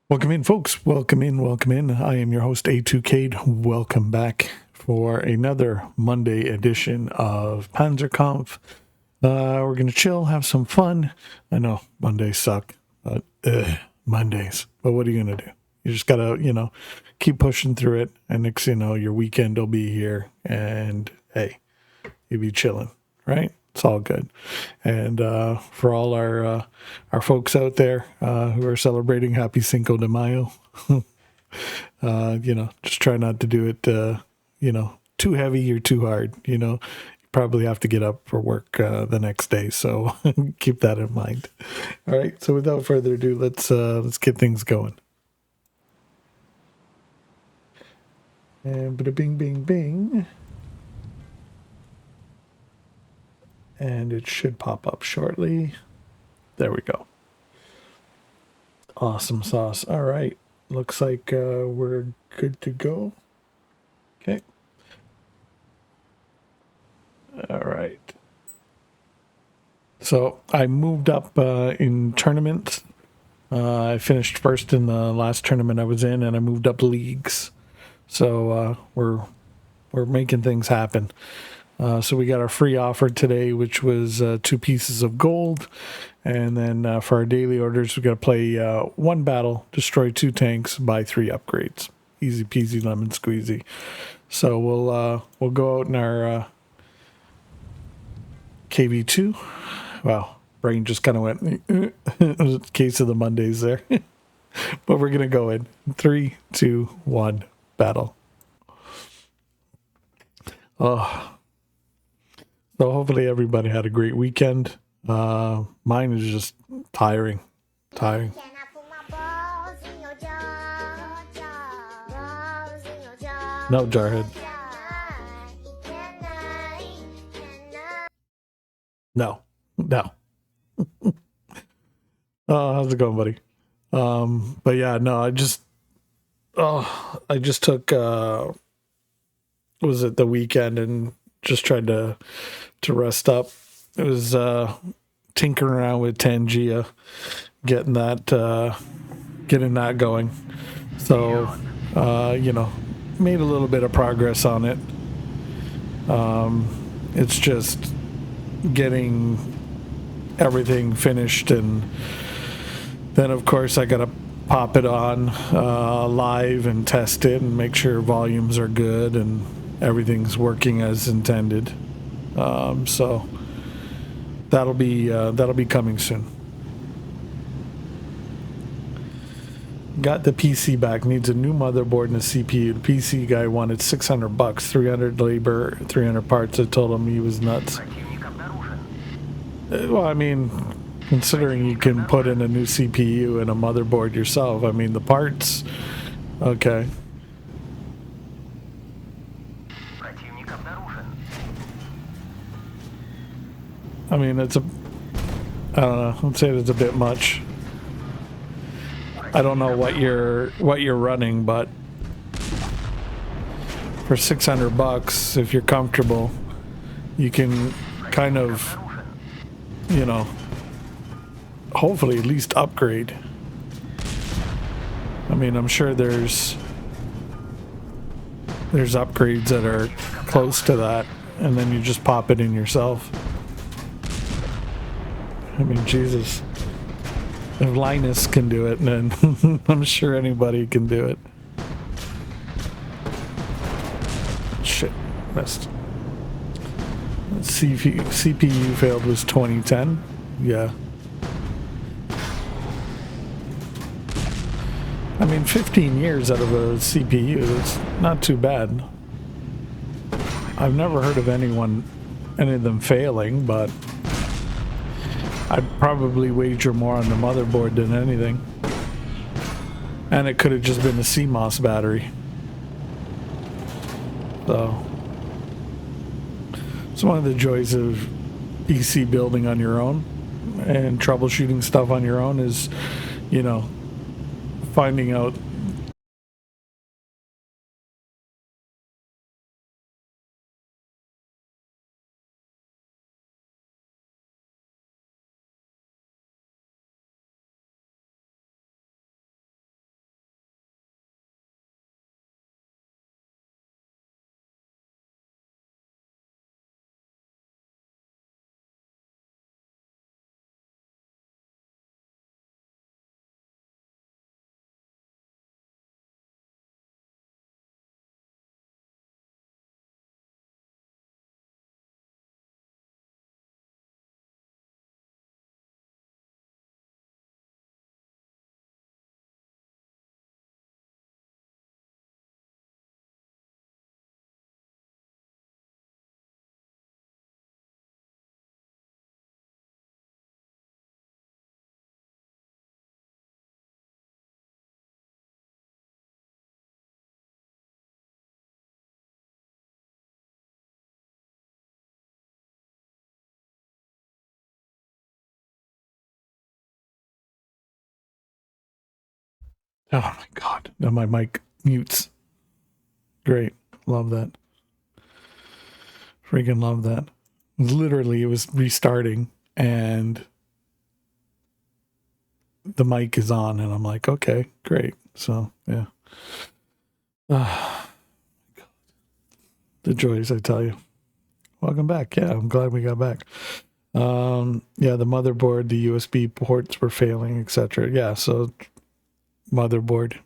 Welcome in, folks. Welcome in, welcome in. I am your host, A2Cade. Welcome back for another Monday edition of Panzerkampf. We're going to chill, have some fun. I know Mondays suck, but Mondays. But what are you going to do? You just got to, keep pushing through it. And next thing you know, your weekend will be here. And hey, you'll be chilling, right? It's all good. And for all our folks out there who are celebrating Happy Cinco de Mayo, just try not to do it, too heavy or too hard. You probably have to get up for work the next day, so keep that in mind. All right. So without further ado, let's get things going. And bada bing, bing, bing. And it should pop up shortly. There we go. Awesome sauce. All right. Looks like we're good to go. Okay. All right. So I moved up in tournaments. I finished first in the last tournament I was in, and I moved up leagues. So we're making things happen. So we got our free offer today, which was 2 pieces of gold. And then for our daily orders, we got to play 1 battle, destroy 2 tanks, buy 3 upgrades. Easy peasy lemon squeezy. So we'll go out in our KV2. Wow, brain just kind of went case of the Mondays there. But we're gonna go in 3, 2, 1, battle. Oh, so hopefully everybody had a great weekend. Mine is just tiring. No, Jarhead. No. Oh, how's it going, buddy? But yeah, no, I just took was it the weekend and just tried to rest up. It was tinkering around with Tangia, getting that going. So made a little bit of progress on it. It's just getting everything finished, and then of course I gotta pop it on live and test it and make sure volumes are good and everything's working as intended. So that'll be coming soon. Got the PC back. Needs a new motherboard and a CPU. The PC guy wanted $600, 300 labor, 300 parts. I told him he was nuts. Well, I mean, considering you can put in a new CPU and a motherboard yourself, I mean, the parts, okay. I mean, I don't know, I'd say it's a bit much. I don't know what you're running, but for $600, if you're comfortable, you can kind of, hopefully at least upgrade. I mean, I'm sure there's upgrades that are close to that, and then you just pop it in yourself. I mean, Jesus. If Linus can do it, then I'm sure anybody can do it. Shit, missed. CPU failed was 2010. Yeah. I mean, 15 years out of a CPU is not too bad. I've never heard of any of them failing, but I'd probably wager more on the motherboard than anything. And it could have just been a CMOS battery. So it's one of the joys of PC building on your own and troubleshooting stuff on your own is, finding out Oh my God. Now my mic mutes. Great. Love that. Freaking love that. Literally, it was restarting and the mic is on, and I'm like, okay, great. So, yeah. The joys, I tell you. Welcome back. Yeah, I'm glad we got back. Yeah, the motherboard, the USB ports were failing, etc. Yeah, so motherboard.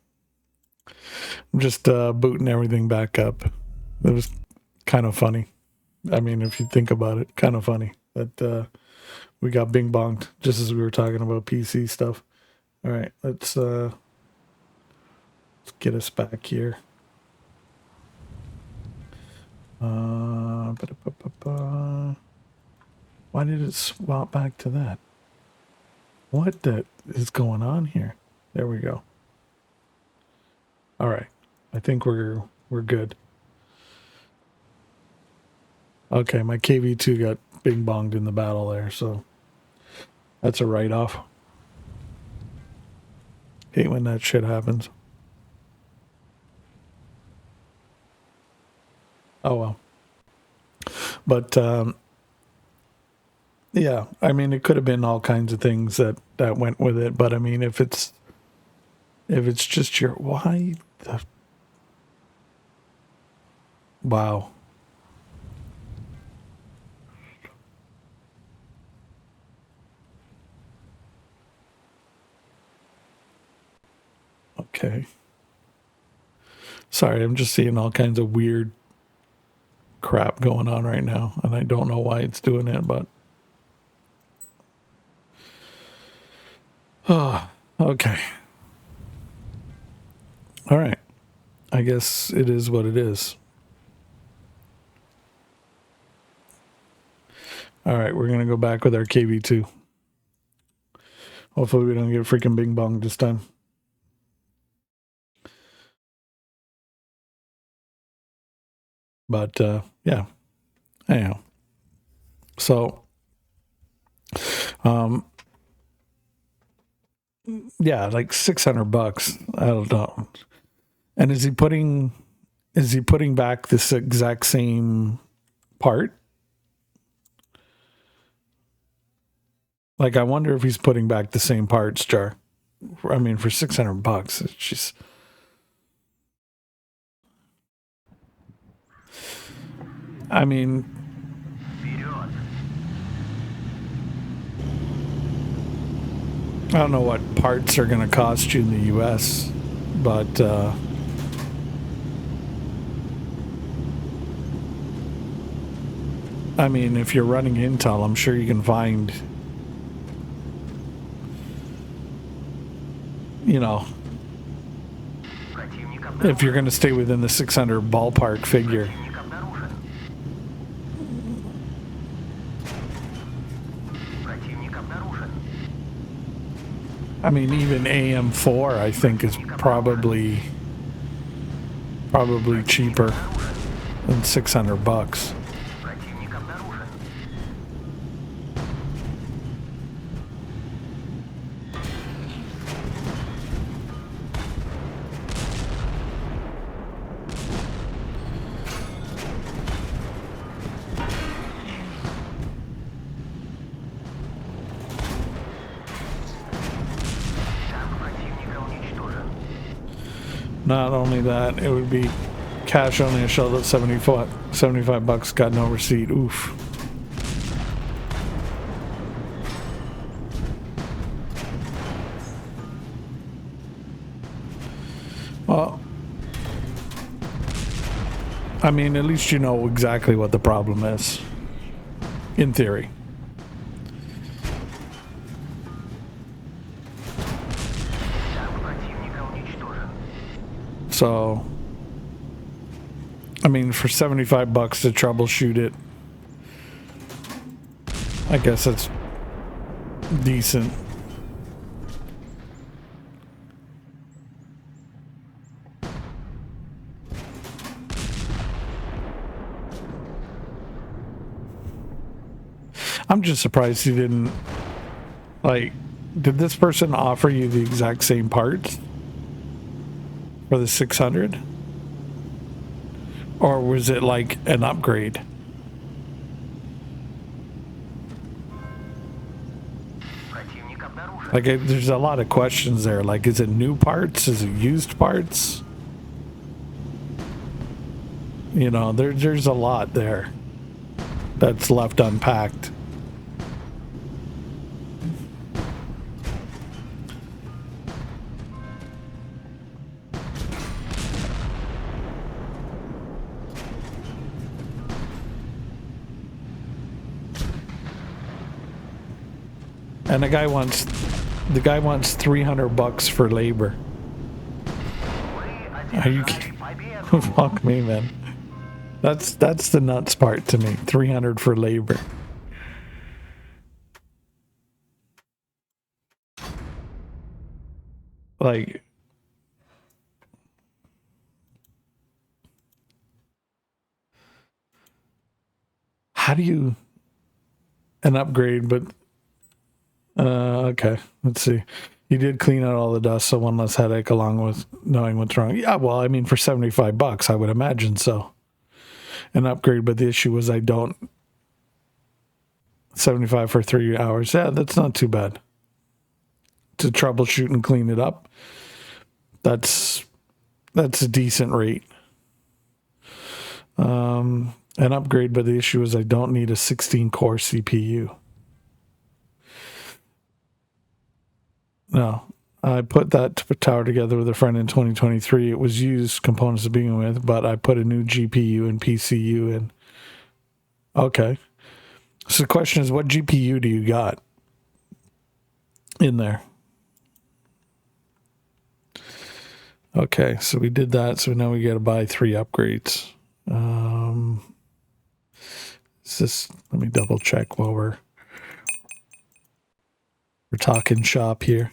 I'm just booting everything back up. It was kind of funny. I mean, if you think about it, kind of funny that we got bing bonged just as we were talking about PC stuff. All right, let's get us back here. Why did it swap back to that? What the is going on here? There we go. All right, I think we're good. Okay, my KV2 got bing bonged in the battle there, so that's a write-off. Hate when that shit happens. Oh well. But yeah, I mean, it could have been all kinds of things that went with it. But I mean, if it's just your why the wow. Okay. Sorry, I'm just seeing all kinds of weird crap going on right now, and I don't know why it's doing it, but oh, okay. All right. I guess it is what it is. All right, we're gonna go back with our KV2. Hopefully, we don't get freaking bing bong this time. But yeah. Anyhow, so yeah, like $600. I don't know. And is he putting back this exact same part? Like, I wonder if he's putting back the same parts, Jar. I mean, for $600, it's just. I mean, I don't know what parts are going to cost you in the U.S., but I mean, if you're running Intel, I'm sure you can find, you know, if you're going to stay within the 600 ballpark figure. I mean, even AM4, I think, is probably cheaper than $600. Not only that, it would be cash only a shell at $75. Got no receipt. Oof. Well, I mean, at least you know exactly what the problem is. In theory. So, I mean, for $75 to troubleshoot it, I guess it's decent. I'm just surprised he didn't, like, did this person offer you the exact same parts? For the 600? Or was it like an upgrade? Like, there's a lot of questions there. Like, is it new parts? Is it used parts? You know, there's a lot there that's left unpacked. And the guy wants $300 for labor. Are you kidding? Fuck me, man. That's the nuts part to me. 300 for labor. Like, how do you an upgrade? But okay, let's see. You did clean out all the dust, so one less headache, along with knowing what's wrong. Yeah, well, I mean, for $75, I would imagine so. An upgrade, but the issue was I don't. 75 for 3 hours. Yeah, that's not too bad. To troubleshoot and clean it up, that's a decent rate. An upgrade, but the issue is I don't need a 16-core CPU. No, I put that tower together with a friend in 2023. It was used components to begin with, but I put a new GPU and PCU in. Okay. So the question is, what GPU do you got in there? Okay, so we did that. So now we got to buy 3 upgrades. Let me double check while we're talking shop here.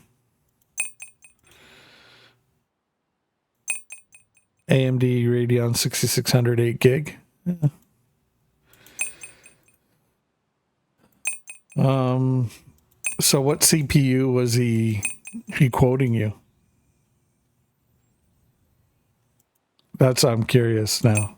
AMD Radeon 6600 8 gig. Yeah. So what CPU was he quoting you? I'm curious now.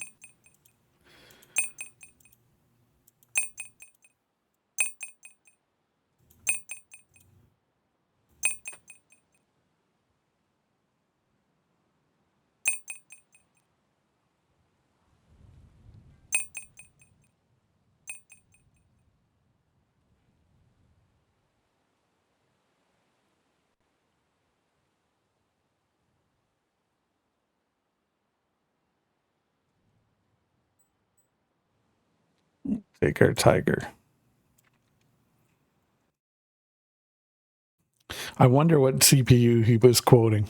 Take our Tiger. I wonder what CPU he was quoting.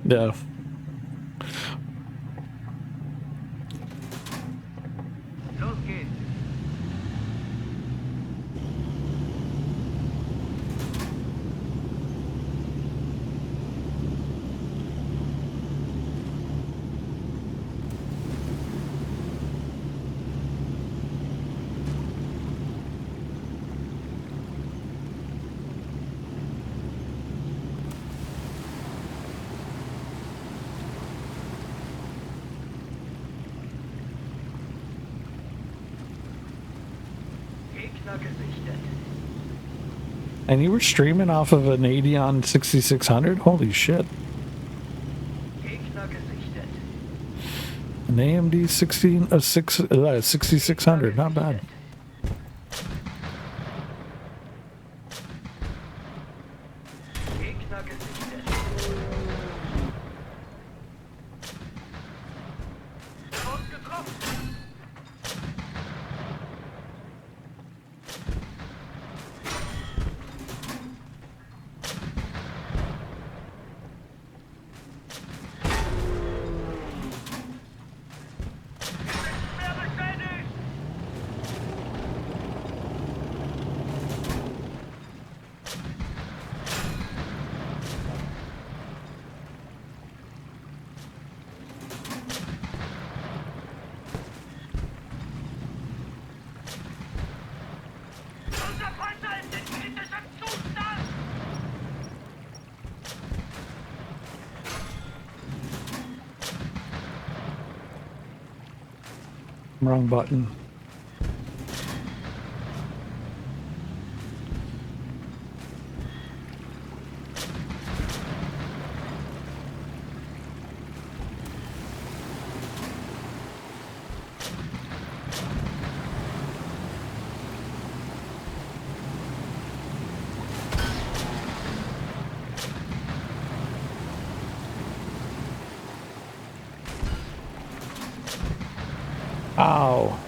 Yeah. And you were streaming off of an Radeon 6600? Holy shit. An AMD 6600, not bad. Wrong button. Ow.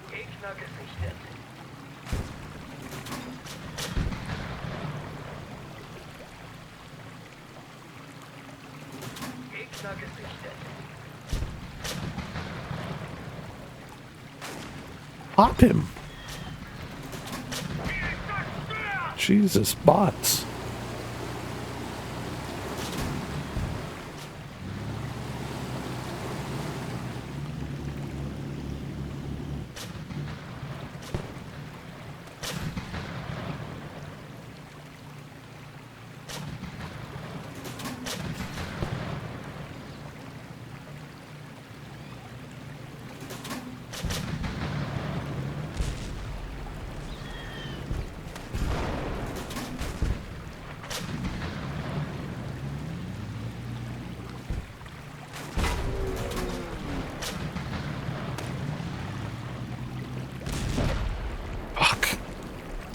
Gegner gesichtet. Gegner gesichtet. Pop him. Jesus, bots.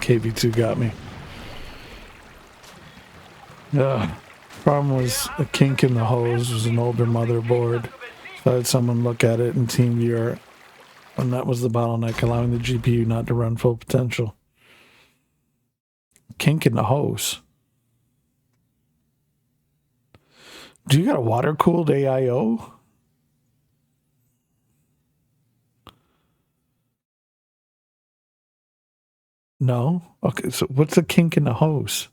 KV2 got me. Problem was a kink in the hose. Was an older motherboard. So I had someone look at it in TeamViewer, and that was the bottleneck, allowing the GPU not to run full potential. Kink in the hose. Do you got a water-cooled AIO? No? Okay, so what's a kink in the hose?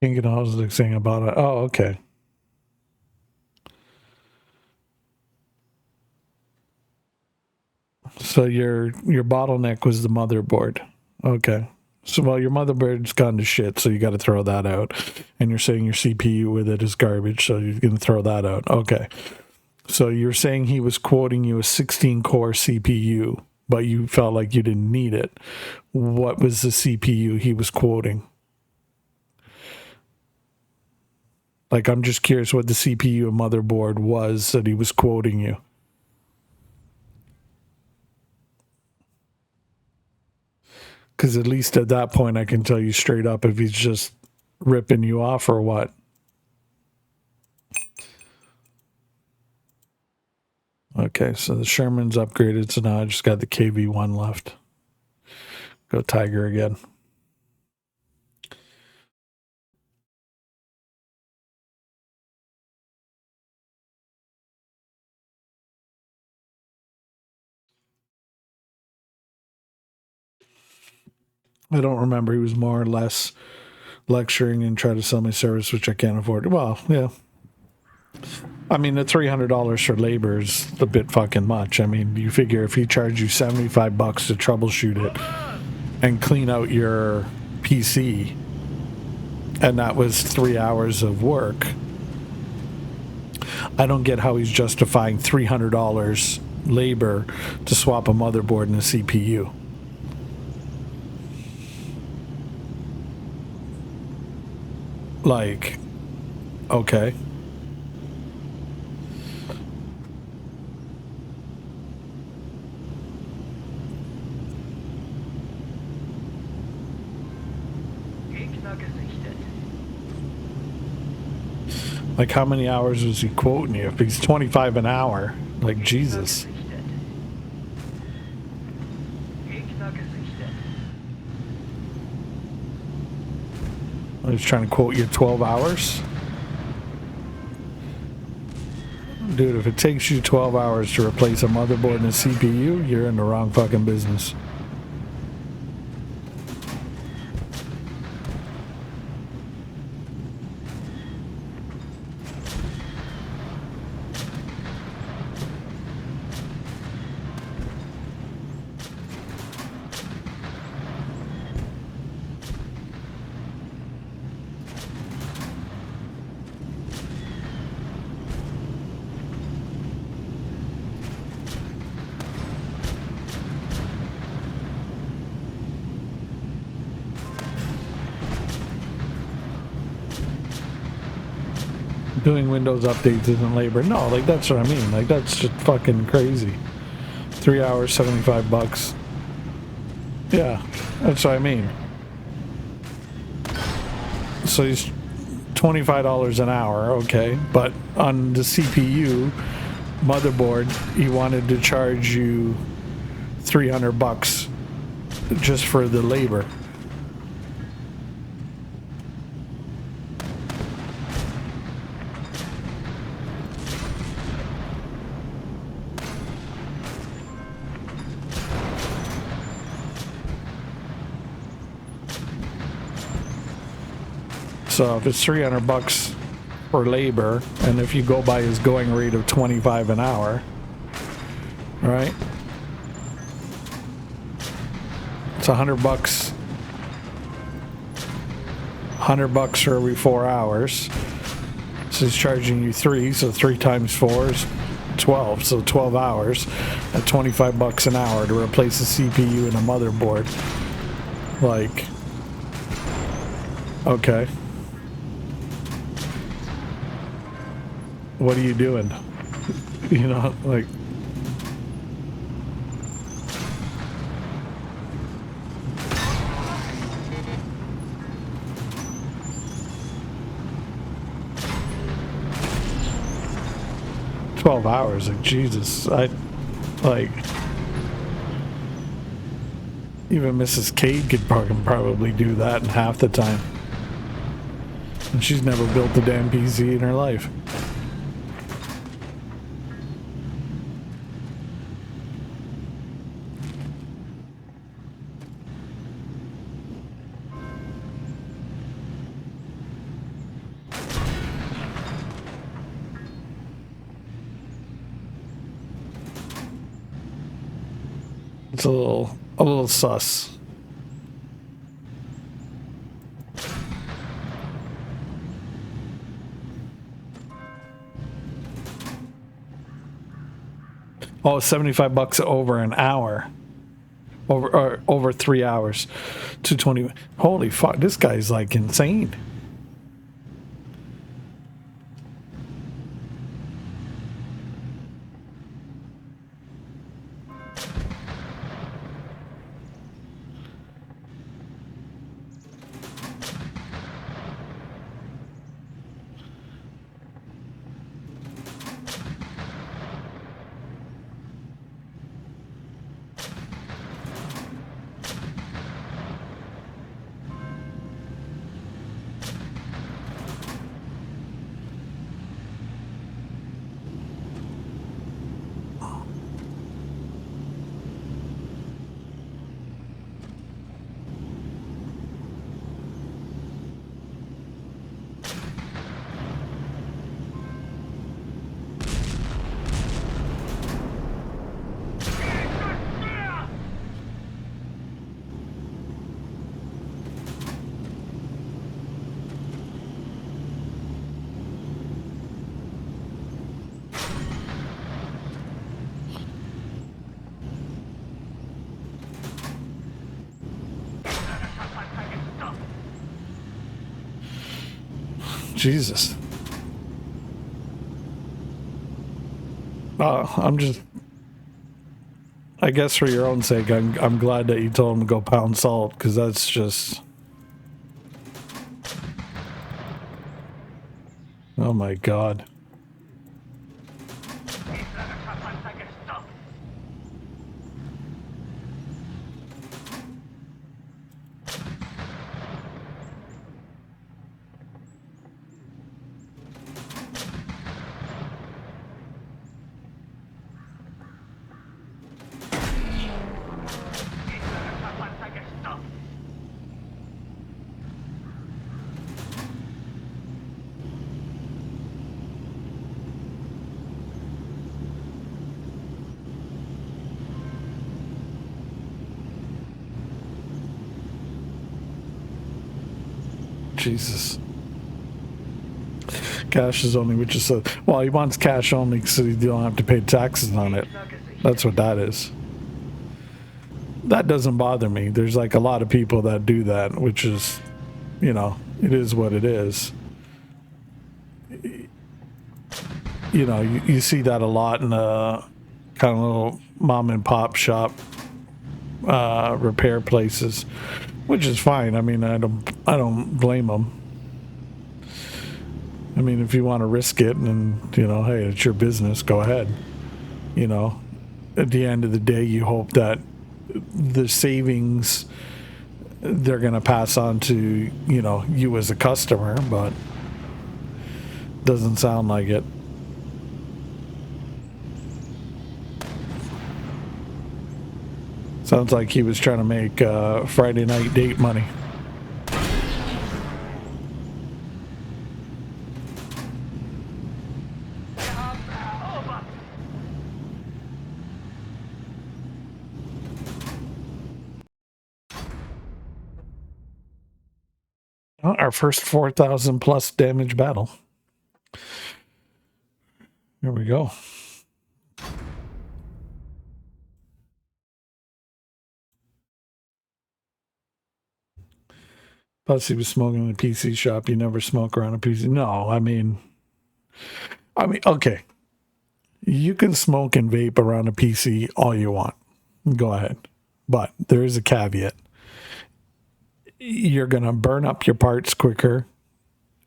Kink in the hose is the thing about it. Oh, okay. So your bottleneck was the motherboard. Okay. So, well, your motherboard's gone to shit, so you got to throw that out. And you're saying your CPU with it is garbage, so you're going to throw that out. Okay. So you're saying he was quoting you a 16-core CPU, but you felt like you didn't need it. What was the CPU he was quoting? Like, I'm just curious what the CPU and motherboard was that he was quoting you. Because at least at that point, I can tell you straight up if he's just ripping you off or what. Okay, so the Sherman's upgraded, so now I just got the KV1 left. Go Tiger again. I don't remember. He was more or less lecturing and trying to sell me service, which I can't afford. Well, yeah. I mean, the $300 for labor is a bit fucking much. I mean, you figure if he charged you $75 to troubleshoot it and clean out your PC, and that was 3 hours of work, I don't get how he's justifying $300 labor to swap a motherboard and a CPU. Like, okay. Like, how many hours was he quoting you? If he's 25 an hour, like, Jesus. He's trying to quote you 12 hours? Dude, if it takes you 12 hours to replace a motherboard and a CPU, you're in the wrong fucking business. doing Windows updates isn't labor. No, like that's what I mean. Like that's just fucking crazy. 3 hours, $75. Yeah, that's what I mean. So he's $25 an hour, okay, but on the CPU motherboard, he wanted to charge you $300 just for the labor. So if it's $300 for labor, and if you go by his going rate of 25 an hour, right? It's $100. $100 for every 4 hours. So he's charging you 3, so 3 times 4 is 12, so 12 hours at $25 an hour to replace the CPU and a motherboard. Like, okay. What are you doing? You know, like, $12, like Jesus. I like even Mrs. Cade could probably do that in half the time. And she's never built a damn PC in her life. It's a little sus. Oh, $75 over an hour. Over 3 hours. 220. Holy fuck, this guy's like insane. Jesus. I guess for your own sake, I'm glad that you told him to go pound salt, because that's just, oh my God. Jesus. Cash is only, which is so, well, he wants cash only so you don't have to pay taxes on it. That's what that is. That doesn't bother me. There's like a lot of people that do that, which is, you know, it is what it is. you see that a lot in a kind of little mom and pop shop repair places, which is fine. I mean, I don't blame them. I mean, if you want to risk it, and hey, it's your business, go ahead. You know, at the end of the day, you hope that the savings they're going to pass on to you as a customer, but doesn't sound like it. Sounds like he was trying to make Friday night date money. Well, our first 4,000 plus damage battle. Here we go. Plus, he was smoking in a PC shop. You never smoke around a PC. No, I mean, okay. You can smoke and vape around a PC all you want. Go ahead. But there is a caveat. You're going to burn up your parts quicker,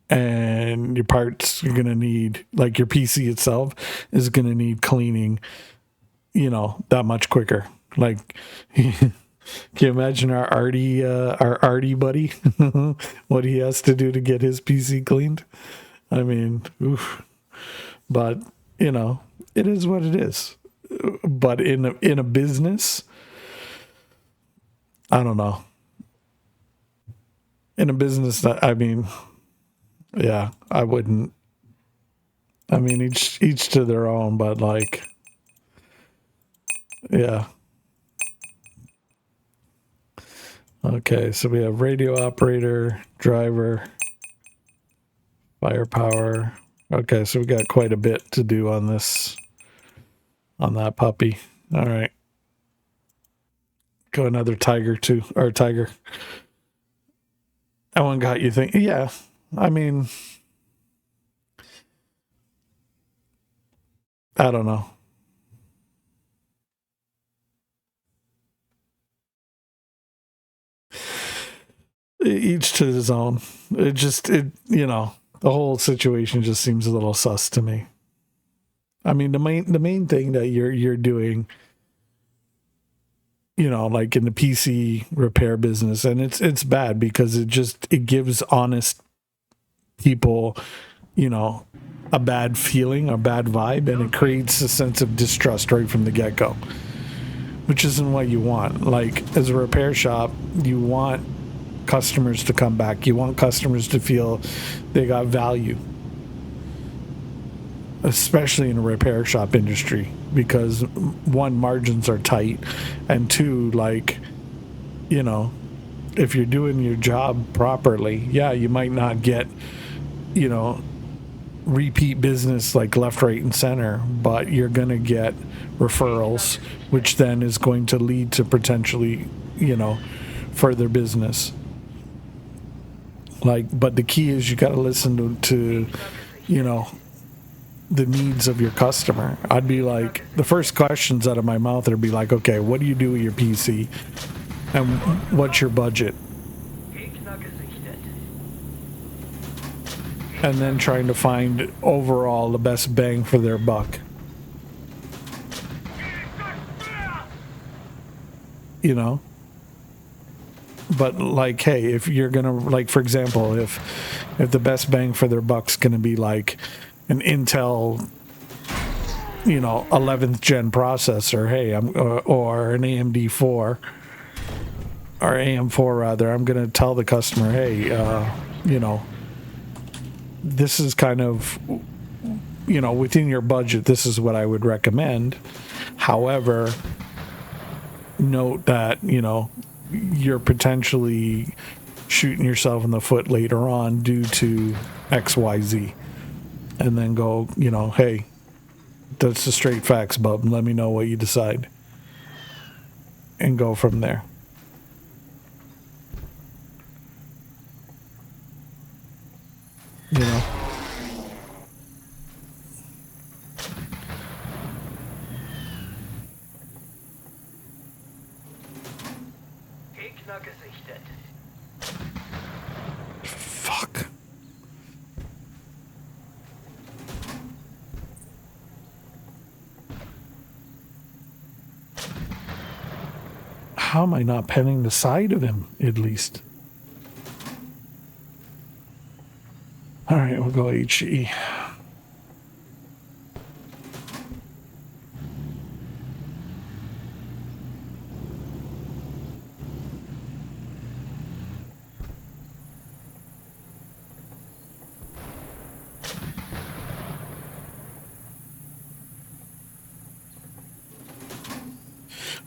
and your parts you're going to need, like your PC itself, is going to need cleaning, that much quicker. Like, can you imagine our Artie buddy, what he has to do to get his PC cleaned? I mean, oof. But, it is what it is. But in a business, I don't know. In a business, I mean, yeah, I wouldn't. I mean, each to their own, but like, yeah. Okay, so we have radio operator, driver, firepower. Okay, so we got quite a bit to do on this, on that puppy. All right. Go another tiger too, or tiger. That one got you thinking. Yeah, I mean, I don't know. Each to his own. The whole situation just seems a little sus to me. I mean, the main thing that you're doing, like in the PC repair business, and it's bad because it gives honest people, a bad feeling, a bad vibe, and it creates a sense of distrust right from the get-go, which isn't what you want. Like, as a repair shop, you want customers to come back. You want customers to feel they got value, especially in a repair shop industry, because one, margins are tight, and two, like, if you're doing your job properly, yeah, you might not get, repeat business like left, right, and center, but you're going to get referrals, which then is going to lead to potentially, further business. Like, but the key is you got to listen to the needs of your customer. I'd be like, the first questions out of my mouth would be like, okay, what do you do with your PC, and what's your budget? And then trying to find overall the best bang for their buck. But like, hey, if you're gonna, like, for example, if the best bang for their buck's gonna be like an Intel 11th gen processor, hey, or an AMD 4 or AM4 rather, I'm gonna tell the customer, hey, this is kind of, within your budget, this is what I would recommend. However, note that, you're potentially shooting yourself in the foot later on due to XYZ. And then go, hey, that's the straight facts, bub. Let me know what you decide. And go from there. Gegner gesichtet. Fuck. How am I not penning the side of him, at least? Alright, we'll go HE.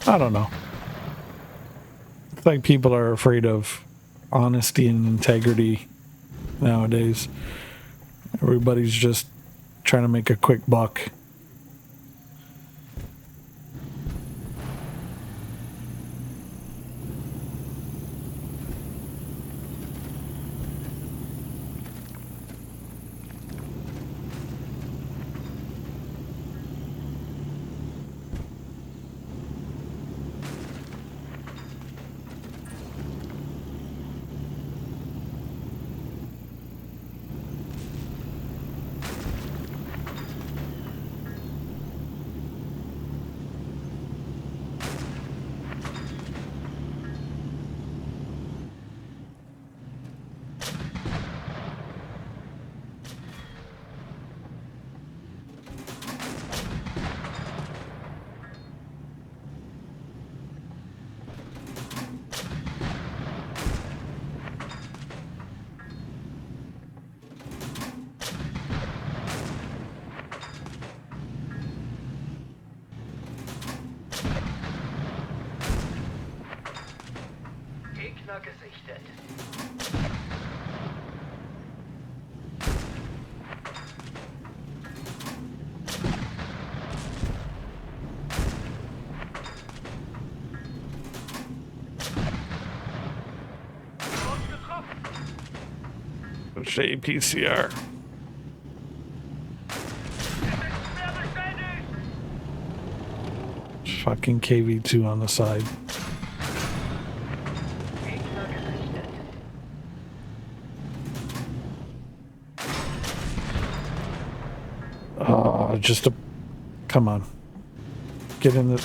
I don't know. It's like people are afraid of honesty and integrity nowadays. Everybody's just trying to make a quick buck. Gegner gesichtet. Shade PCR. Fucking KV2 on the side. Gegner gesichtet. Just a... Come on. Get in the...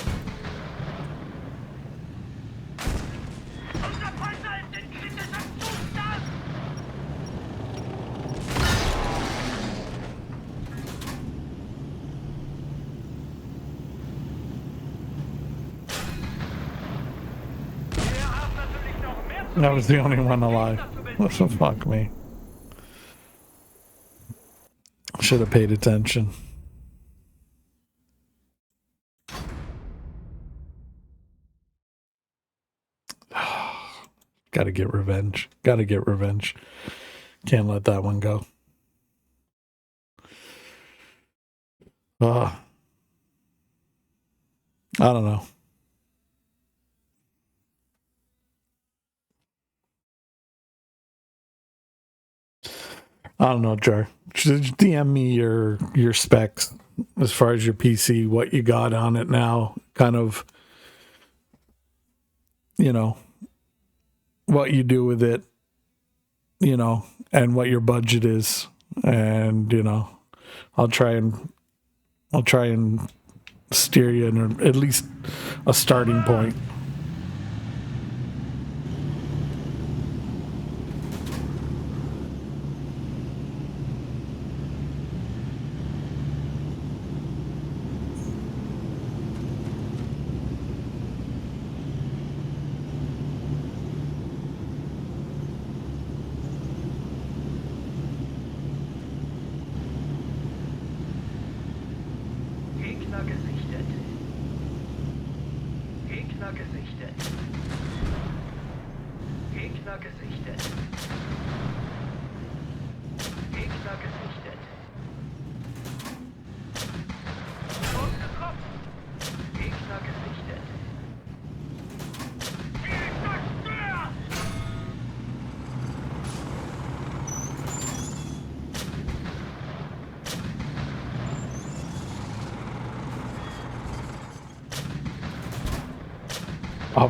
Unser Panzer ist in kritischem Zustand! Wir haben natürlich noch mehr zu I was the only one alive. What the fuck, me? Should have paid attention. Gotta get revenge. Gotta get revenge. Can't let that one go. I don't know. I don't know, Jar. Just DM me your specs as far as your PC, what you got on it now, kind of, you know, what you do with it, you know, and what your budget is, and you know, I'll try and steer you in at least a starting point. Gegner gesichtet. Gegner gesichtet. Gegner gesichtet. Gegner gesichtet. Schuss getroffen. Gegner gesichtet. Ziel zerstört! Oh,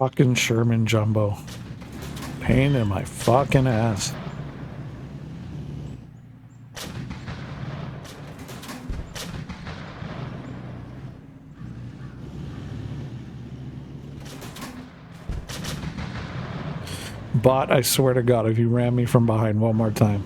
Fucking Sherman Jumbo. Pain in my fucking ass. Bot, I swear to God, if you ram me from behind one more time.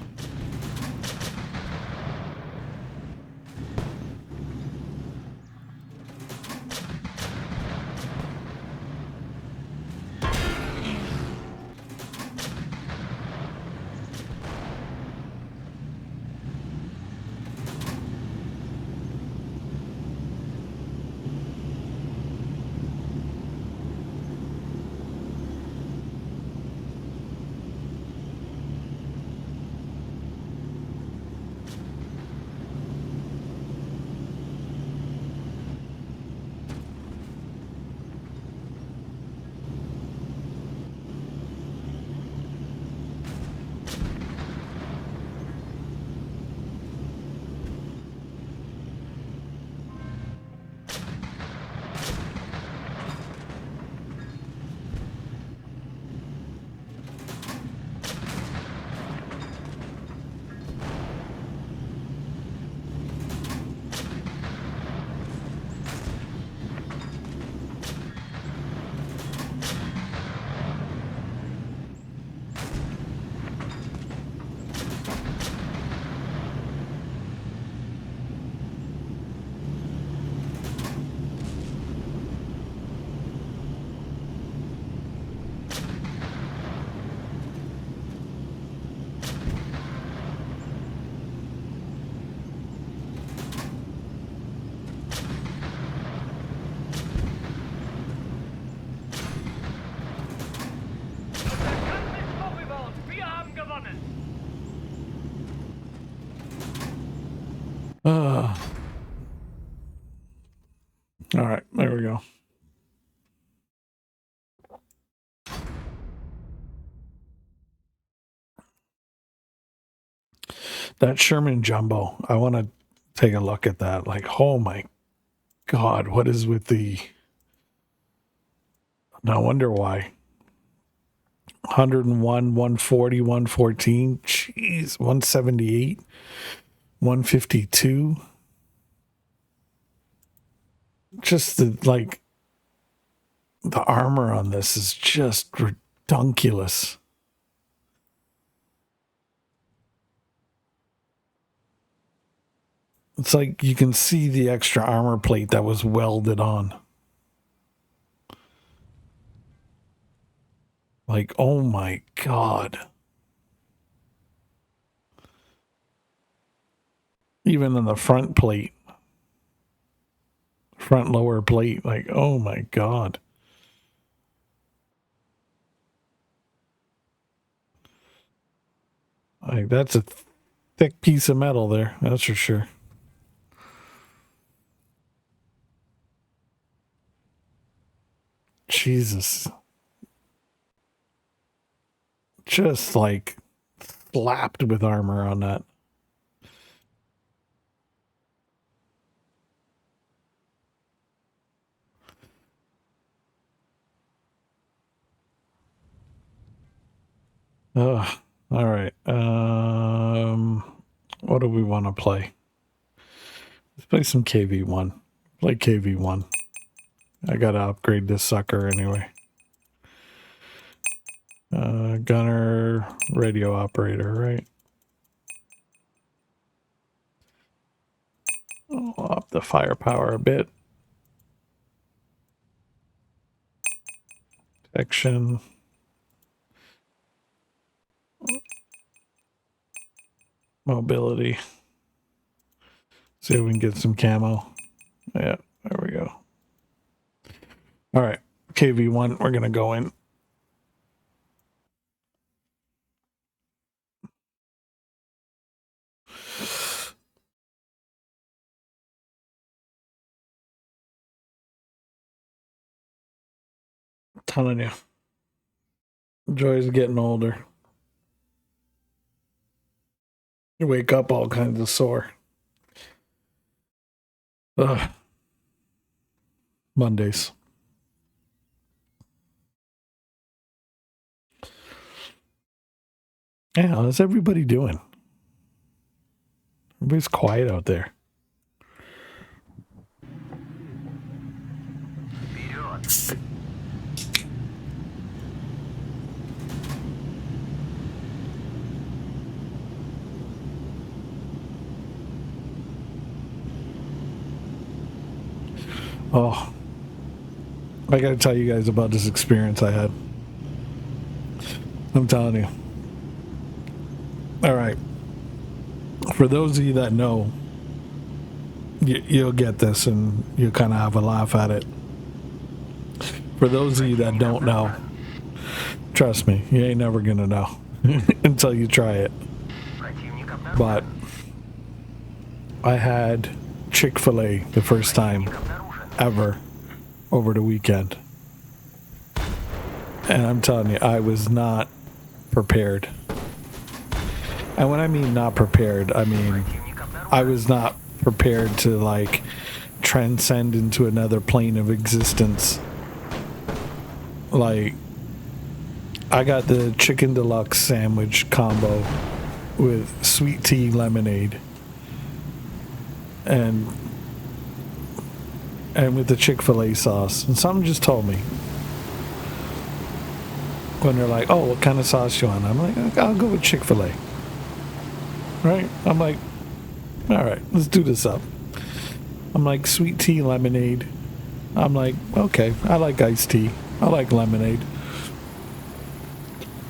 All right, there we go. That Sherman Jumbo, I want to take a look at that. Like, oh my God, what is with the... No wonder why. 101, 140, 114. Jeez, 178, 152. Just the, like, the armor on this is just redunculous. It's like you can see the extra armor plate that was welded on. Like, oh my God. Even in the front plate, front lower plate, like, oh my God. Like, that's a thick piece of metal there, that's for sure. Jesus. Just like slapped with armor on that. Ugh. All right. What do we want to play? Let's play some KV1. Play KV1. I gotta upgrade this sucker anyway. Gunner, radio operator, right? I'll up the firepower a bit. Action. Mobility. See if we can get some camo. Yeah, there we go. All right, KV1, we're gonna go in. I'm telling you, Joy's getting older. You wake up all kinds of sore. Ugh. Mondays. Yeah, how's everybody doing? Everybody's quiet out there. Вперед! Oh, I got to tell you guys about this experience I had. I'm telling you. All right. For those of you that know, you'll get this and you'll kind of have a laugh at it. For those of you that don't know, trust me, you ain't never going to know until you try it. Противник обнаружен. But I had Chick-fil-A the first time Обнаружен. ever over the weekend. And I'm telling you, I was not prepared. And when I mean not prepared, I mean Противник обнаружен. I was not prepared to like transcend into another plane of existence. Like, I got the chicken deluxe sandwich combo with sweet tea lemonade and with the Chick-fil-A sauce. And something just told me when they're like, "Oh, what kind of sauce you want?" I'm like, "I'll go with Chick-fil-A." Right? I'm like, "All right, let's do this up." I'm like, sweet tea lemonade. I'm like, okay, I like iced tea. I like lemonade.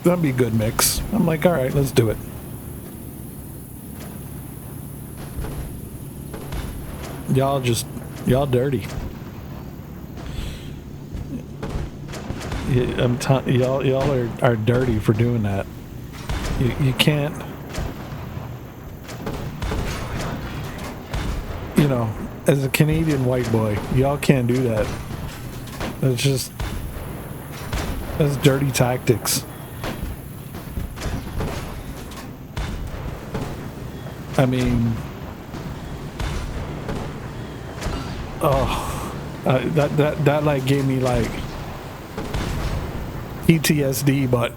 That'd be a good mix. I'm like, all right, let's do it. Y'all dirty. Y'all are dirty for doing that. You can't, you know, as a Canadian white boy, y'all can't do that. That's dirty tactics. I mean, that like gave me like PTSD, but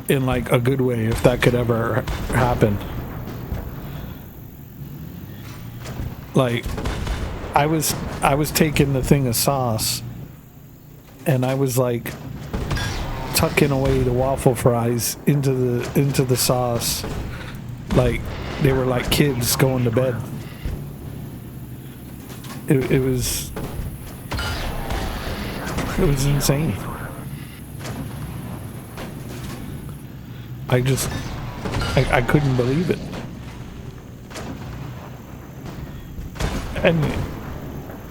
in like a good way, if that could ever happen. Like, I was taking the thing of sauce, and I was like tucking away the waffle fries into the sauce, like they were like kids going to bed. It was insane. I couldn't believe it. And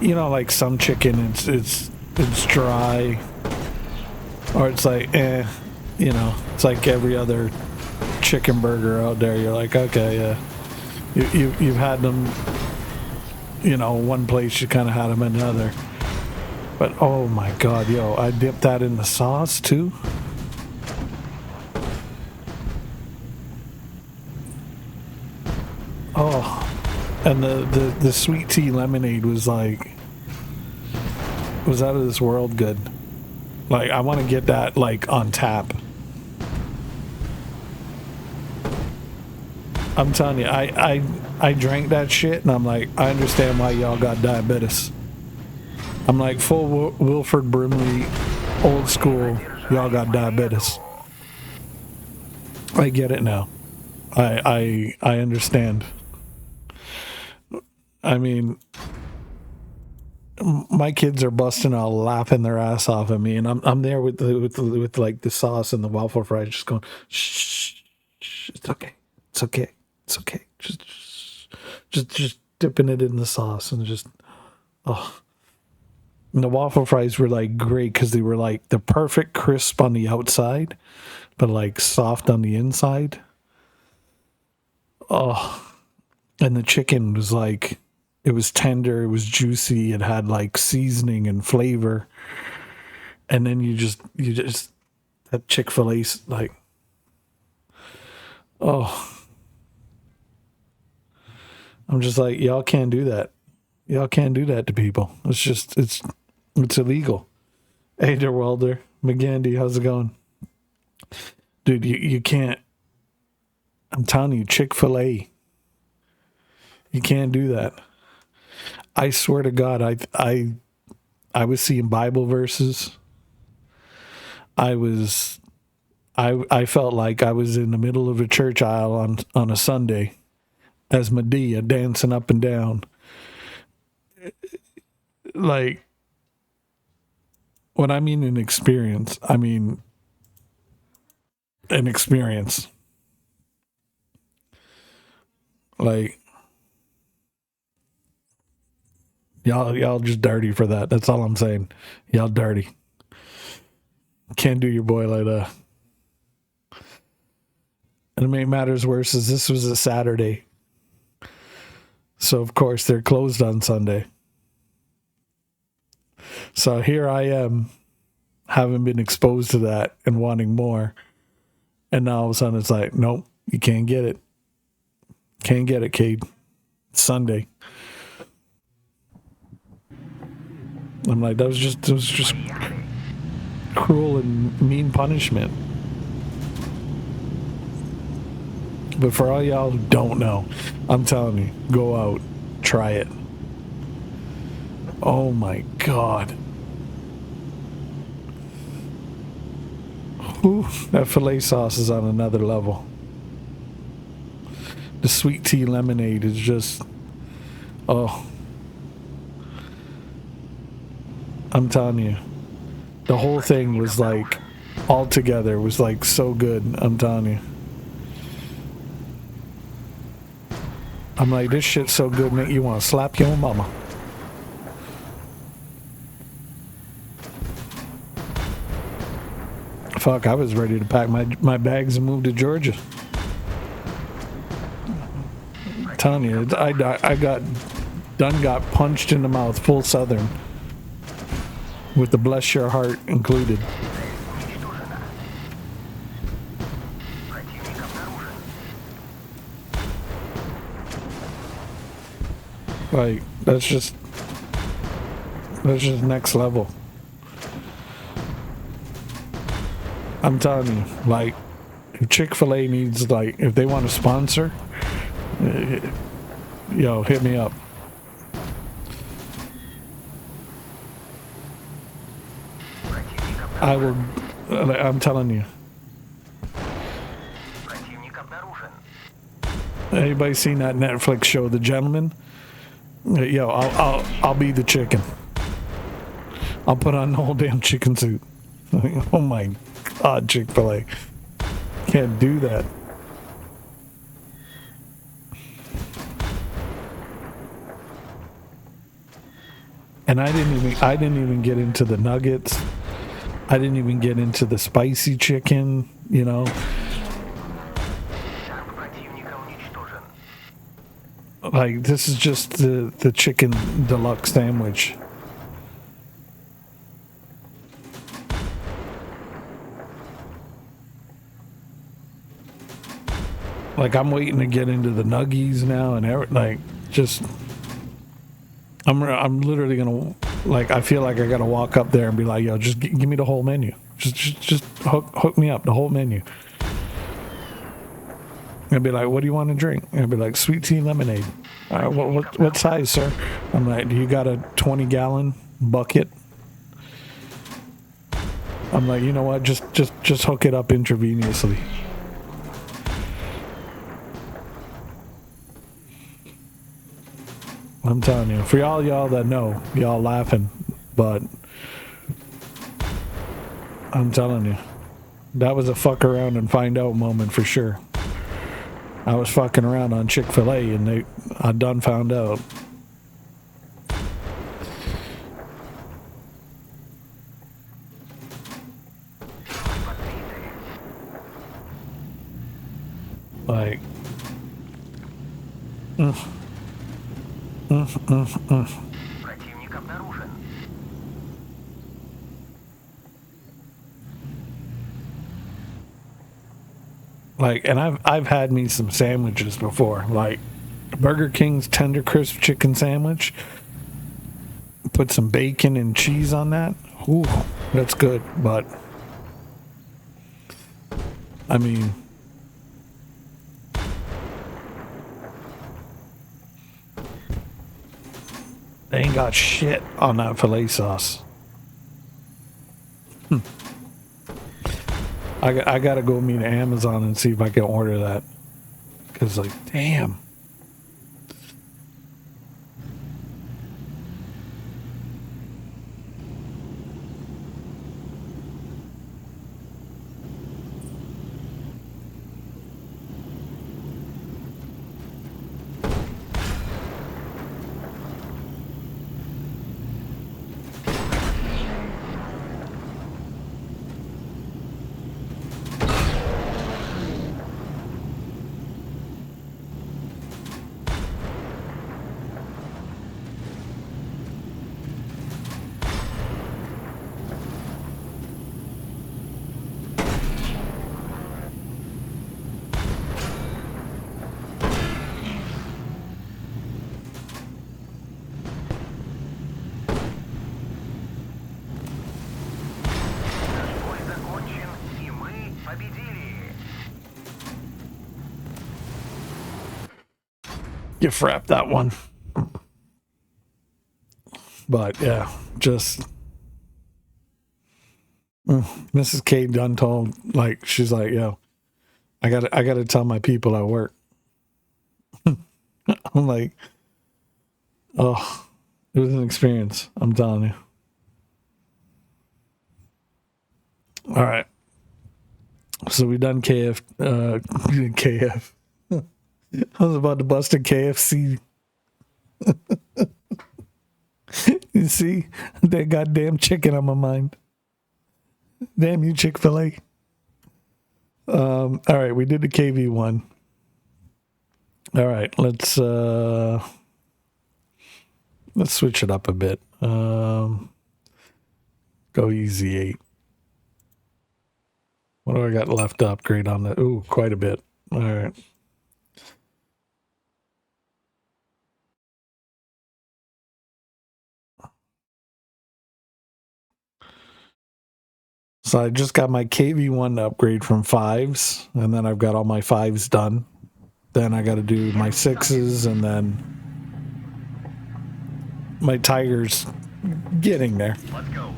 you know, like some chicken, it's dry, or it's like you know, it's like every other chicken burger out there. You're like, okay, yeah, you've had them, you know, one place, you kind of had them in another. But oh my god, yo, I dipped that in the sauce too. Oh, and the sweet tea lemonade was out of this world good. Like, I want to get that like on tap. I'm telling you, I drank that shit, and I'm like, I understand why y'all got diabetes. I'm like, full Wilford Brimley, old school, y'all got diabetes. I get it now. I understand. I mean, my kids are busting out laughing their ass off at me, and I'm there with like the sauce and the waffle fries, just going, shh, shh, it's okay, it's okay, it's okay, just dipping it in the sauce and just oh. And the waffle fries were like great because they were like the perfect crisp on the outside, but like soft on the inside. Oh, and the chicken was like, it was tender, it was juicy, it had like seasoning and flavor. And then you just that Chick-fil-A, like, oh, I'm just like, y'all can't do that. Y'all can't do that to people. It's illegal. Hey there, Welder. McGandy, how's it going? Dude, you can't I'm telling you, Chick-fil-A. You can't do that. I swear to God, I was seeing Bible verses. I felt like I was in the middle of a church aisle on a Sunday as Medea dancing up and down. Like, when I mean an experience, I mean an experience. Like, y'all just dirty for that. That's all I'm saying. Y'all dirty. Can't do your boy like that. And to make matters worse is this was a Saturday. So of course they're closed on Sunday. So here I am, having been exposed to that and wanting more. And now all of a sudden it's like, nope, you can't get it. Can't get it, Cade. It's Sunday. I'm like, it was just cruel and mean punishment. But for all y'all who don't know, I'm telling you, go out, try it. Oh my God. Ooh, that filet sauce is on another level. The sweet tea lemonade is just, oh. I'm telling you, the whole thing was like, all together was like so good. I'm telling you. I'm like, this shit's so good, make you want to slap your mama. Fuck, I was ready to pack my bags and move to Georgia. I'm telling you, I got punched in the mouth, full Southern, with the bless your heart included. Like, that's just next level. I'm telling you, like, if Chick-fil-A needs, like, if they want to sponsor, yo, hit me up. I will, I'm telling you. Anybody seen that Netflix show, The Gentleman? Yo, I'll be the chicken. I'll put on the whole damn chicken suit. Oh my God, Chick-fil-A. Can't do that. And I didn't even get into the nuggets. I didn't even get into the spicy chicken, you know. Like, this is just the chicken deluxe sandwich. Like, I'm waiting to get into the nuggies now and like, just, I'm literally gonna, like, I feel like I gotta walk up there and be like, yo, just give me the whole menu. Just hook me up, the whole menu. I'd be like, what do you want to drink? I'd be like, sweet tea lemonade. What size, sir? I'm like, do you got a 20-gallon bucket? I'm like, you know what? Just hook it up intravenously. I'm telling you, for y'all that know, y'all laughing, but I'm telling you, that was a fuck around and find out moment for sure. I was fucking around on Chick-fil-A and I done found out. Like, Like, and I've had me some sandwiches before, like Burger King's Tender Crisp Chicken Sandwich. Put some bacon and cheese on that. Ooh, that's good. But I mean, They ain't got shit on that filet sauce. I gotta go meet Amazon and see if I can order that. Cause like, damn. Бой закончен, и мы победили. You frapped that one. But yeah, just Mrs. K done told, like, she's like, yo, I gotta tell my people at work. I'm like, oh, it was an experience. I'm telling you. All right. So we done KF. I was about to bust a KFC. You see that goddamn chicken on my mind. Damn you, Chick-fil-A. All right, we did the KV one. All right, let's switch it up a bit. Go easy 8. What do I got left to upgrade on that? Ooh, quite a bit. All right. So I just got my KV1 upgrade from 5s, and then I've got all my 5s done. Then I got to do my 6s, and then my Tigers getting there. Let's go.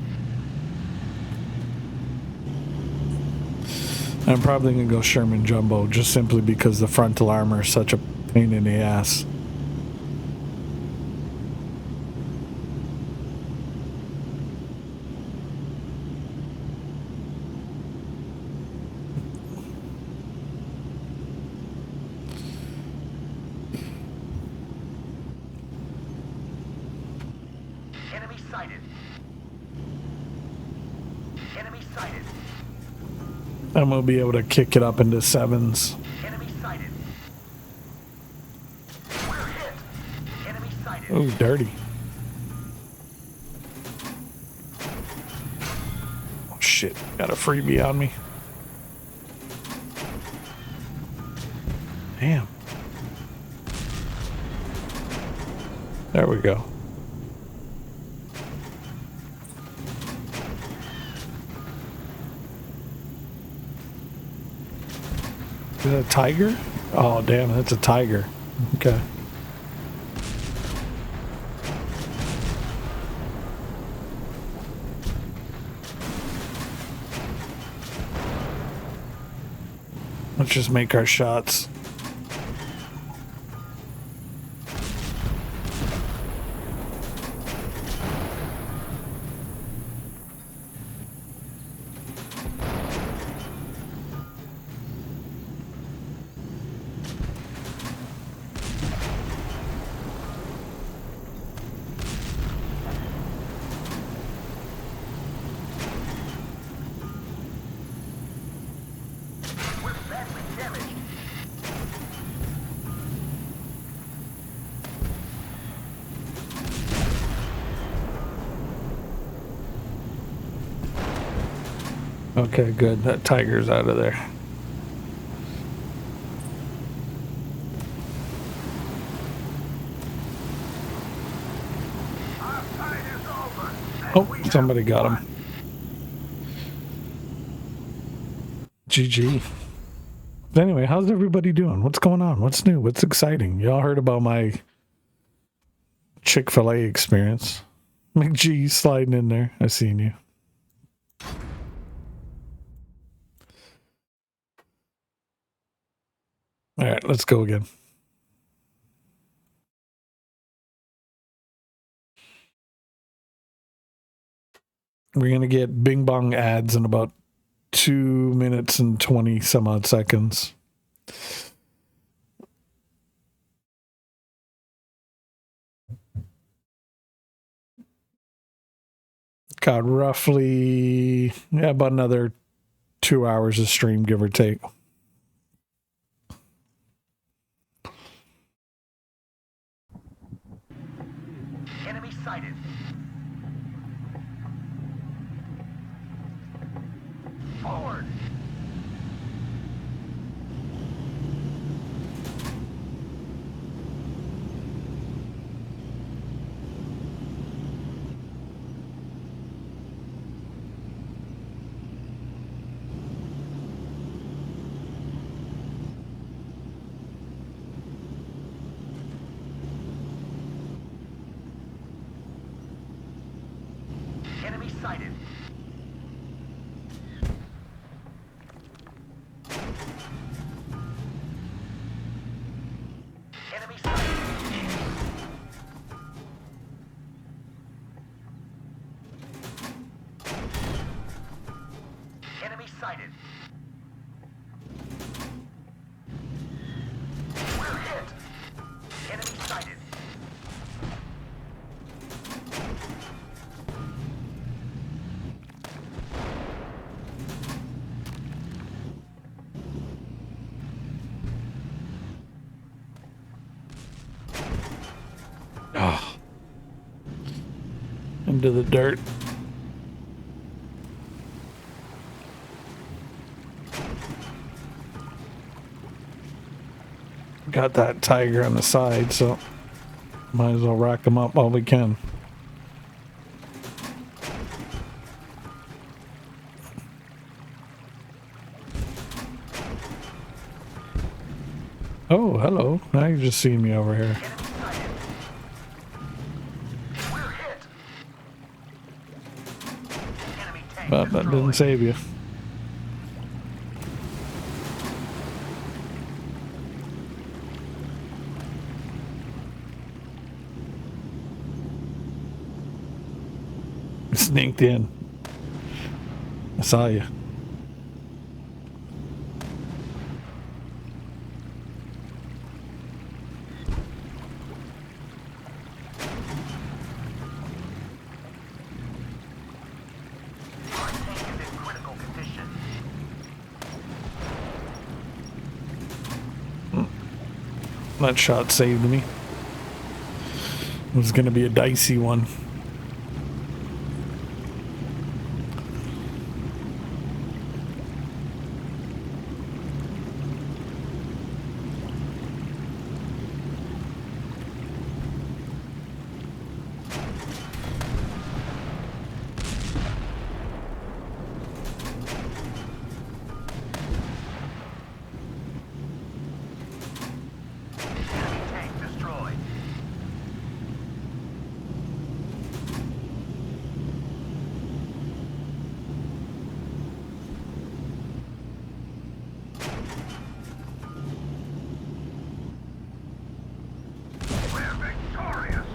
I'm probably going to go Sherman Jumbo, just simply because the frontal armor is such a pain in the ass. Enemy sighted. Enemy sighted. I'm going to be able to kick it up into 7s. Enemy sighted. We're hit. Enemy sighted. Ooh, dirty. Oh, shit. Got a freebie on me. Damn. There we go. Is that a tiger? Oh, damn, that's a tiger. Okay. Let's just make our shots. We're badly damaged. Okay, good. That tiger's out of there. Our fight is over. And Oh, we have somebody got won. him. GG. But anyway, how's everybody doing? What's going on? What's new? What's exciting? Y'all heard about my Chick-fil-A experience. McG sliding in there. I seen you. All right, let's go again. We're going to get Bing Bong ads in about 2 minutes and 20 some odd seconds. Got roughly, about another 2 hours of stream, give or take. Enemy sighted. Forward. Enemy sighted. Enemy sighted. Enemy sighted. We're hit. Enemy sighted. Oh. Into the dirt. Got that tiger on the side, so might as well rack them up while we can. Oh, hello. Now you just seen me over here. Enemy sighted. We're hit. Enemy tank But that didn't destroyed. save you. Sneaked in. I saw you. Our tank is in critical condition. That shot saved me. It was going to be a dicey one. Enemy tank destroyed. We're victorious.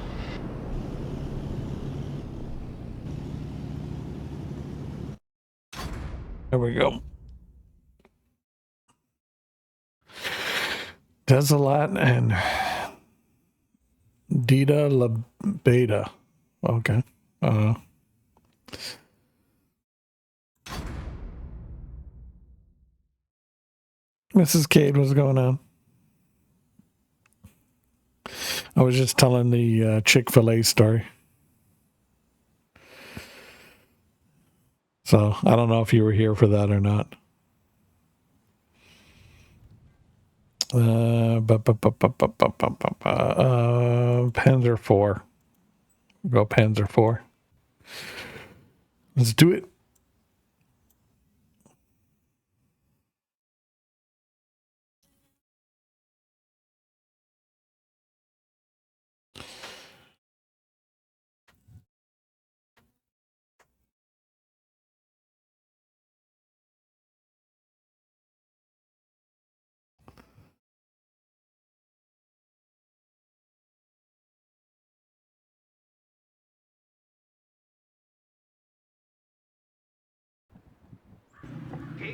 There we go. Desolat and Dita La Beta. Okay. Mrs. Cade, what's going on? I was just telling the Chick-fil-A story. So I don't know if you were here for that or not. Panzer 4. Go Panzer 4. Let's do it.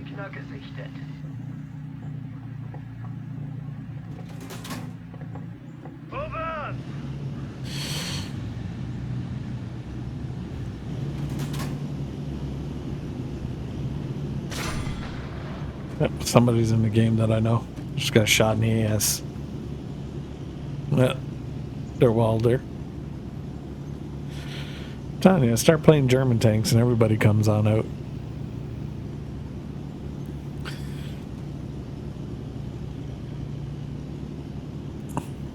Gegner gesichtet. Vorwärts! Yep, somebody's in the game that I know. Just got shot in the ass. Yeah, they're welder. Telling you, start playing German tanks and everybody comes on out.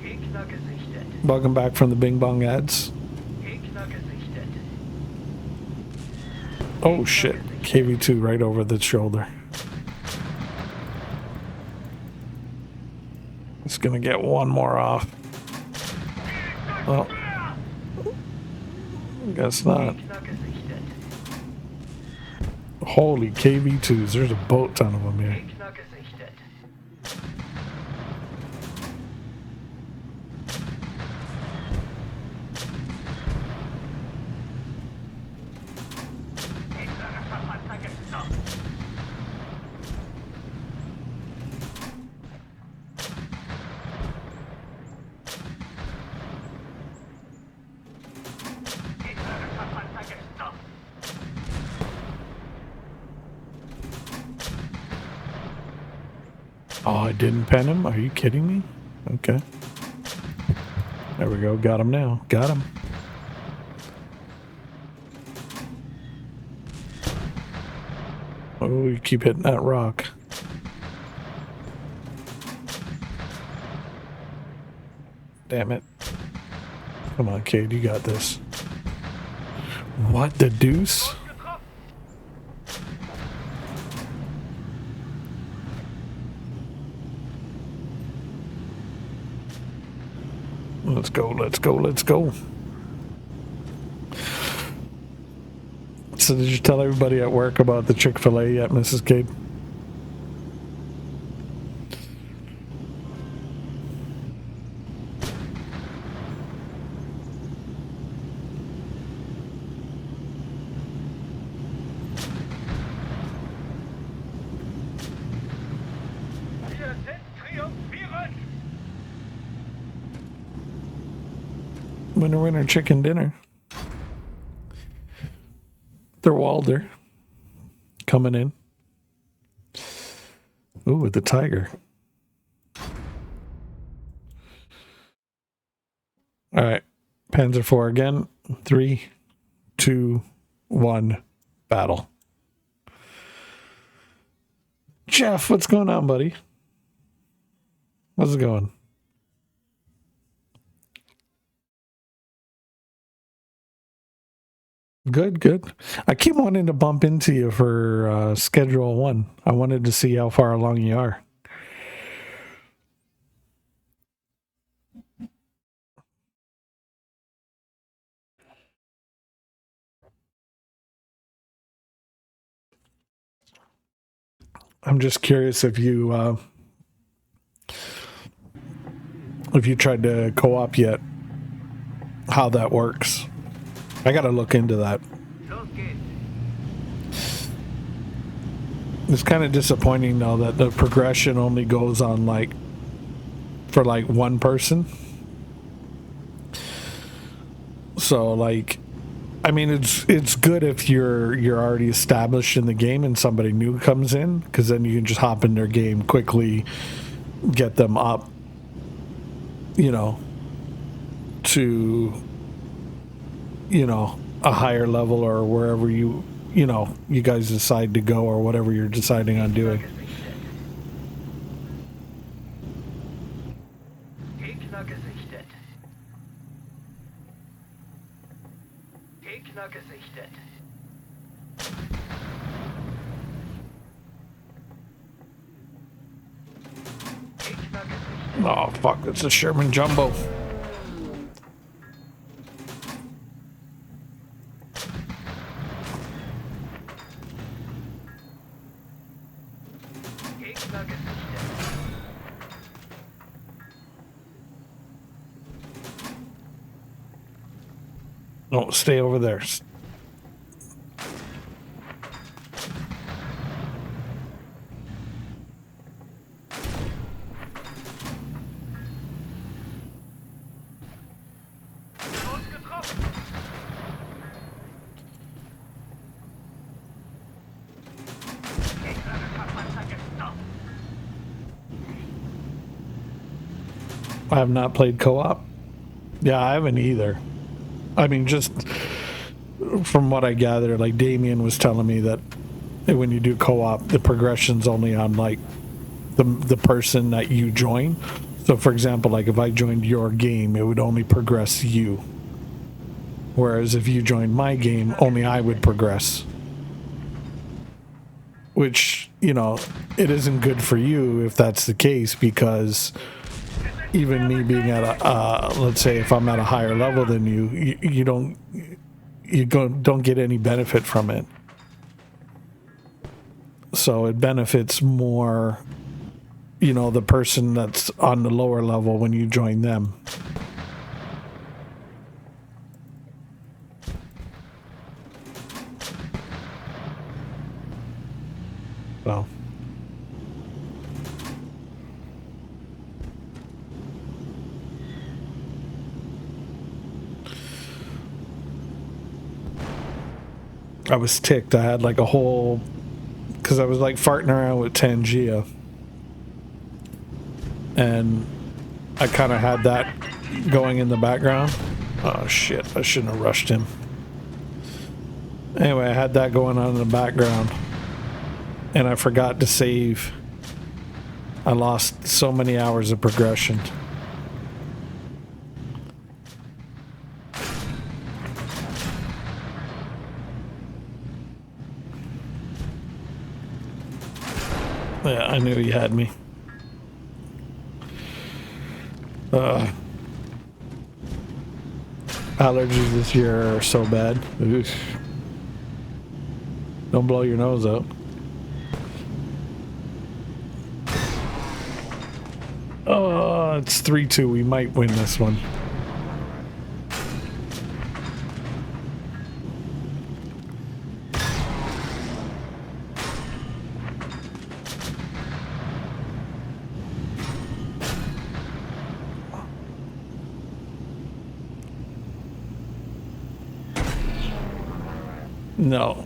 Gegner gesichtet. Welcome back from the Bing Bong ads. Gegner gesichtet. Oh shit, KV2 right over the shoulder. It's gonna get one more off. Well, guess not. Gegner gesichtet. Holy KV2s, there's a boat ton of them here. Gegner gesichtet. Gegnerischer Panzer gestoppt. Gegnerischer Panzer gestoppt. Oh, I didn't pen him? Are you kidding me? Okay. There we go. Got him now. Got him. Oh, you keep hitting that rock. Damn it. Come on, kid. You got this. What the deuce? Getroffen. Let's go, let's go, let's go. So did you tell everybody at work about the Chick-fil-A yet, Mrs. Cade? Wir sind triumphierend. Winner, winner, chicken dinner. They're Walder. Coming in. Ooh, with the tiger. All right. Panzer IV again. 3, 2, 1. Battle. Jeff, what's going on, buddy? How's it going? Good, good. I keep wanting to bump into you for Schedule 1. I wanted to see how far along you are. I'm just curious if you tried to co-op yet, how that works. I got to look into that. Los geht's. It's kind of disappointing though that the progression only goes on for one person. So I mean, it's good if you're already established in the game and somebody new comes in, because then you can just hop in their game quickly, get them up, to a higher level or wherever you guys decide to go, or whatever you're deciding on doing. Gegner gesichtet. Gegner gesichtet. Gegner gesichtet. Oh fuck, it's a Sherman Jumbo. Gegner gesichtet. No, stay over there. I have not played co-op. Yeah, I haven't either. I mean, just from what I gather, like Damien was telling me that when you do co-op, the progression's only on like the person that you join. So, for example, like if I joined your game, it would only progress you. Whereas if you joined my game, only I would progress. Which, you know, it isn't good for you if that's the case, because even me being at a, let's say if I'm at a higher level than you don't get any benefit from it. So it benefits more, you know, the person that's on the lower level when you join them. So. I was ticked. I had like a whole, because I was like farting around with Tangia, and I kind of had that going in the background. Oh shit, I shouldn't have rushed him. Anyway, I had that going on in the background, and I forgot to save. I lost so many hours of progression. Yeah, I knew he had me. Allergies this year are so bad. Oof. Don't blow your nose out. Oh, it's 3-2. We might win this one. No.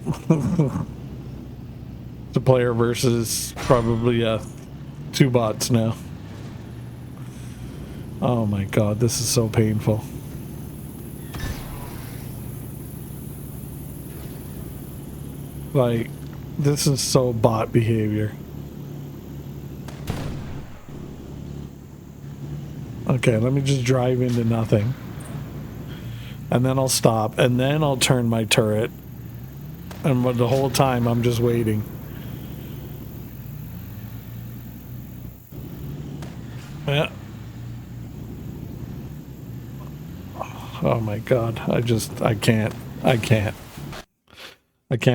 The player versus probably 2 bots now. Oh my god, this is so painful. Like, this is so bot behavior. Okay, let me just drive into nothing. And then I'll stop, and then I'll turn my turret. And the whole time I'm just waiting. Yeah. Oh my god, I can't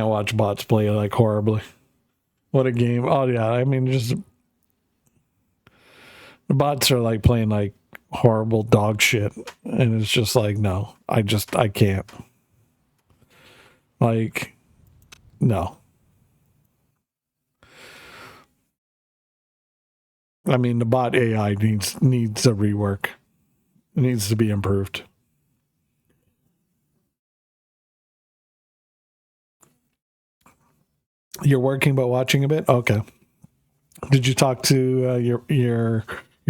watch bots play like horribly. What a game. Oh yeah, I mean, just the bots are like playing like horrible dog shit, and it's just like, no, I can't. Like, no. I mean, the bot AI needs a rework. It needs to be improved. You're working but watching a bit? Okay. Did you talk to your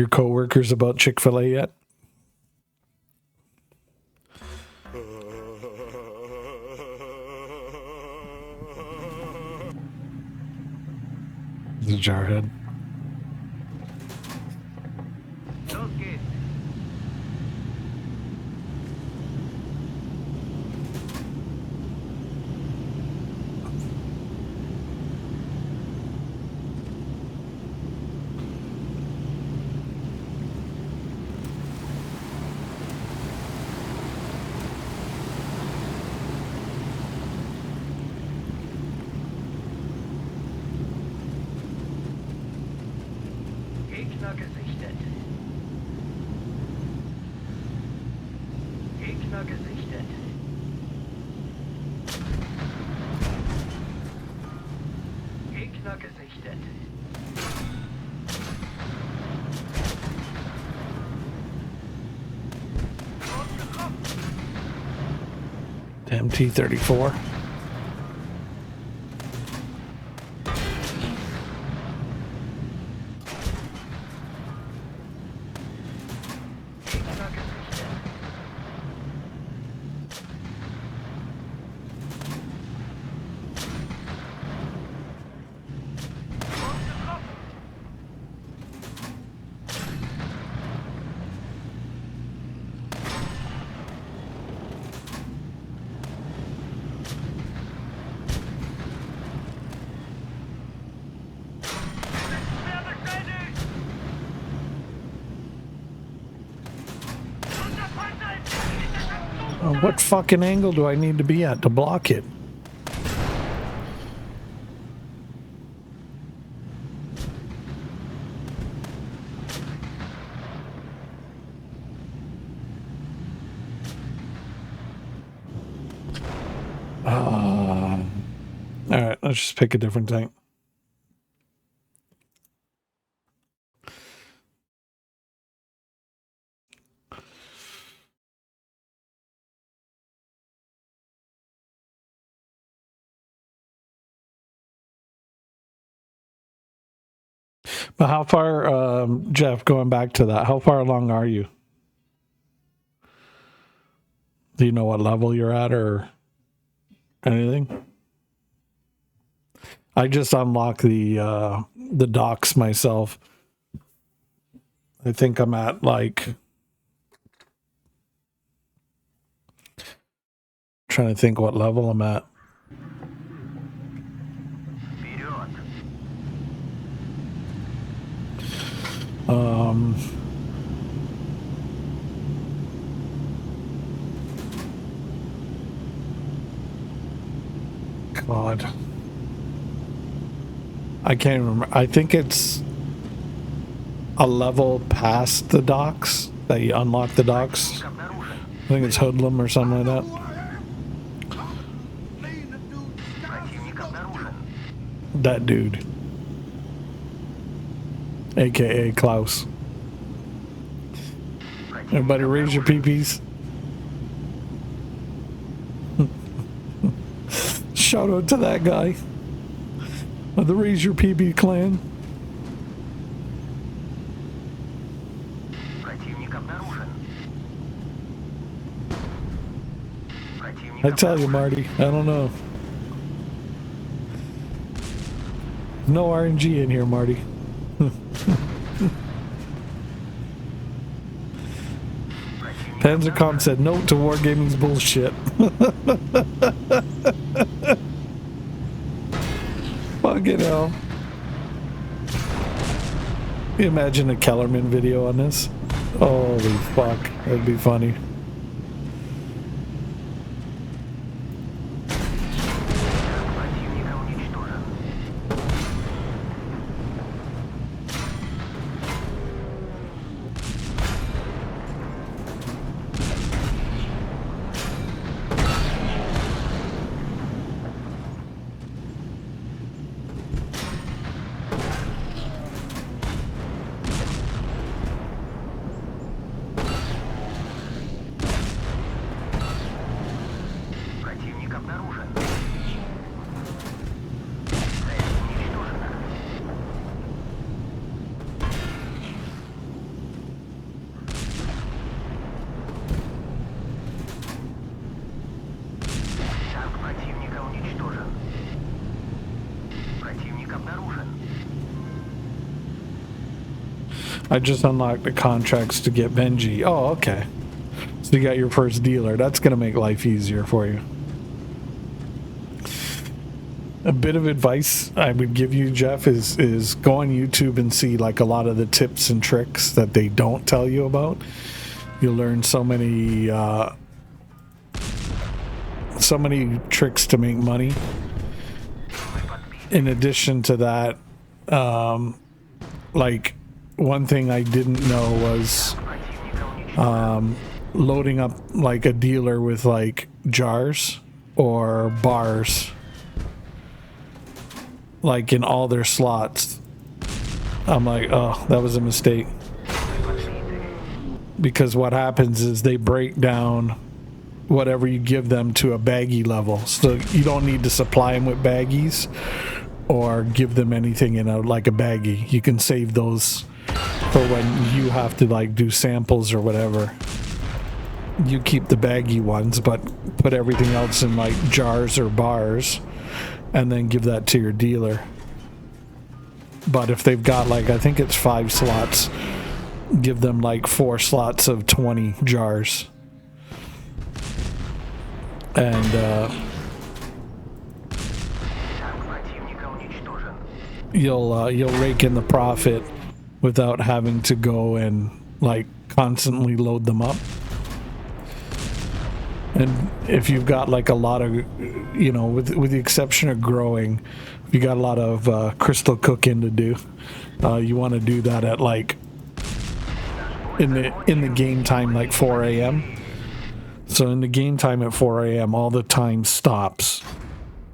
coworkers about Chick-fil-A yet? The jarhead. Los geht's. Gegner gesichtet. Gegner gesichtet. Gegner gesichtet. Damn T-34. What fucking angle do I need to be at to block it? Alright, let's just pick a different tank. But how far, Jeff, going back to that, how far along are you? Do you know what level you're at or anything? I just unlocked the docks myself. I think I'm at like, trying to think what level I'm at. God. I can't remember. I think it's a level past the docks that you unlock the docks. I think it's Hoodlum or something like that. That dude. AKA Klaus. Everybody raise your peepees. Shout out to that guy of the Raise Your PB clan. I tell you, Marty, I don't know. No RNG in here, Marty. Panzerkampf said note to Wargaming's bullshit. Fucking hell. Can you imagine a Kellerman video on this? Holy fuck, that'd be funny. I just unlocked the contracts to get Benji. Oh, okay. So you got your first dealer. That's going to make life easier for you. A bit of advice I would give you, Jeff, is go on YouTube and see like a lot of the tips and tricks that they don't tell you about. You'll learn so many tricks to make money. In addition to that, like one thing I didn't know was loading up like a dealer with like jars or bars like in all their slots. I'm like, oh, that was a mistake. Because what happens is they break down whatever you give them to a baggie level. So you don't need to supply them with baggies or give them anything in like a baggie. You can save those for when you have to like do samples or whatever. You keep the baggy ones, but put everything else in like jars or bars and then give that to your dealer. But if they've got like, I think it's 5 slots, give them like 4 slots of 20 jars. And you'll rake in the profit without having to go and like constantly load them up. And if you've got like a lot of, with the exception of growing, if you got a lot of crystal cooking to do, you want to do that at like in the game time, like 4 a.m. So in the game time at 4 a.m., all the time stops,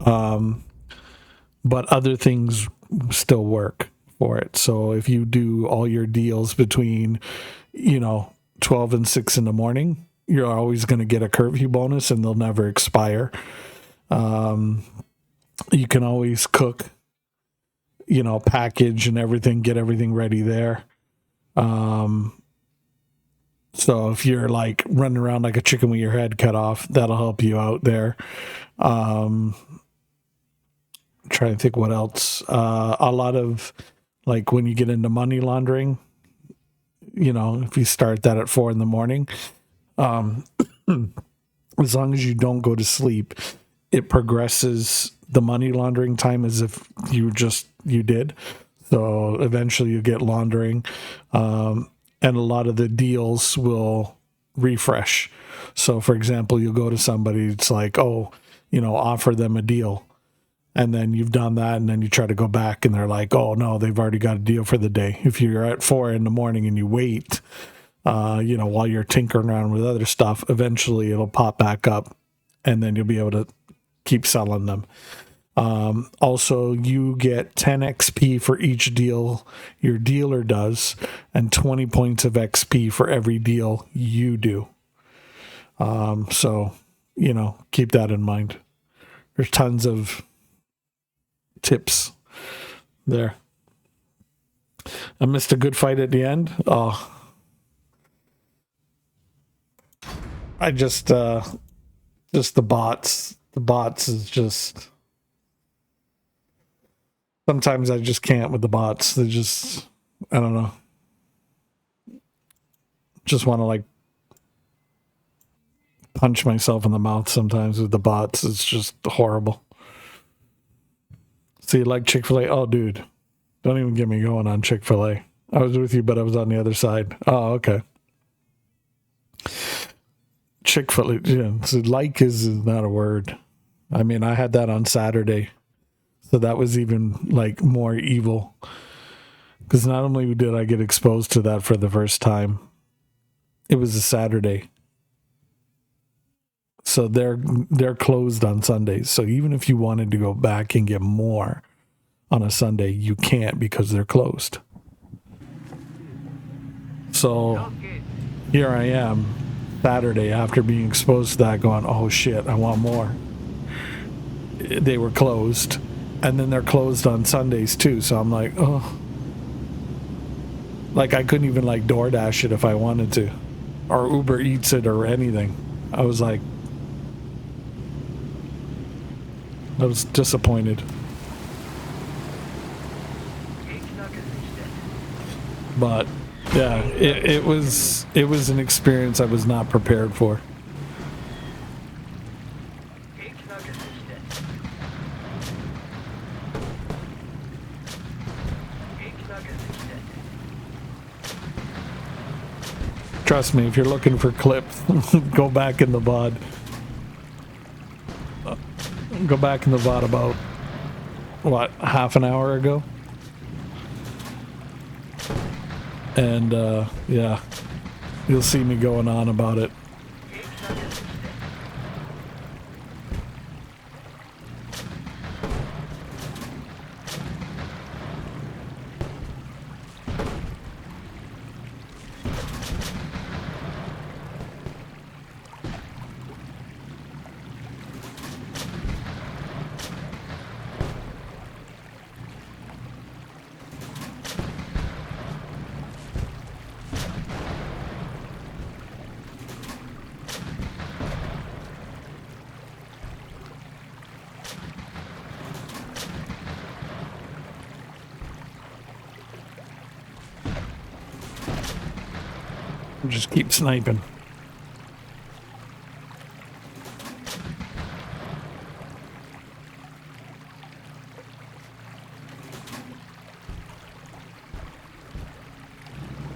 but other things still work for it. So if you do all your deals between, 12 and 6 in the morning, you're always going to get a curfew bonus and they'll never expire. You can always cook, package and everything, get everything ready there. So if you're like running around like a chicken with your head cut off, that'll help you out there. Trying to think what else. A lot of like when you get into money laundering, if you start that at 4 in the morning, as long as you don't go to sleep, it progresses the money laundering time as if you did. So eventually you get laundering, and a lot of the deals will refresh. So for example, you'll go to somebody, it's like, offer them a deal. And then you've done that, and then you try to go back, and they're like, oh, no, they've already got a deal for the day. If you're at 4 in the morning and you wait, while you're tinkering around with other stuff, eventually it'll pop back up, and then you'll be able to keep selling them. Also, you get 10 XP for each deal your dealer does, and 20 points of XP for every deal you do. So, keep that in mind. There's tons of tips there. I missed a good fight at the end. Oh, I just the bots. The bots is just, sometimes I just can't with the bots. They just, I don't know. Just want to like punch myself in the mouth sometimes with the bots. It's just horrible. So you like Chick-fil-A? Oh, dude, don't even get me going on Chick-fil-A. I was with you, but I was on the other side. Oh, okay. Chick-fil-A, yeah, so like is not a word. I mean, I had that on Saturday, so that was even like more evil. Because not only did I get exposed to that for the first time, it was a Saturday. So they're closed on Sundays. So even if you wanted to go back and get more on a Sunday, you can't because they're closed. So here I am, Saturday, after being exposed to that, going, oh shit, I want more. They were closed. And then they're closed on Sundays too. So I'm like, oh. Like I couldn't even like DoorDash it if I wanted to. Or Uber Eats it or anything. I was like, I was disappointed. But yeah, it was an experience I was not prepared for. Trust me, if you're looking for clips, go back in the VOD. Go back in the VOD about, what, half an hour ago? And, yeah, you'll see me going on about it. Just keep sniping.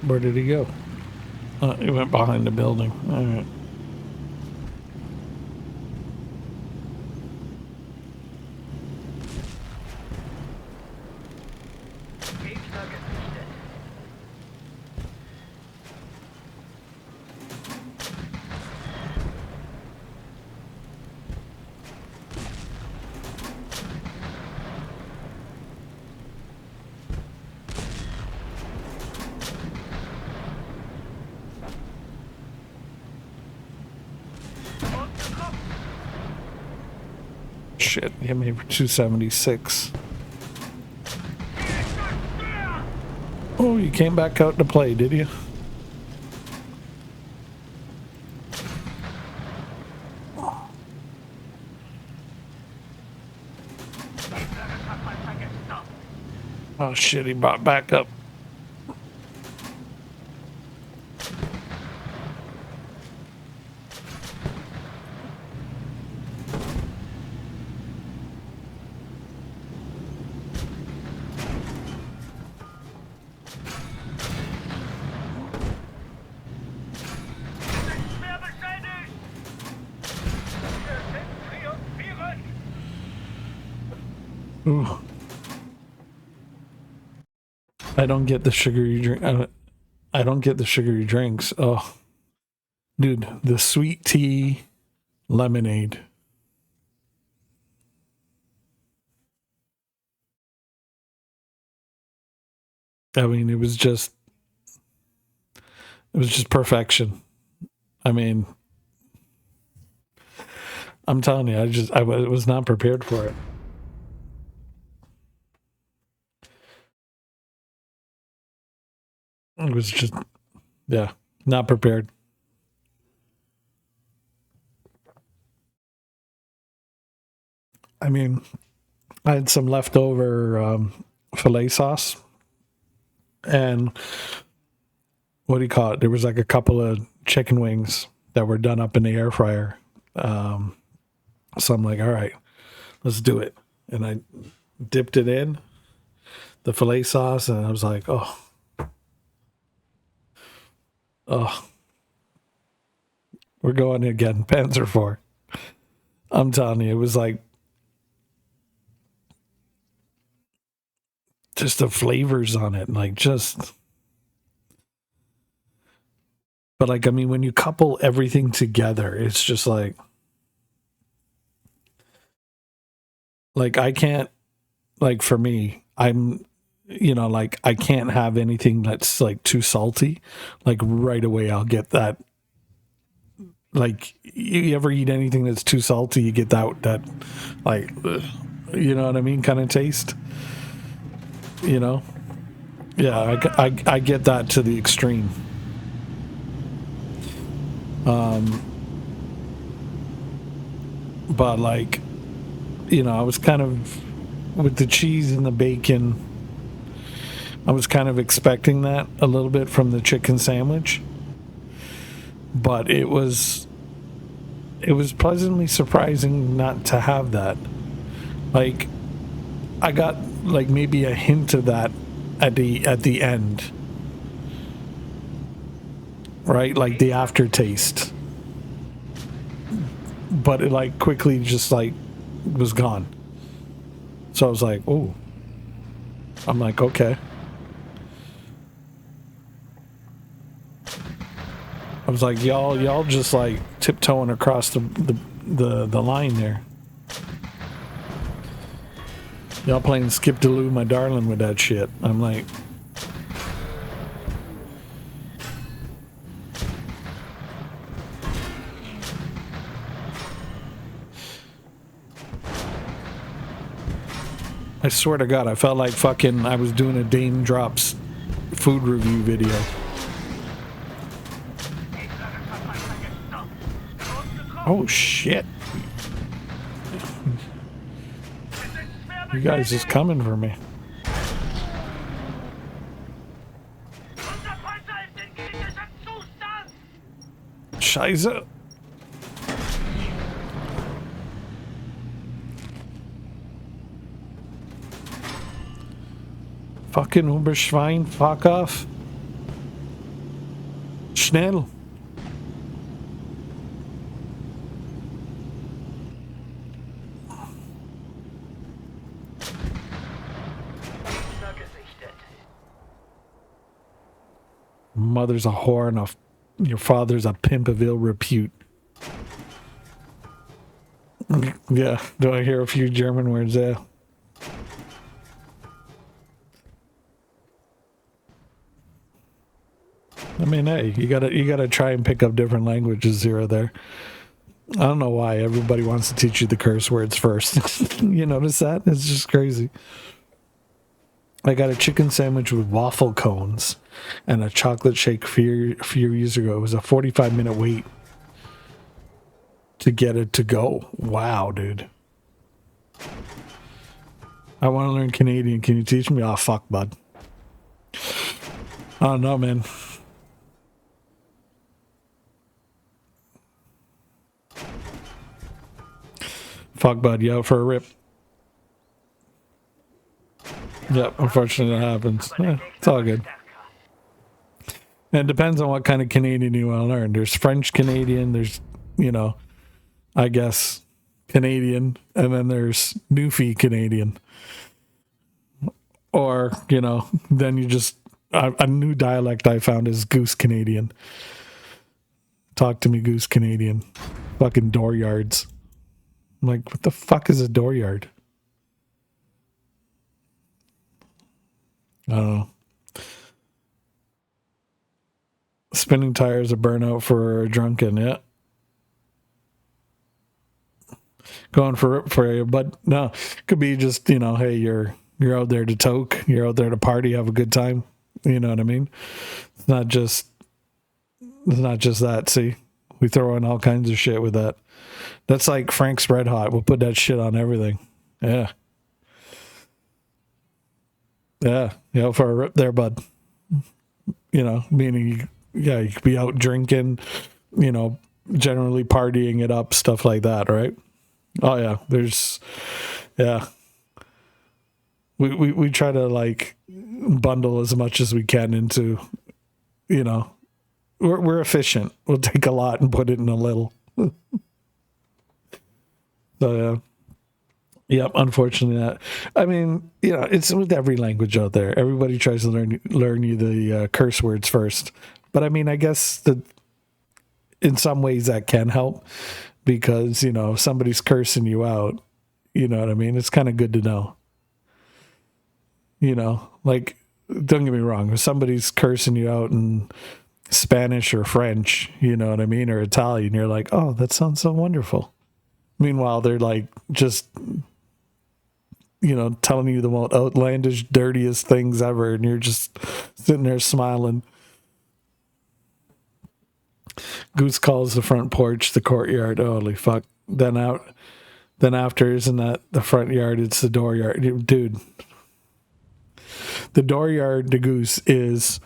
Where did he go? He went behind the building. All right. shit. He hit me for 276. Oh, you came back out to play, did you? Oh shit, he brought back up. Schwer beschädigt! Wir sind triumphierend! Ooh. I don't get the sugary drink. I don't get the sugary drinks. Oh, dude, the sweet tea lemonade. I mean, it was just perfection. I mean, I'm telling you, I was not prepared for it. It was just, yeah, not prepared. I mean, I had some leftover filet sauce, and what do you call it? There was like a couple of chicken wings that were done up in the air fryer. So I'm like, all right, let's do it. And I dipped it in the filet sauce, and I was like, oh, we're going again. Panzer 4. I'm telling you, it was like just the flavors on it, like just. But like, I mean, when you couple everything together, it's just like I can't, like for me, I'm, like I can't have anything that's like too salty. Like right away, I'll get that. Like you ever eat anything that's too salty, you get that like, ugh, you know what I mean, kind of taste. You know, yeah, I get that to the extreme. But like, I was kind of with the cheese and the bacon. I was kind of expecting that a little bit from the chicken sandwich, but it was pleasantly surprising not to have that. Like, I got like maybe a hint of that at the end, right? Like the aftertaste, but it like quickly just like was gone. So I was like, oh, I'm like, okay. I was like, y'all just like tiptoeing across the line there. Y'all playing Skip to Lou, my darling, with that shit. I'm like, I swear to God, I felt like fucking I was doing a Dane Drops food review video. Oh shit. You guys is coming for me. Unser Panzer ist in kritischem Zustand! Scheiße. Fucking Uberschwein, fuck off. Schnell. Mother's a whore and your father's a pimp of ill repute. Yeah, do I hear a few German words there? I mean, hey, you gotta try and pick up different languages here or there. I don't know why everybody wants to teach you the curse words first. You notice that? It's just crazy. I got a chicken sandwich with waffle cones and a chocolate shake a few years ago. It was a 45-minute wait to get it to go. Wow, dude. I want to learn Canadian. Can you teach me? Oh, fuck, bud. I don't know, man. Fuck, bud. You out for a rip? Yep, unfortunately that happens. Yeah, it's all good. And it depends on what kind of Canadian you want to learn. There's French Canadian, there's, you know, I guess Canadian, and then there's Newfie Canadian. Or, you know, then you just, a new dialect I found is Goose Canadian. Talk to me, Goose Canadian. Fucking dooryards. I'm like, what the fuck is a dooryard? I don't know. Spinning tires a burnout for a drunken, yeah. Going for you, but no, could be just, you know, hey, you're out there to toke, you're out there to party, have a good time. You know what I mean? It's not just that. See, we throw in all kinds of shit with that. That's like Frank's Red Hot. We'll put that shit on everything. Yeah. Yeah. You know, for a rip there, bud. You know, meaning, yeah, you could be out drinking, you know, generally partying it up, stuff like that, right? Oh, yeah. Yeah. We try to, like, bundle as much as we can into, you know, we're efficient. We'll take a lot and put it in a little. So, yeah. Yep, unfortunately that. I mean, you know, it's with every language out there. Everybody tries to learn you the curse words first. But I mean, I guess that in some ways that can help because, you know, if somebody's cursing you out, you know what I mean? It's kind of good to know. You know, like, don't get me wrong, if somebody's cursing you out in Spanish or French, you know what I mean, or Italian, you're like, oh, that sounds so wonderful. Meanwhile, they're like just, you know, telling you the most outlandish, dirtiest things ever, and you're just sitting there smiling. Goose calls the front porch the courtyard. Holy fuck! Then after, isn't that the front yard? It's the dooryard, dude. The dooryard to Goose is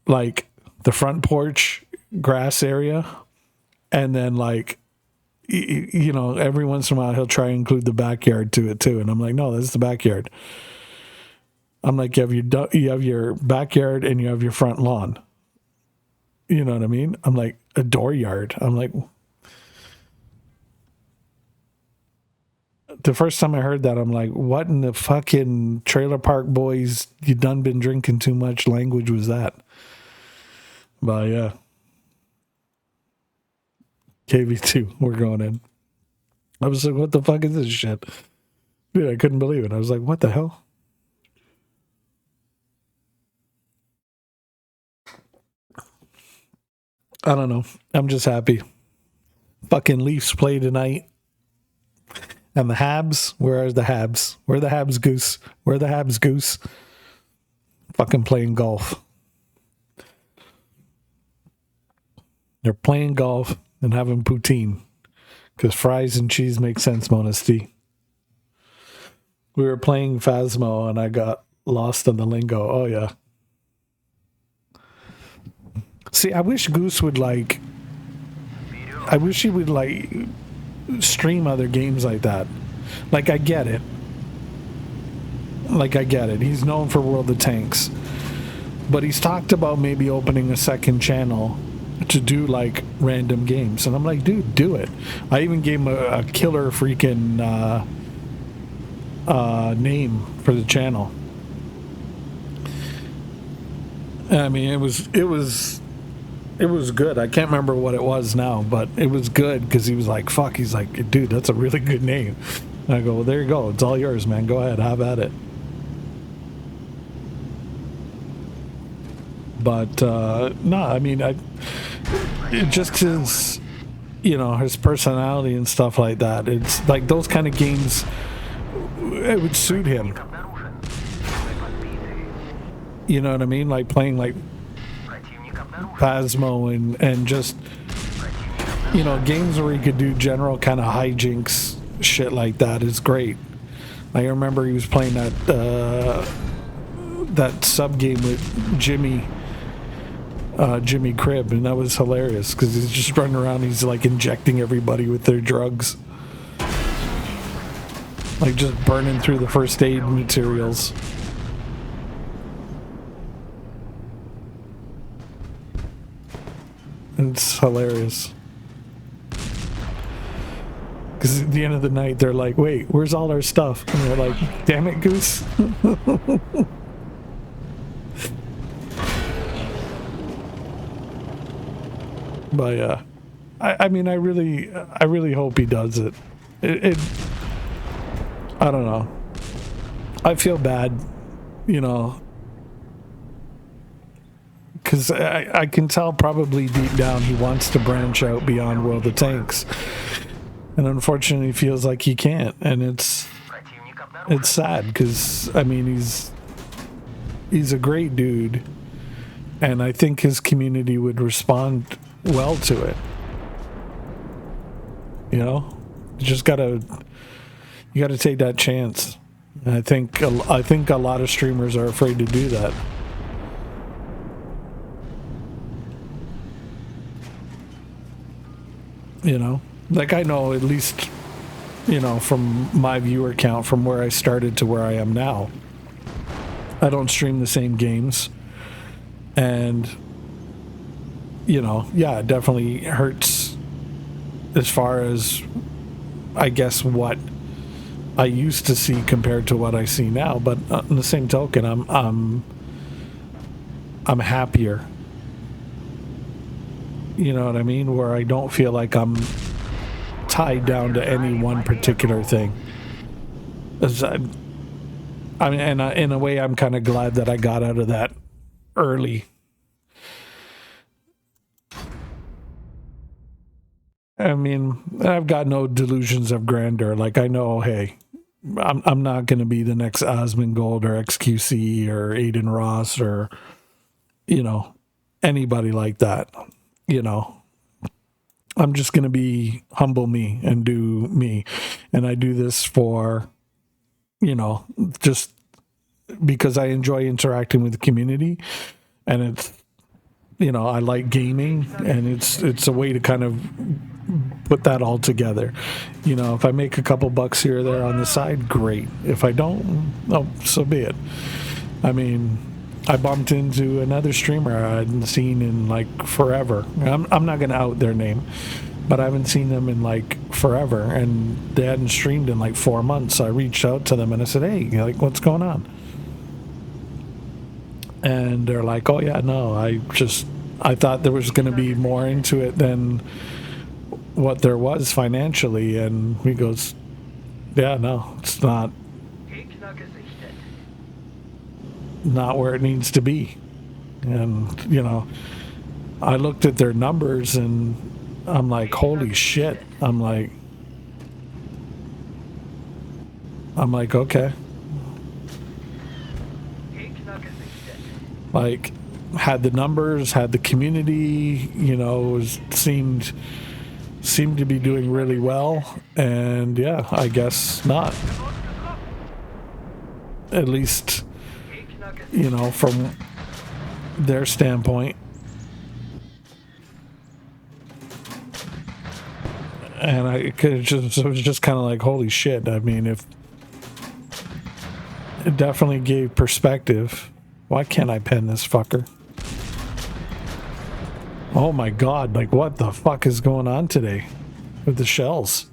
like the front porch grass area, and then like, you know, every once in a while he'll try and include the backyard to it too, and I'm like, no, that's the backyard. I'm like, you have your backyard and you have your front lawn. You know what I mean? I'm like, a dooryard. I'm like, the first time I heard that, I'm like, what in the fucking Trailer Park Boys, you done been drinking too much language was that? But yeah. KV2, we're going in. I was like, what the fuck is this shit? Dude, I couldn't believe it. I was like, what the hell? I don't know. I'm just happy. Fucking Leafs play tonight. And the Habs, where are the Habs? Where are the Habs, Goose? Where are the Habs, Goose? Fucking playing golf. They're playing golf and having poutine. Because fries and cheese make sense, Monesty. We were playing Phasmo and I got lost in the lingo. Oh, yeah. See, I wish Goose would like... I wish he would like stream other games like that. Like, I get it. He's known for World of Tanks. But he's talked about maybe opening a second channel to do like random games. And I'm like, dude, do it. I even gave him a killer freaking name for the channel. I mean, it was good. I can't remember what it was now, but it was good because he was like, fuck. He's like, dude, that's a really good name. And I go, well, there you go. It's all yours, man. Go ahead. Have at it. But, no, I mean, just because you know, his personality and stuff like that. It's like those kind of games, it would suit him. Обнаружен. Позиции. You know what I mean? Like playing like Противник обнаружен. Phasmo and just, you know, games where he could do general kind of hijinks, shit like that is great. I remember he was playing that sub game with Jimmy Cribb, and that was hilarious because he's just running around, he's like injecting everybody with their drugs, like just burning through the first aid materials. It's hilarious because at the end of the night they're like, wait, where's all our stuff? And they're like, damn it, Goose. But yeah, I mean, I really hope he does it. I don't know. I feel bad, you know, because I can tell probably deep down he wants to branch out beyond World of Tanks, and unfortunately feels like he can't, and it's Противник обнаружен. sad because I mean he's a great dude, and I think his community would respond well to it. You know, you gotta take that chance. And I think a lot of streamers are afraid to do that. You know, like I know at least, you know, from my viewer count from where I started to where I am now, I don't stream the same games, and you know, yeah, it definitely hurts as far as I guess what I used to see compared to what I see now. But on the same token, I'm happier. You know what I mean? Where I don't feel like I'm tied down to any one particular thing. I mean, and in a way, I'm kind of glad that I got out of that early. I mean, I've got no delusions of grandeur. Like I know, hey, I'm not going to be the next Osmongold or XQC or Aiden Ross or, you know, anybody like that. You know, I'm just going to be humble me and do me. And I do this for, you know, just because I enjoy interacting with the community, and it's, you know, I like gaming, and it's a way to kind of put that all together. You know, if I make a couple bucks here or there on the side, great. If I don't, oh, so be it. I mean, I bumped into another streamer I hadn't seen in like forever. I'm not going to out their name, but I haven't seen them in like forever, and they hadn't streamed in like 4 months. So I reached out to them and I said, hey, like, what's going on? And they're like, oh yeah, no, I thought there was going to be more into it than what there was financially. And he goes, yeah, no, it's not where it needs to be. And, you know, I looked at their numbers and I'm like, holy shit. I'm like, okay. Like, had the numbers, had the community, you know, seemed to be doing really well. And yeah, I guess not. At least, you know, from their standpoint. And it was just kind of like, holy shit. I mean, if it definitely gave perspective. Why can't I pen this fucker? Oh my god, like what the fuck is going on today with the shells?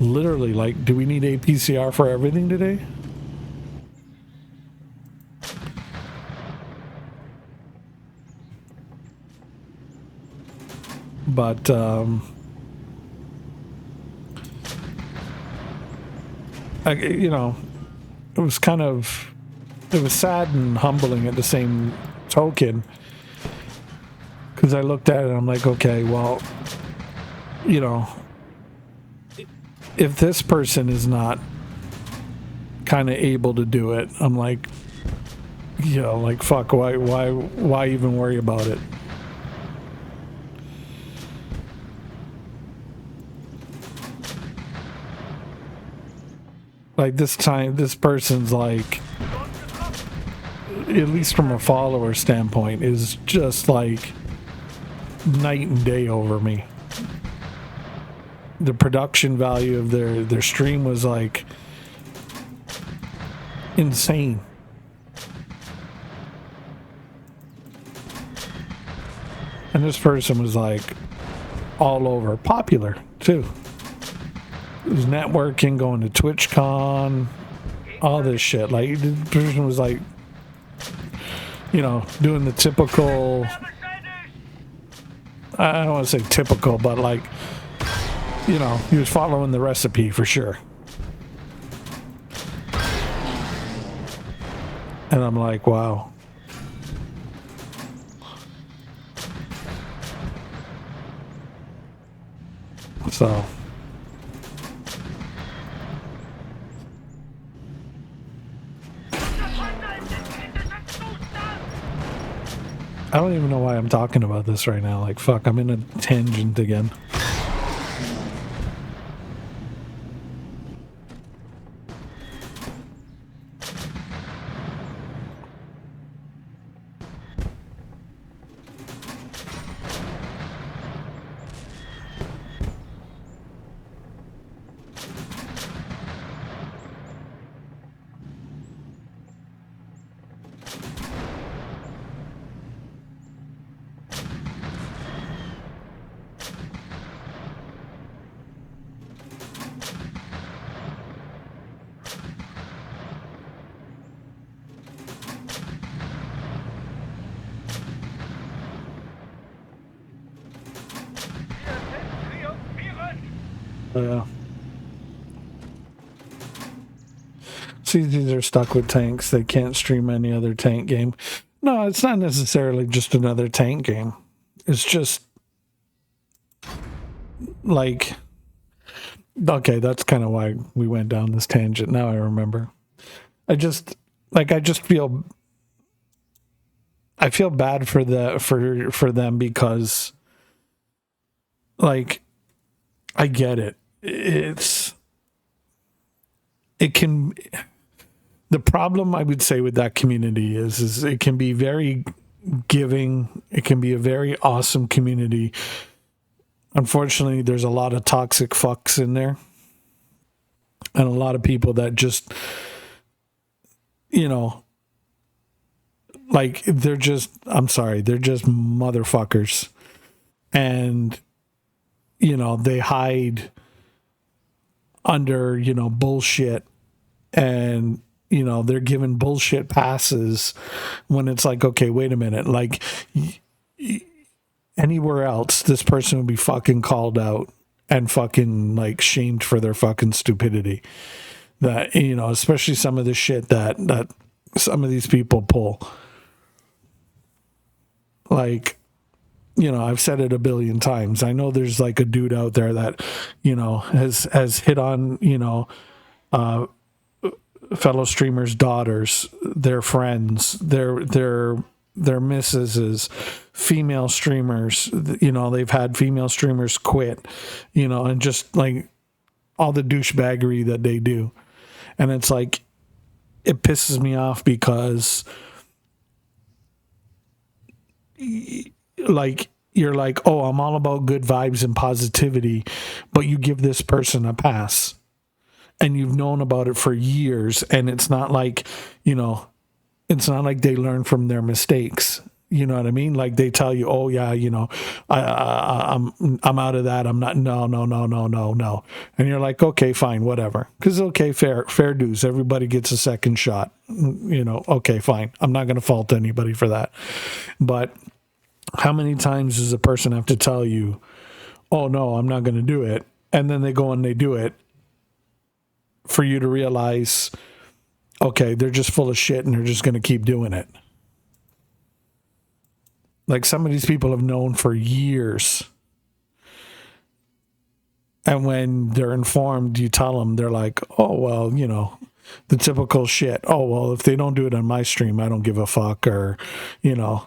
Literally, like, do we need APCR for everything today? But, you know, it was sad and humbling at the same token, Because I looked at it and I'm like, okay, well, you know, if this person is not kind of able to do it, I'm like, you know, like, fuck, why even worry about it? Like, this time, this person's like, at least from a follower standpoint, is just like night and day over me. The production value of their stream was like insane. And this person was like all over, popular too. It was networking, going to TwitchCon, all this shit. Like, the person was like, you know, doing the typical, I don't want to say typical, but like, you know, he was following the recipe for sure. And I'm like, wow. So I don't even know why I'm talking about this right now. Like, fuck, I'm in a tangent again. Yeah. CZs are stuck with tanks. They can't stream any other tank game. No, it's not necessarily just another tank game. It's just like, okay, that's kind of why we went down this tangent. Now I remember. I just feel bad for them because, like, I get it. The problem I would say with that community is it can be very giving. It can be a very awesome community. Unfortunately, there's a lot of toxic fucks in there. And a lot of people that just, you know, like, they're just motherfuckers. And, you know, they hide under, you know, bullshit, and, you know, they're given bullshit passes when it's like, okay, wait a minute, like, anywhere else this person would be fucking called out and fucking, like, shamed for their fucking stupidity. That, you know, especially some of the shit that some of these people pull. Like, you know, I've said it a billion times. I know there's like a dude out there that, you know, has hit on, you know, fellow streamers' daughters, their friends, their missuses, female streamers. You know, they've had female streamers quit, you know, and just like all the douchebaggery that they do. And it's like, it pisses me off because, like, you're like, oh, I'm all about good vibes and positivity, but you give this person a pass and you've known about it for years. And it's not like, you know, it's not like they learn from their mistakes. You know what I mean? Like, they tell you, oh yeah, you know, I'm out of that. I'm not, no. And you're like, okay, fine, whatever. Cause okay, fair dues. Everybody gets a second shot, you know, okay, fine. I'm not going to fault anybody for that. But how many times does a person have to tell you, oh no, I'm not going to do it. And then they go and they do it for you to realize, okay, they're just full of shit and they're just going to keep doing it. Like some of these people have known for years. And when they're informed, you tell them, they're like, oh, well, you know, the typical shit. Oh, well, if they don't do it on my stream, I don't give a fuck. Or, you know,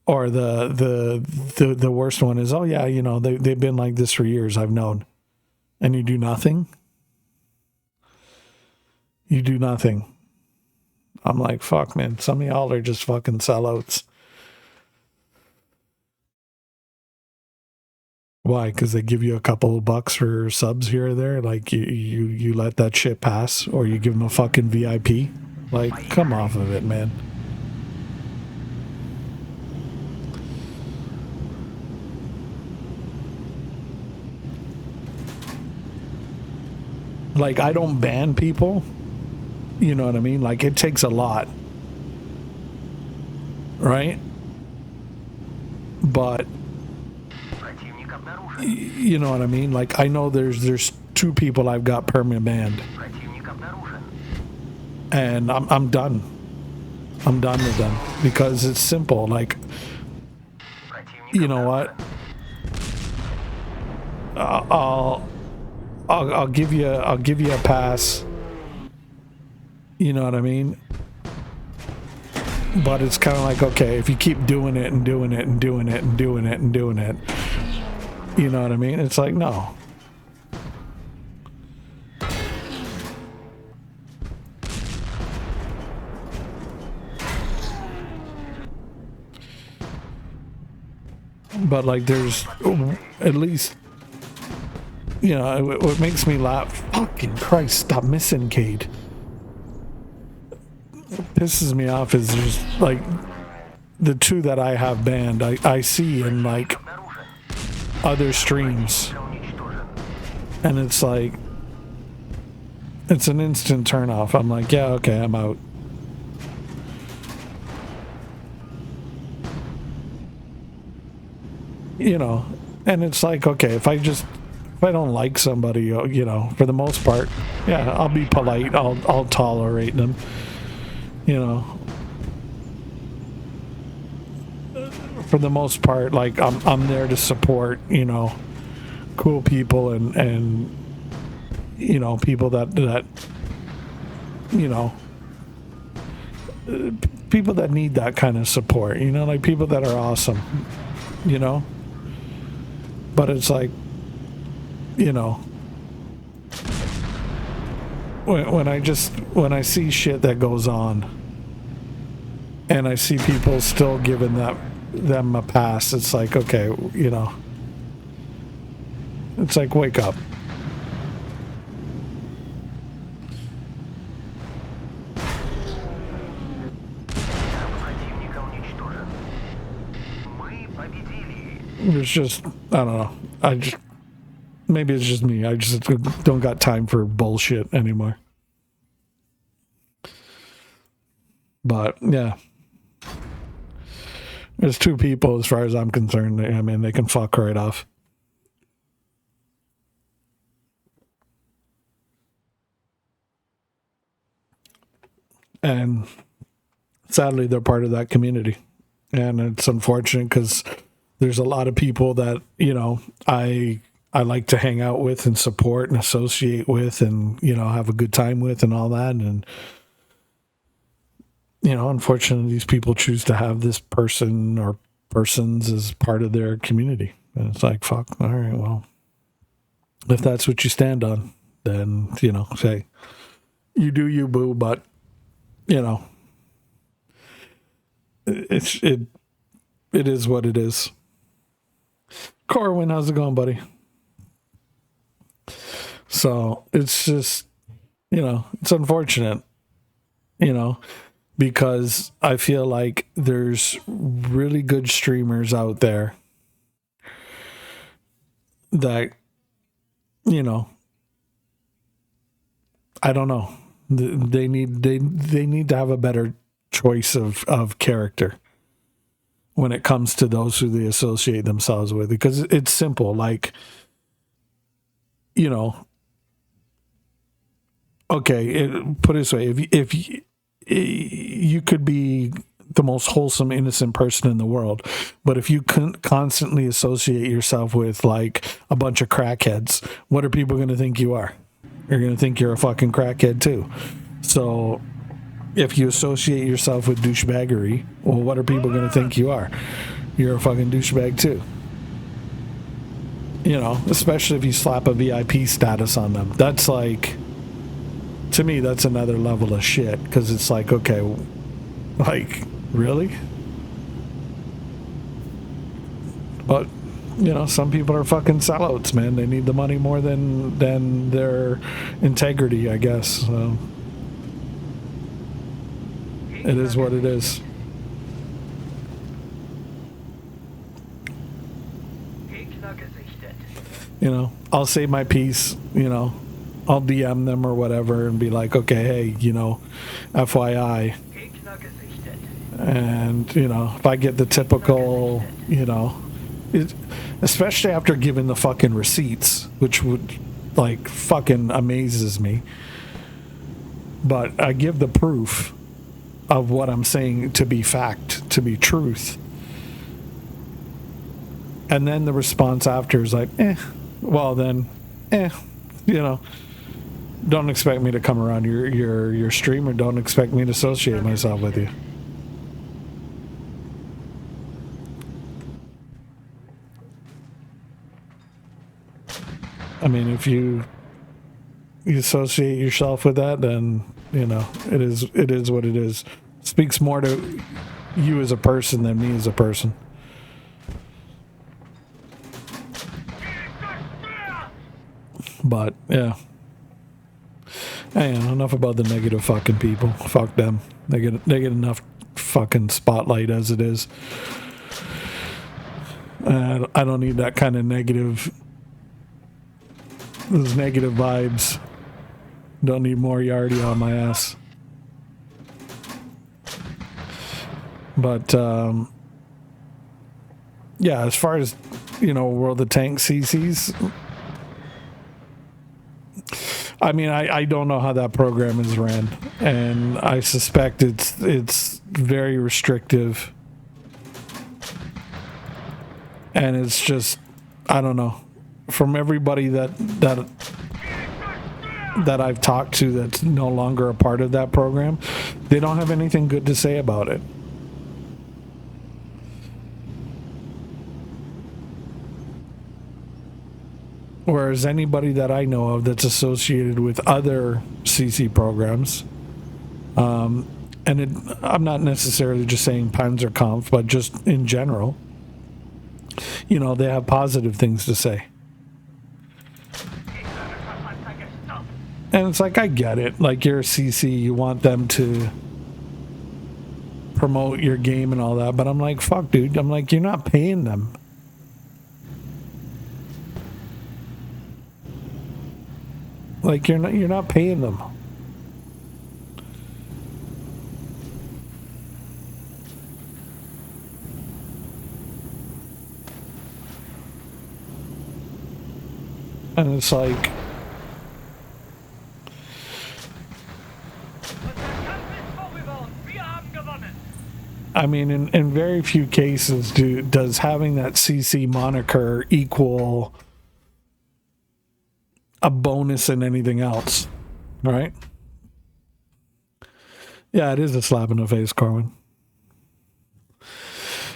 or the worst one is, oh, yeah, you know, they've been like this for years. I've known. And you do nothing. You do nothing. I'm like, fuck, man. Some of y'all are just fucking sellouts. Why? Because they give you a couple of bucks for subs here or there. Like you let that shit pass, or you give them a fucking VIP. Like, come off of it, man. Like, I don't ban people. You know what I mean? Like, it takes a lot, right? But you know what I mean? Like, I know there's 2 people I've got permanent banned, and I'm done. I'm done with them because it's simple. Like, you know what? I'll give you a pass. You know what I mean? But it's kind of like, okay, if you keep doing it and doing it and doing it and doing it and doing it, you know what I mean? It's like, no. But like, there's at least, you know, what makes me laugh. Fucking Christ, stop missing, Cade. Pisses me off is just like the 2 that I have banned, I see in like other streams, and it's like, it's an instant turn off. I'm like, yeah, okay, I'm out. You know, and it's like, okay, if I don't like somebody, you know, for the most part, yeah, I'll be polite, I'll tolerate them, you know. For the most part, like, I'm there to support, you know, cool people and you know, people that you know, people that need that kind of support, you know, like people that are awesome, you know. But it's like, you know, when I see shit that goes on, and I see people still giving them a pass, it's like, okay, you know, it's like, wake up. It's just, I don't know. Maybe it's just me. I just don't got time for bullshit anymore. But yeah, there's 2 people as far as I'm concerned. I mean, they can fuck right off. And sadly, they're part of that community. And it's unfortunate because there's a lot of people that, you know, I like to hang out with and support and associate with and, you know, have a good time with and all that. And, you know, unfortunately, these people choose to have this person or persons as part of their community. And it's like, fuck, all right, well, if that's what you stand on, then, you know, say, you do you, boo, but, you know, it is what it is. Corwin, how's it going, buddy? So it's just, you know, it's unfortunate, you know, because I feel like there's really good streamers out there that, you know, I don't know, they need to have a better choice of character when it comes to those who they associate themselves with, because it's simple. Like, you know, okay, put it this way, if you could be the most wholesome, innocent person in the world. But if you constantly associate yourself with like a bunch of crackheads, what are people going to think you are? They're going to think you're a fucking crackhead too. So if you associate yourself with douchebaggery, well, what are people going to think you are? You're a fucking douchebag too. You know, especially if you slap a VIP status on them. That's like, to me, that's another level of shit. Because it's like, okay, like, really? But, you know, some people are fucking sellouts, man. They need the money more than their integrity, I guess. So it is what it is. You know, I'll say my piece, you know, I'll DM them or whatever and be like, okay, hey, you know, FYI. And, you know, if I get the typical, you know, especially after giving the fucking receipts, which would, like, fucking amazes me. But I give the proof of what I'm saying to be fact, to be truth. And then the response after is like, well then, you know, don't expect me to come around your stream, or don't expect me to associate myself with you. I mean, if you associate yourself with that, then, you know, it is what it is. Speaks more to you as a person than me as a person. But yeah, enough about the negative fucking people. Fuck them. They get enough fucking spotlight as it is. I don't need that kind of negative. Those negative vibes. Don't need more Yardy on my ass. But yeah, as far as, you know, World of Tanks CCs, I mean, I don't know how that program is ran, and I suspect it's very restrictive, and it's just, I don't know, from everybody that I've talked to that's no longer a part of that program, they don't have anything good to say about it. Whereas anybody that I know of that's associated with other CC programs, and I'm not necessarily just saying Panzerkampf, but just in general, you know, they have positive things to say. And it's like, I get it. Like, you're a CC, you want them to promote your game and all that, but I'm like, fuck, dude. I'm like, you're not paying them. Like, you're not paying them. And it's like, I mean, in very few cases does having that CC moniker equal a bonus in anything else, right? Yeah, it is a slap in the face, Corwin.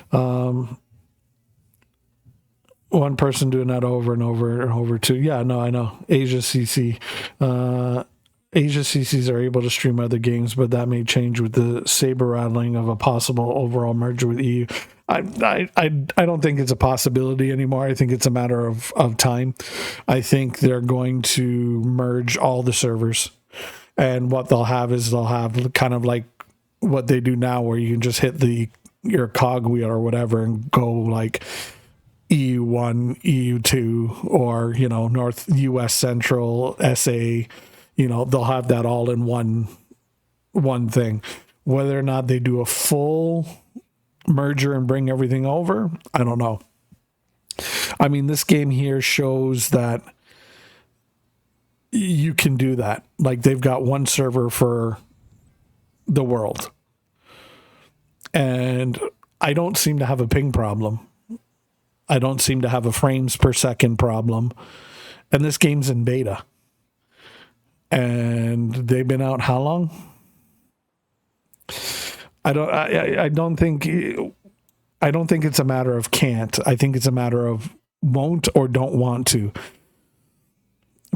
One person doing that over and over and over too. Yeah, no, I know. Asia CC. Asia CCs are able to stream other games, but that may change with the saber rattling of a possible overall merger with EU. I don't think it's a possibility anymore. I think it's a matter of time. I think they're going to merge all the servers, and what they'll have is they'll have kind of like what they do now, where you can just hit your cog wheel or whatever and go like EU1, EU2, or, you know, North US Central, SA. You know, they'll have that all in one thing. Whether or not they do a full merger and bring everything over, I don't know. I mean, this game here shows that you can do that. Like, they've got one server for the world. And I don't seem to have a ping problem. I don't seem to have a frames per second problem. And this game's in beta. And they've been out how long? I don't think it's a matter of can't. I think it's a matter of won't or don't want to,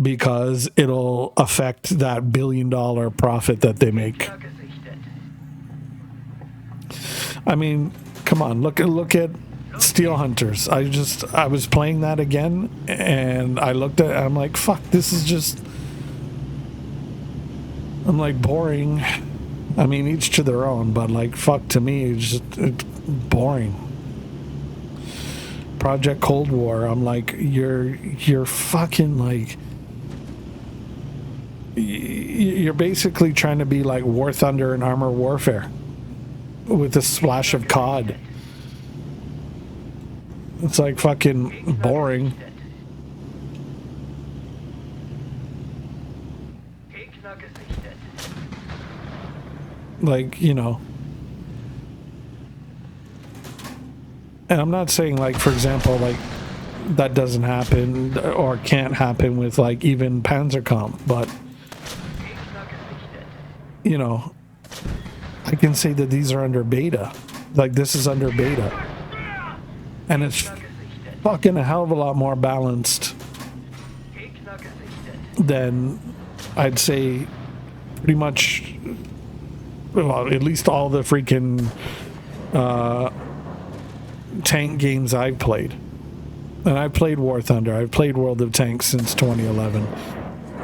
because it'll affect that $1 billion profit that they make. I mean, come on, look at Steel Hunters. I was playing that again, and I looked at it, I'm like, fuck, this is just, I'm like, boring. I mean, each to their own, but like, fuck, to me, it's boring. Project Cold War, I'm like, you're fucking like, you're basically trying to be like War Thunder and Armor Warfare with a splash of COD. It's like fucking boring. Like, you know. And I'm not saying, like, for example, like, that doesn't happen or can't happen with, like, even Panzerkampf, but, you know, I can say that these are under beta. Like, this is under beta. And it's fucking a hell of a lot more balanced than, I'd say, pretty much, well, at least all the freaking tank games I've played. And I've played War Thunder. I've played World of Tanks since 2011.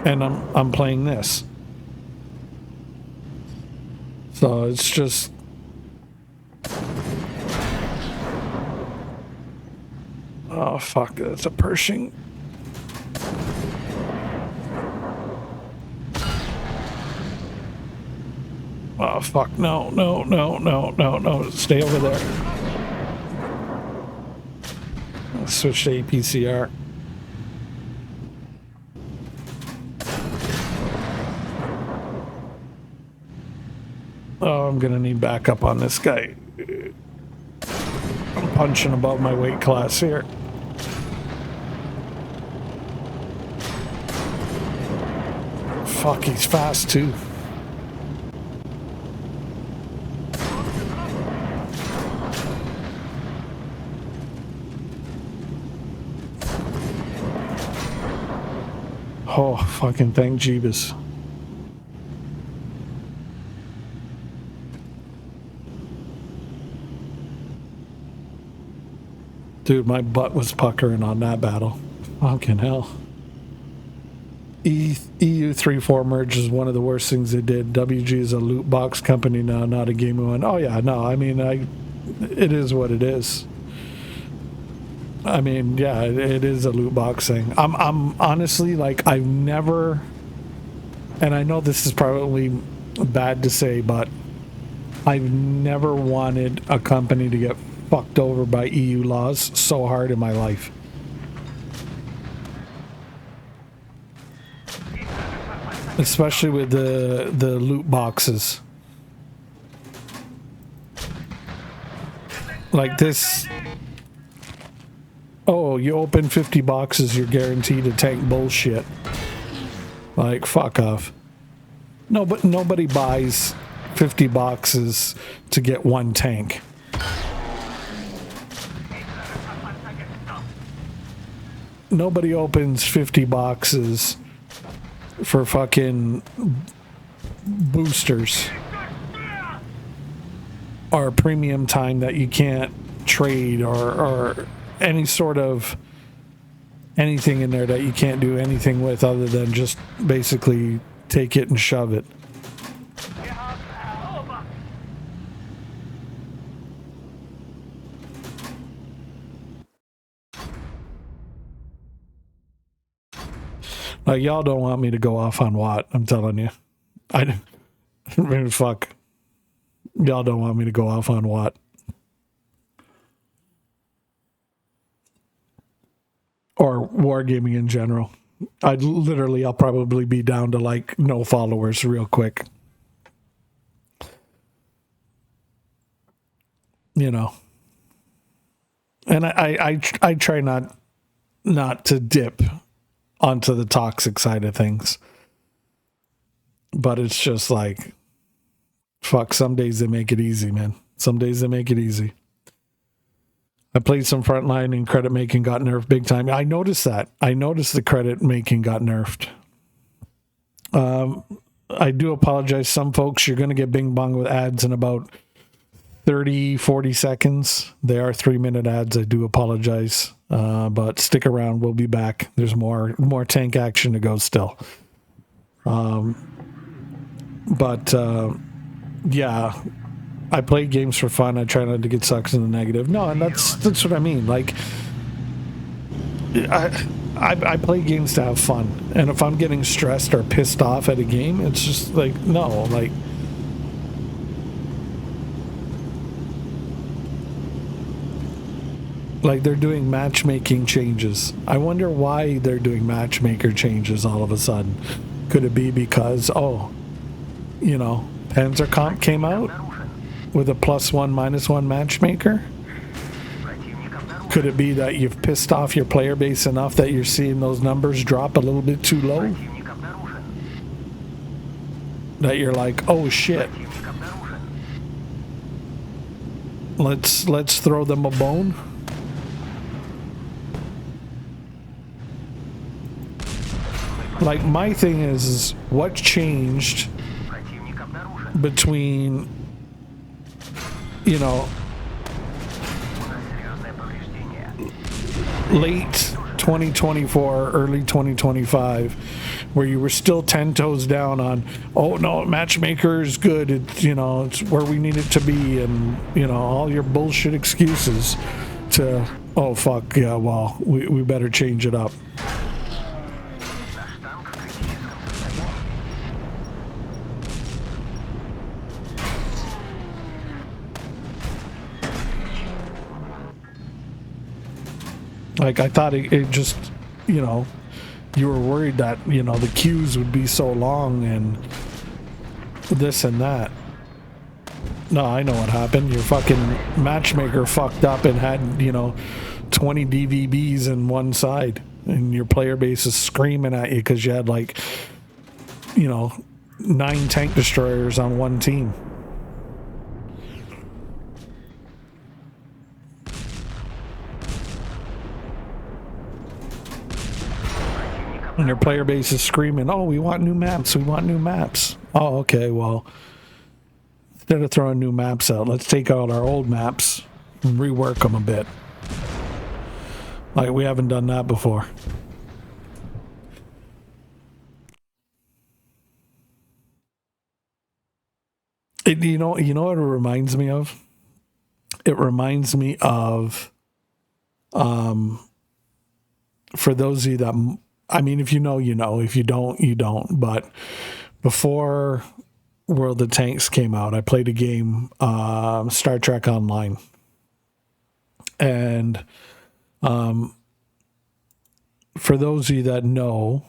And I'm playing this. So it's just, oh fuck, that's a Pershing. Oh fuck, no, stay over there. Let's switch to APCR. Oh, I'm gonna need backup on this guy. I'm punching above my weight class here. Fuck, he's fast too. Oh, fucking thank Jeebus. Dude, my butt was puckering on that battle. Fucking hell. EU34 merge is one of the worst things they did. WG is a loot box company now, not a gaming one. Oh yeah, no, I mean, it is what it is. I mean, yeah, it is a loot box thing. I'm honestly, like, I've never, and I know this is probably bad to say, but I've never wanted a company to get fucked over by EU laws so hard in my life. Especially with the loot boxes. Like this. Oh, you open 50 boxes, you're guaranteed a tank bullshit. Like, fuck off. No, but nobody buys 50 boxes to get one tank. Nobody opens 50 boxes for fucking boosters or premium time that you can't trade or any sort of anything in there that you can't do anything with other than just basically take it and shove it. Like, y'all don't want me to go off on Watt, I'm telling you. I mean, fuck. Y'all don't want me to go off on Watt. Or wargaming in general. I'll probably be down to like no followers real quick. you know, and I try not to dip onto the toxic side of things, but it's just like, fuck, some days they make it easy, man. Some days they make it easy. I played some frontline and credit making got nerfed big time. I noticed that. I noticed the credit making got nerfed. I do apologize. Some folks, you're going to get bing bong with ads in about 30, 40 seconds. They are 3-minute ads. I do apologize. But stick around. We'll be back. There's more tank action to go still. Yeah, I play games for fun. I try not to get sucked in the negative. No, and that's what I mean. Like, I play games to have fun, and if I'm getting stressed or pissed off at a game, it's just like, no, like they're doing matchmaking changes. I wonder why they're doing matchmaker changes all of a sudden. Could it be because, Panzerkampf came out with a +1, -1 matchmaker? Could it be that you've pissed off your player base enough that you're seeing those numbers drop a little bit too low? That you're like, oh shit, let's throw them a bone? Like, my thing is what changed between, late 2024, early 2025, where you were still 10 toes down on, oh no, matchmaker is good, it's where we need it to be, and all your bullshit excuses, to, oh fuck yeah, well, we better change it up. Like, I thought it just, you were worried that, the queues would be so long and this and that. No, I know what happened. Your fucking matchmaker fucked up and had, 20 DVBs in one side. And your player base is screaming at you because you had 9 tank destroyers on one team. And your player base is screaming, oh, we want new maps, we want new maps. Oh, okay, well, instead of throwing new maps out, let's take out our old maps and rework them a bit. Like, we haven't done that before. You know what it reminds me of? It reminds me of, for those of you that, I mean, if you know, you know. If you don't, you don't. But before World of Tanks came out, I played a game, Star Trek Online. And for those of you that know,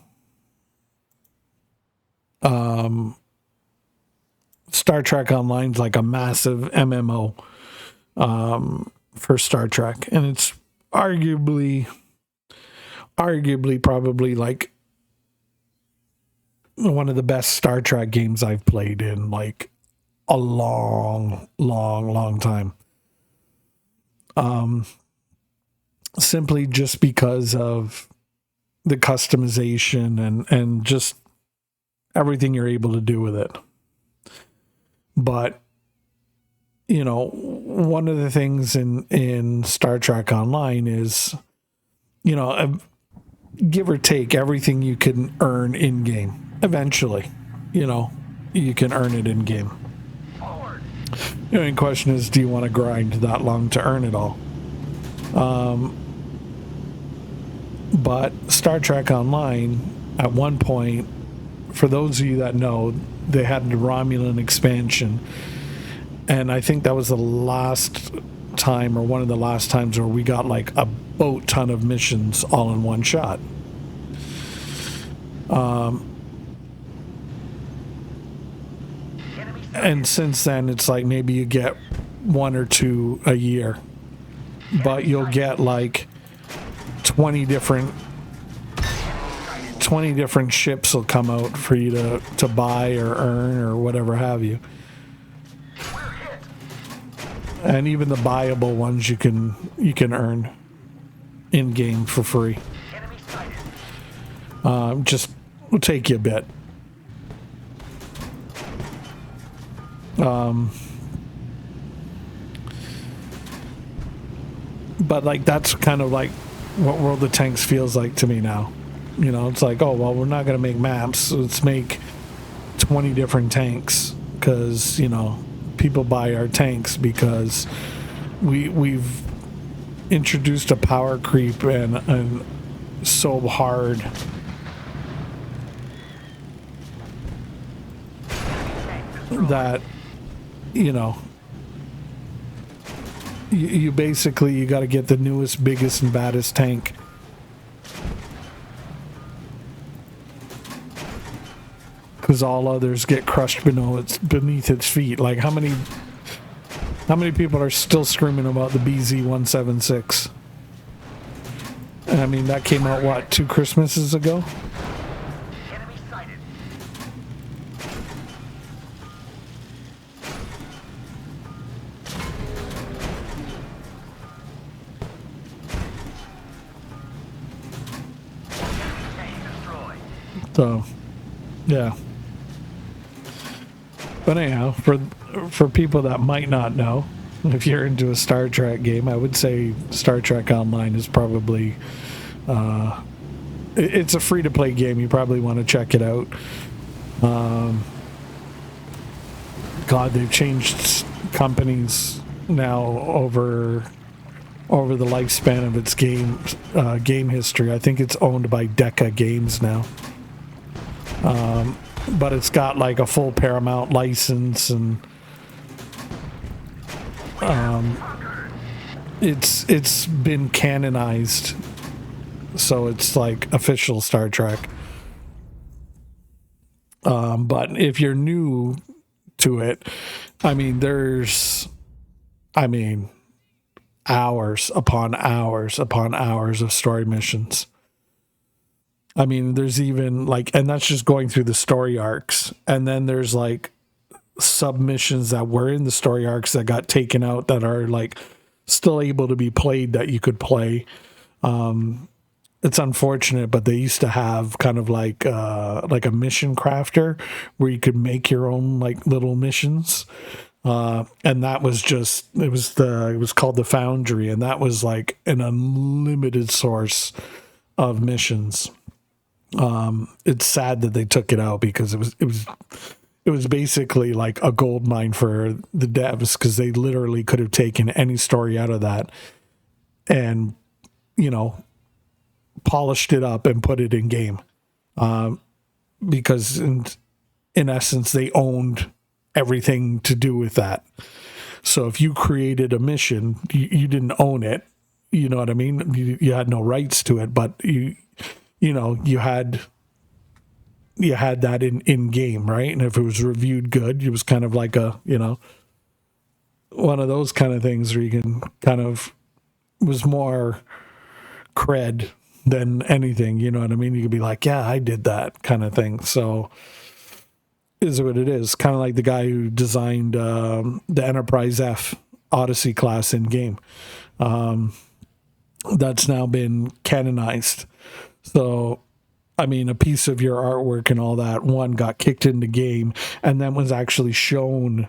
Star Trek Online is like a massive MMO for Star Trek. And it's arguably probably like one of the best Star Trek games I've played in like a long time. Simply just because of the customization and just everything you're able to do with it. But one of the things in Star Trek Online is, give or take everything you can earn in game. Eventually, you can earn it in game. The only question is, do you want to grind that long to earn it all? But Star Trek Online, at one point, for those of you that know, they had the Romulan expansion, and I think that was the last time, or one of the last times, where we got like a boat ton of missions all in one shot. And since then, it's like maybe you get one or two a year, but you'll get like 20 different ships will come out for you to buy or earn or whatever have you. And even the buyable ones you can earn in game for free. Just will take you a bit. But like that's kind of like what World of Tanks feels like to me now. You know, it's like, oh well, we're not going to make maps. Let's make 20 different tanks because you know people buy our tanks because we've introduced a power creep and so hard that you know you basically you got to get the newest, biggest, and baddest tank. Because all others get crushed beneath its feet. Like how many people are still screaming about the BZ-176? I mean, that came out what, 2 Christmases ago? Enemy sighted. Tank destroyed. So, yeah. But anyhow, for people that might not know, if you're into a Star Trek game, I would say Star Trek Online is probably it's a free-to-play game. You probably want to check it out. God, they've changed companies now over the lifespan of its game history. I think it's owned by Decca Games now. But it's got like a full Paramount license and it's been canonized, so it's like official Star Trek. But if you're new to it, I mean, there's hours upon hours upon hours of story missions. I mean, there's even like, and that's just going through the story arcs. And then there's like submissions that were in the story arcs that got taken out that are like still able to be played that you could play. It's unfortunate, but they used to have kind of like a mission crafter where you could make your own like little missions. And that was just, it was called the Foundry, and that was like an unlimited source of missions. It's sad that they took it out because it was basically like a gold mine for the devs, because they literally could have taken any story out of that and, you know, polished it up and put it in game. Because in essence, they owned everything to do with that. So if you created a mission, you didn't own it. You know what I mean? You had no rights to it, but you know, you had that in game, right? And if it was reviewed good, it was kind of like a, you know, one of those kind of things where you can kind of, was more cred than anything, you know what I mean? You could be like, yeah, I did that kind of thing. So is what it is. Kind of like the guy who designed the Enterprise F Odyssey class in game. That's now been canonized. So, I mean, a piece of your artwork and all that, one, got kicked into game and then was actually shown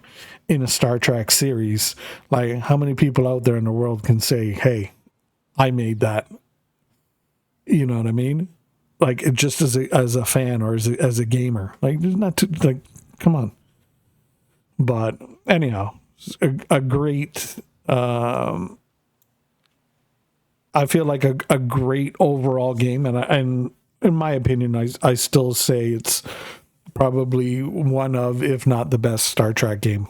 in a Star Trek series. Like, how many people out there in the world can say, hey, I made that? You know what I mean? Like, it just as a fan or as a gamer. Like, there's not too, like, come on. But anyhow, a great... I feel like a great overall game, and in my opinion, I still say it's probably one of, if not the best Star Trek game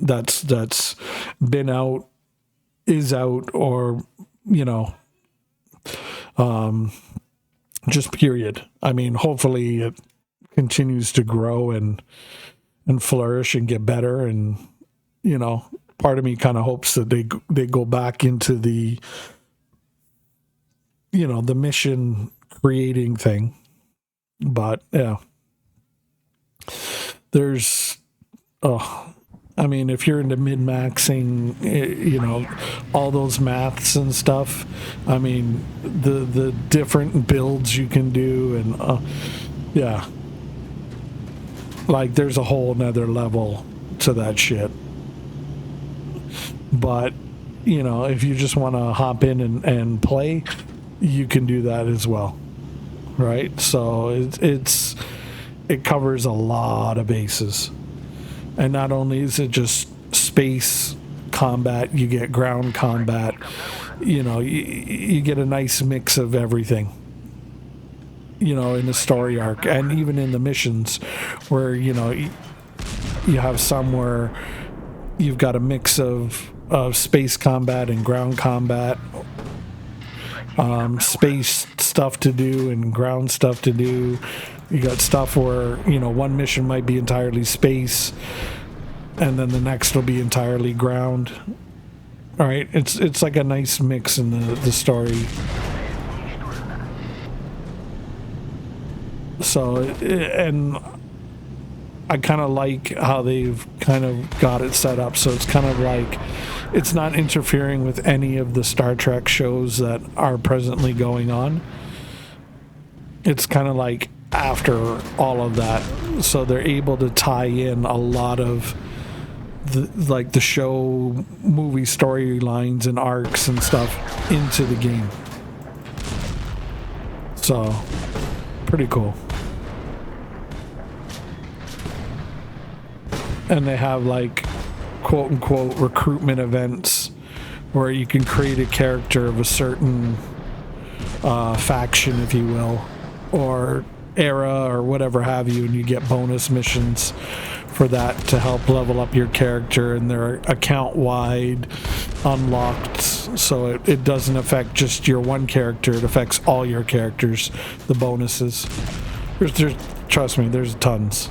that's been out, is out, or you know, just period. I mean, hopefully it continues to grow and flourish and get better, and you know, part of me kind of hopes that they go back into the, the mission creating thing. But yeah, there's, I mean, if you're into min-maxing, all those maths and stuff, I mean, the different builds you can do, and yeah, like there's a whole nother level to that shit. But, if you just want to hop in and play, you can do that as well, right? So it covers a lot of bases. And not only is it just space combat, you get ground combat, you get a nice mix of everything, in the story arc, and even in the missions where, you have some where you've got a mix of space combat and ground combat, space stuff to do and ground stuff to do. You got stuff where, one mission might be entirely space and then the next will be entirely ground. All right, it's like a nice mix in the story. So, and I kind of like how they've kind of got it set up. So it's kind of like it's not interfering with any of the Star Trek shows that are presently going on. It's kind of like after all of that, so they're able to tie in a lot of the show movie storylines and arcs and stuff into the game. So pretty cool. And they have like quote unquote recruitment events where you can create a character of a certain faction, if you will, or era or whatever have you, and you get bonus missions for that to help level up your character, and they're account wide unlocked, so it doesn't affect just your one character, it affects all your characters, the bonuses. There's trust me, there's tons.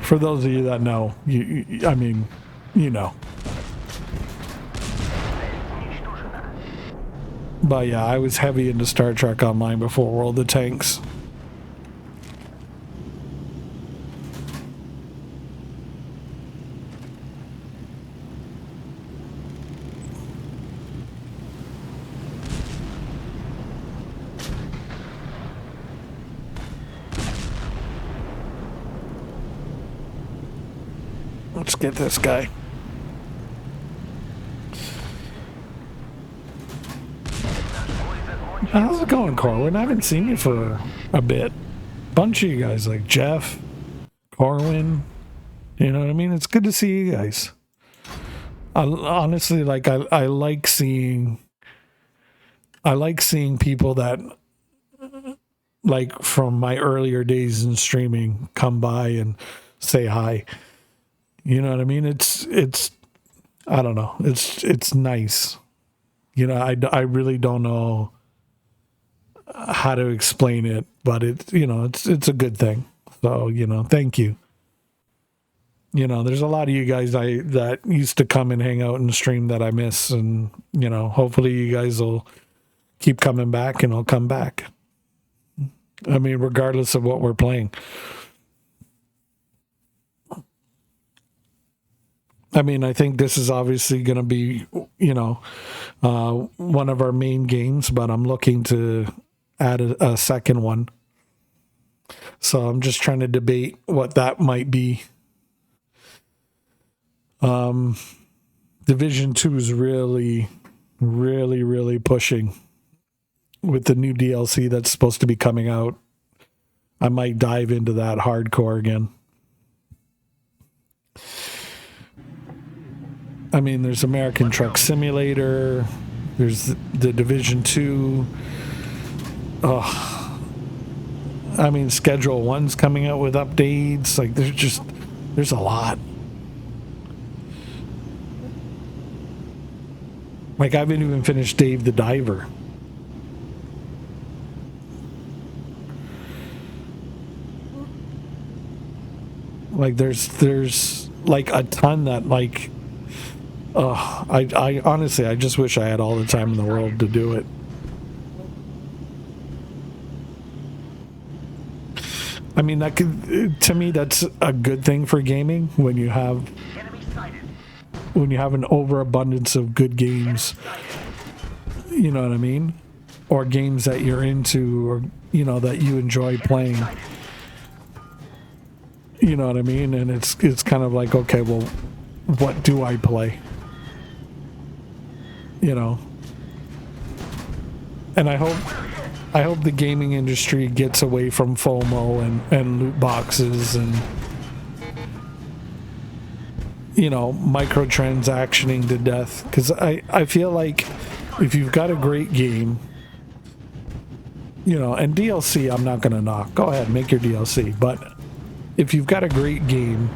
For those of you that know, I mean, But yeah, I was heavy into Star Trek Online before World of Tanks. Let's get this guy. How's it going, Corwin? I haven't seen you for a bit. Bunch of you guys, like Jeff, Corwin. You know what I mean? It's good to see you guys. Honestly, like I like seeing people that, like, from my earlier days in streaming come by and say hi. You know what I mean? It's I don't know. It's nice. I really don't know how to explain it, but it's a good thing. So, thank you. There's a lot of you guys that used to come and hang out and stream that I miss, and hopefully you guys will keep coming back, and I'll come back. I mean, regardless of what we're playing. I mean, I think this is obviously going to be, one of our main games, but I'm looking to add a second one. So I'm just trying to debate what that might be. Division 2 is really, really, really pushing with the new DLC that's supposed to be coming out. I might dive into that hardcore again. I mean, there's American Truck Simulator. There's the Division 2. Oh, I mean, Schedule 1's coming out with updates. Like, there's a lot. Like, I haven't even finished Dave the Diver. Like, there's like a ton that like, I honestly, I just wish I had all the time in the world to do it. I mean, that could, to me, that's a good thing for gaming when you have an overabundance of good games. You know what I mean? Or games that you're into, or that you enjoy playing. You know what I mean? And it's kind of like, okay, well, what do I play? And I hope the gaming industry gets away from FOMO and loot boxes and microtransactioning to death, because I feel like if you've got a great game, and DLC, I'm not gonna knock, go ahead, make your DLC, but if you've got a great game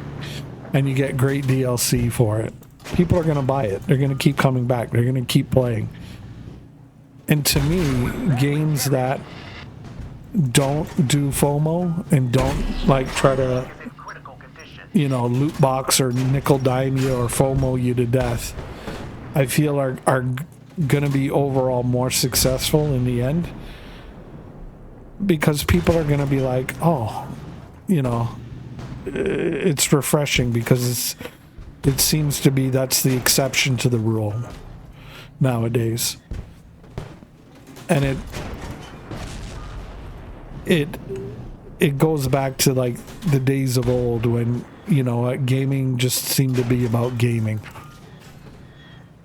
and you get great DLC for it, people are gonna buy it, they're gonna keep coming back, they're gonna keep playing. And to me, games that don't do FOMO and don't like try to loot box or nickel dime you or FOMO you to death, I feel are going to be overall more successful in the end, because people are going to be like, oh, it's refreshing, because it seems to be that's the exception to the rule nowadays. And it goes back to like the days of old when gaming just seemed to be about gaming.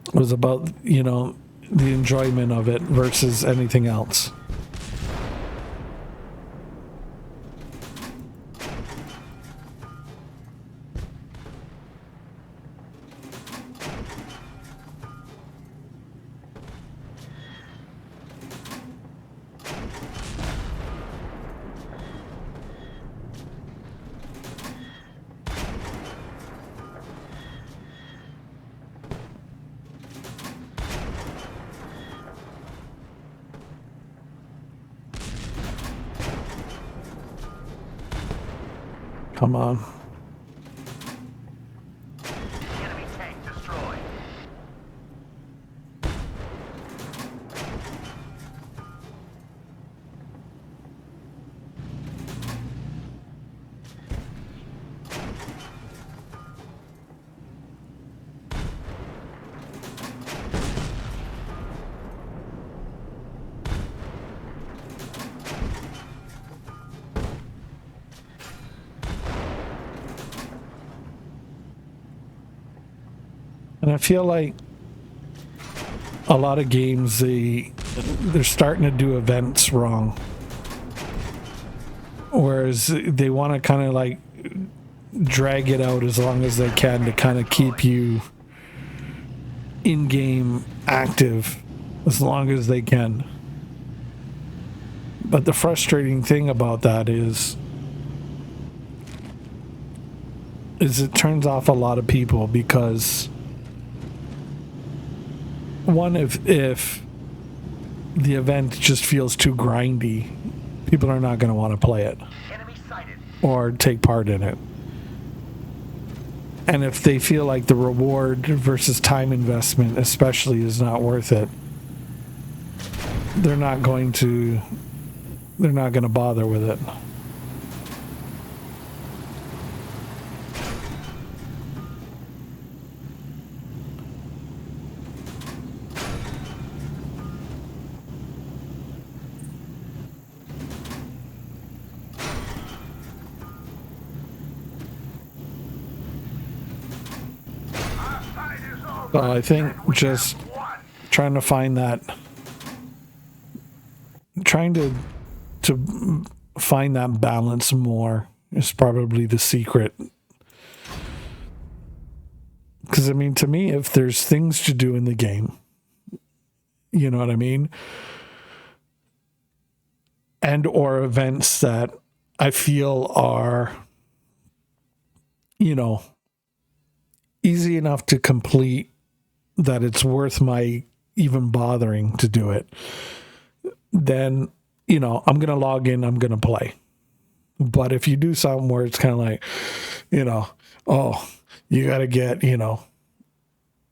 It was about the enjoyment of it versus anything else. Come on. Enemy tank destroyed. And I feel like a lot of games, they're starting to do events wrong. Whereas they want to kind of like drag it out as long as they can to kind of keep you in-game active as long as they can. But the frustrating thing about that is it turns off a lot of people, because one, if the event just feels too grindy, people are not going to want to play it or take part in it. And if they feel like the reward versus time investment especially is not worth it, they're not going to bother with it. So I think just trying to find that, trying to find that balance more is probably the secret. Because I mean, to me, if there's things to do in the game, you know what I mean, and or events that I feel are, easy enough to complete, that it's worth my even bothering to do it, then, I'm going to log in, I'm going to play. But if you do something where it's kind of like, oh, you got to get,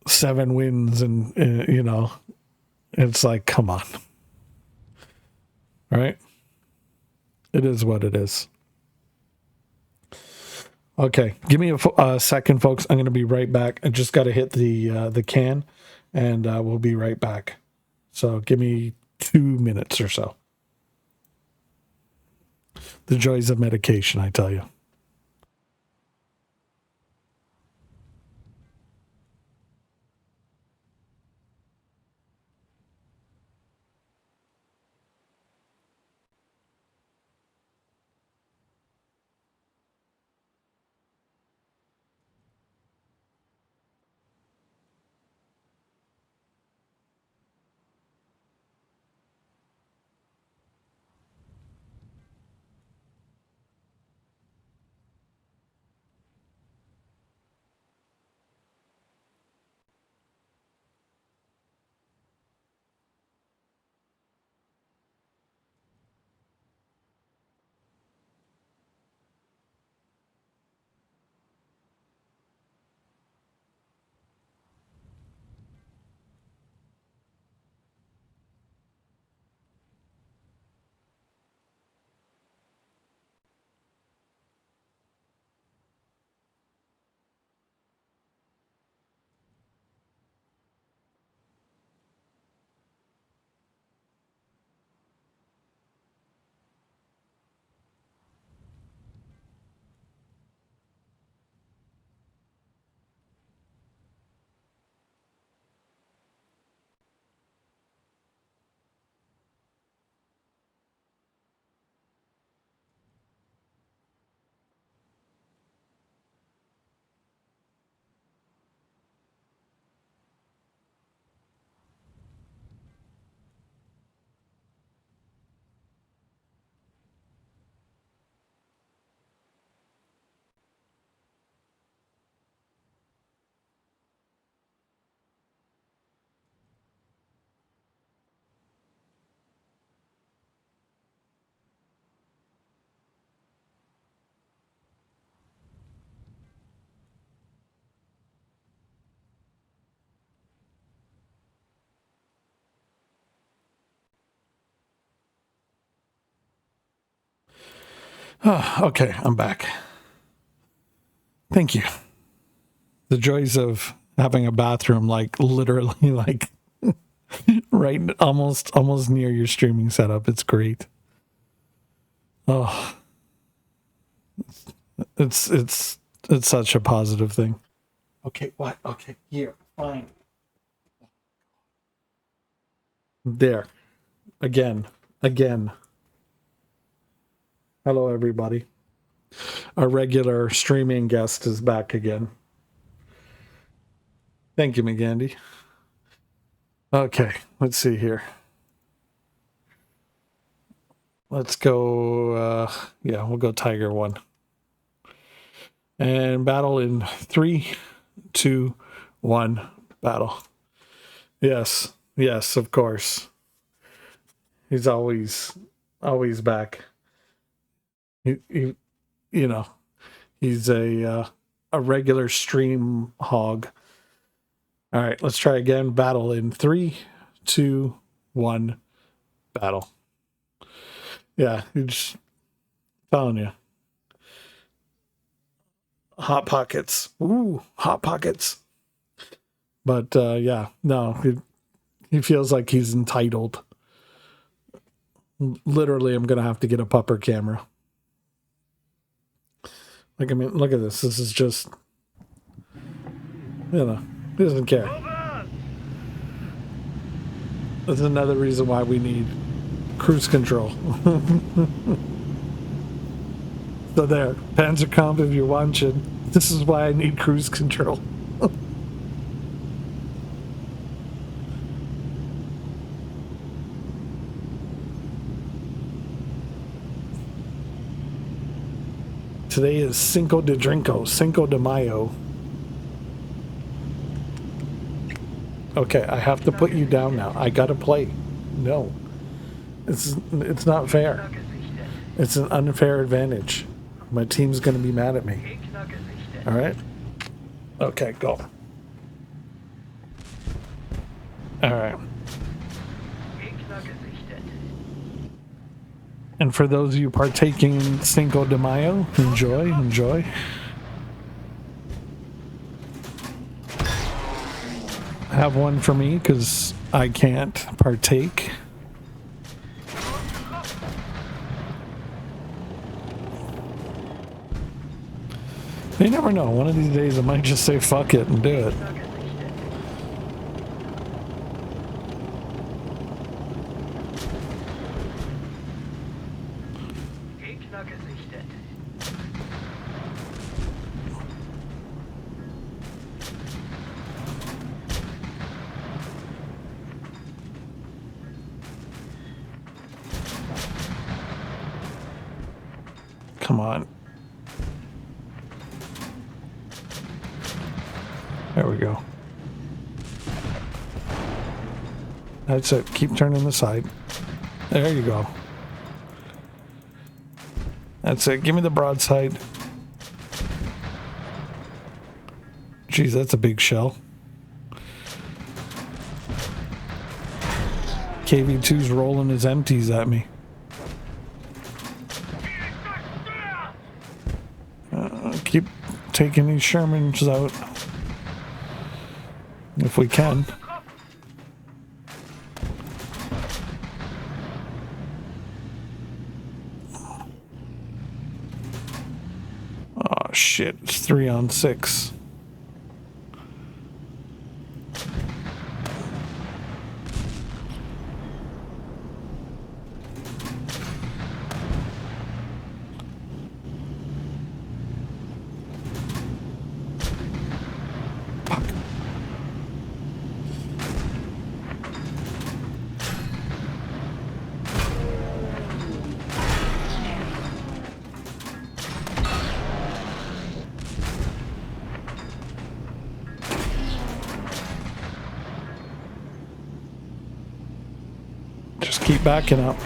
7 wins and, it's like, come on. Right? It is what it is. Okay, give me a second, folks. I'm going to be right back. I just got to hit the can, and we'll be right back. So give me 2 minutes or so. The joys of medication, I tell you. Okay, I'm back. Thank you. The joys of having a bathroom, like literally, like right, almost near your streaming setup. It's great. Oh, it's such a positive thing. Okay, what? Okay, here, fine. There, again. Hello, everybody. Our regular streaming guest is back again. Thank you, McGandy. Okay, let's see here. Let's go. We'll go Tiger 1. And battle in 3, 2, 1. Battle. Yes, of course. He's always back. He he's a regular stream hog. All right, let's try again. Battle in 3, 2, 1. Battle. Yeah, just telling you. Hot pockets. Ooh, hot pockets. But he feels like he's entitled. Literally, I'm gonna have to get a pupper camera. Like, I mean, look at this. This is just, he doesn't care. That's another reason why we need cruise control. So there, Panzerkampf, if you're watching, this is why I need cruise control. Today is Cinco de Mayo. Okay, I have to put you down now. I gotta play. No. It's not fair. It's an unfair advantage. My team's gonna be mad at me. Alright? Okay, go. All right. Gegner gesichtet. And for those of you partaking in Cinco de Mayo, enjoy. Have one for me because I can't partake. You never know. One of these days I might just say fuck it and do it. Gegner gesichtet. Gegner gesichtet. Come on. There we go. That's it. Keep turning the side. There you go. That's it. Give me the broadside. Jeez, that's a big shell. KV2's rolling his empties at me. Keep taking these Shermans out. If we can. Oh shit, it's 3 on 6. Fuck. Just keep backing up.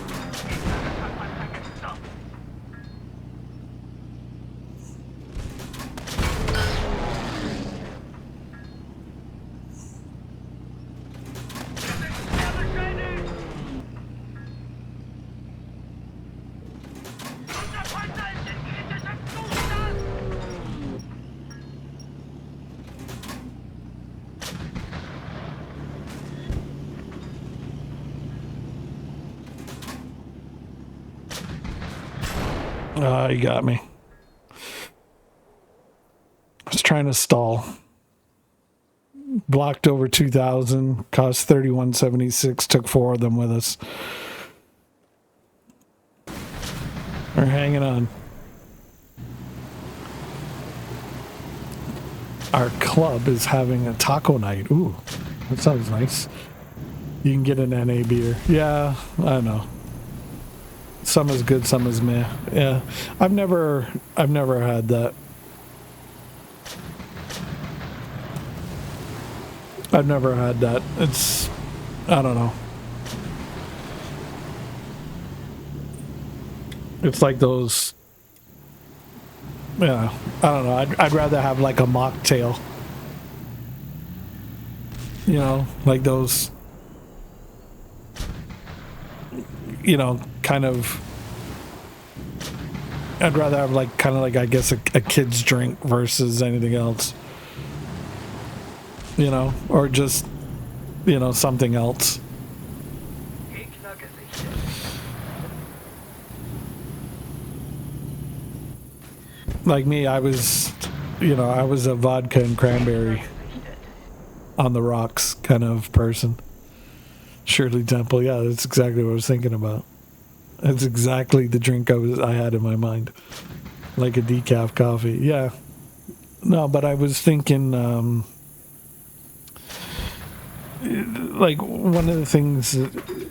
You got me. I was trying to stall. Blocked over 2,000, cost 3176, took 4 of them with us. We're hanging on. Our club is having a taco night. Ooh, that sounds nice. You can get an NA beer. Yeah, I know. Some is good, some is meh. Yeah, I've never had that. I've never had that. It's, I don't know. It's like those. Yeah, I don't know. I'd rather have like a mocktail. You know, like those. You know, kind of. I'd rather have like kind of like, I guess, a kid's drink versus anything else. You know, or just, you know, something else. Gegner gesichtet. Like me, I was, you know, I was a vodka and cranberry on the rocks kind of person. Shirley Temple, yeah, that's exactly what I was thinking about. That's exactly the drink I had in my mind, like a decaf coffee. Yeah, no, but I was thinking, like one of the things that,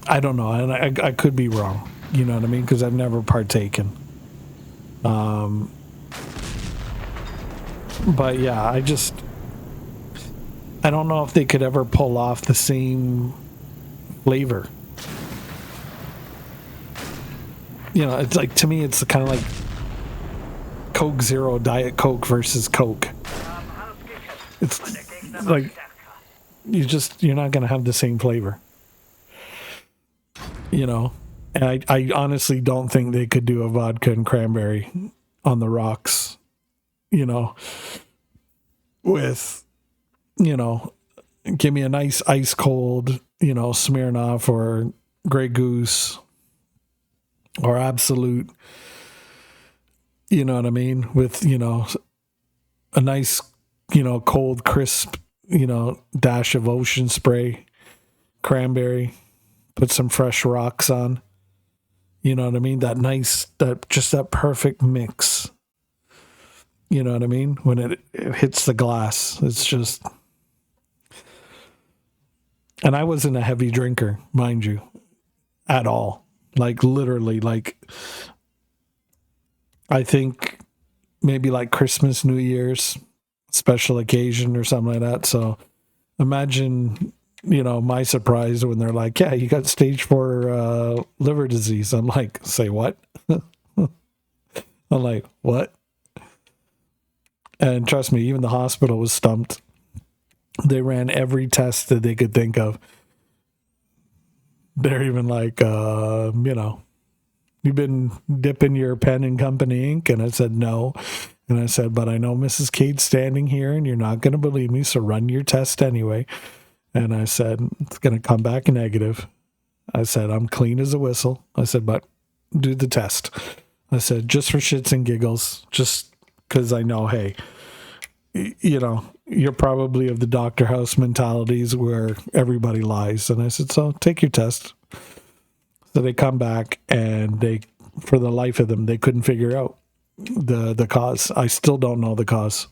I don't know, and I could be wrong. You know what I mean? Because I've never partaken. But yeah, I don't know if they could ever pull off the same flavor. You know, it's like, to me, it's kind of like Coke Zero, Diet Coke versus Coke. It's Der Gegner war like stärker. you're not going to have the same flavor, you know. And I honestly don't think they could do a vodka and cranberry on the rocks, you know, with, you know, give me a nice ice cold, you know, Smirnoff or Grey Goose or Absolute, you know what I mean? With, you know, a nice, you know, cold, crisp, you know, dash of ocean spray, cranberry, put some fresh rocks on. You know what I mean? That perfect mix. You know what I mean? When it hits the glass, it's just. And I wasn't a heavy drinker, mind you, at all. Like literally, like I think maybe like Christmas, New Year's, special occasion or something like that. So imagine, you know, my surprise when they're like, yeah, you got stage 4 liver disease. I'm like, say what? I'm like, what? And trust me, even the hospital was stumped. They ran every test that they could think of. They're even like, you know, you've been dipping your pen in company ink? And I said, no. And I said, but I know Mrs. Cade's standing here and you're not going to believe me. So run your test anyway. And I said, it's going to come back negative. I said, I'm clean as a whistle. I said, but do the test. I said, just for shits and giggles, just because I know, hey, you know, you're probably of the Dr. House mentalities where everybody lies. And I said, so take your test. So they come back and they, for the life of them, they couldn't figure out the cause. I still don't know the cause.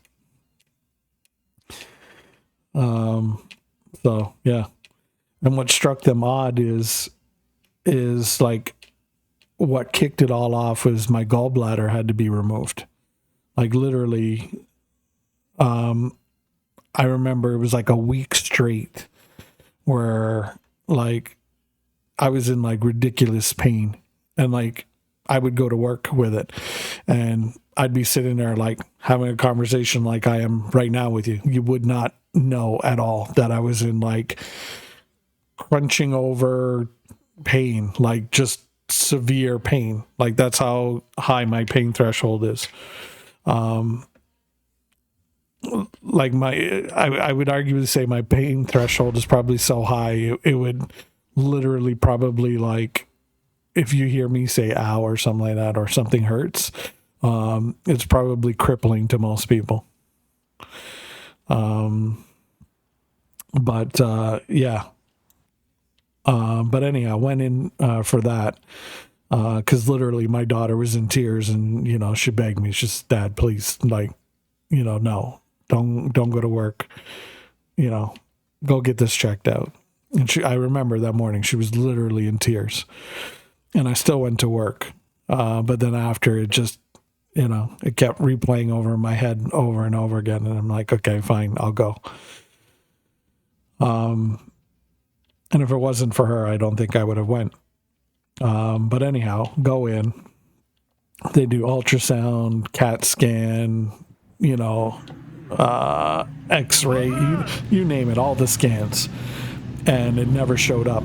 So yeah. And what struck them odd is like what kicked it all off was my gallbladder had to be removed. Like literally, I remember it was like a week straight where like I was in like ridiculous pain and like I would go to work with it and I'd be sitting there like having a conversation like I am right now with you. You would not know at all that I was in like crunching over pain, like just severe pain. Like that's how high my pain threshold is. Like I would argue to say my pain threshold is probably so high it would literally probably like if you hear me say ow or something like that or something hurts, it's probably crippling to most people. But yeah. But anyhow, I went in for that because literally my daughter was in tears and, you know, she begged me. She's Dad, please, like, you know, no, don't go to work, you know, go get this checked out. And I remember that morning she was literally in tears and I still went to work. But then after it just, you know, it kept replaying over in my head over and over again. And I'm like, okay, fine, I'll go. And if it wasn't for her, I don't think I would have went. But anyhow, go in. They do ultrasound, CAT scan, you know, X-ray, you name it, all the scans. And it never showed up.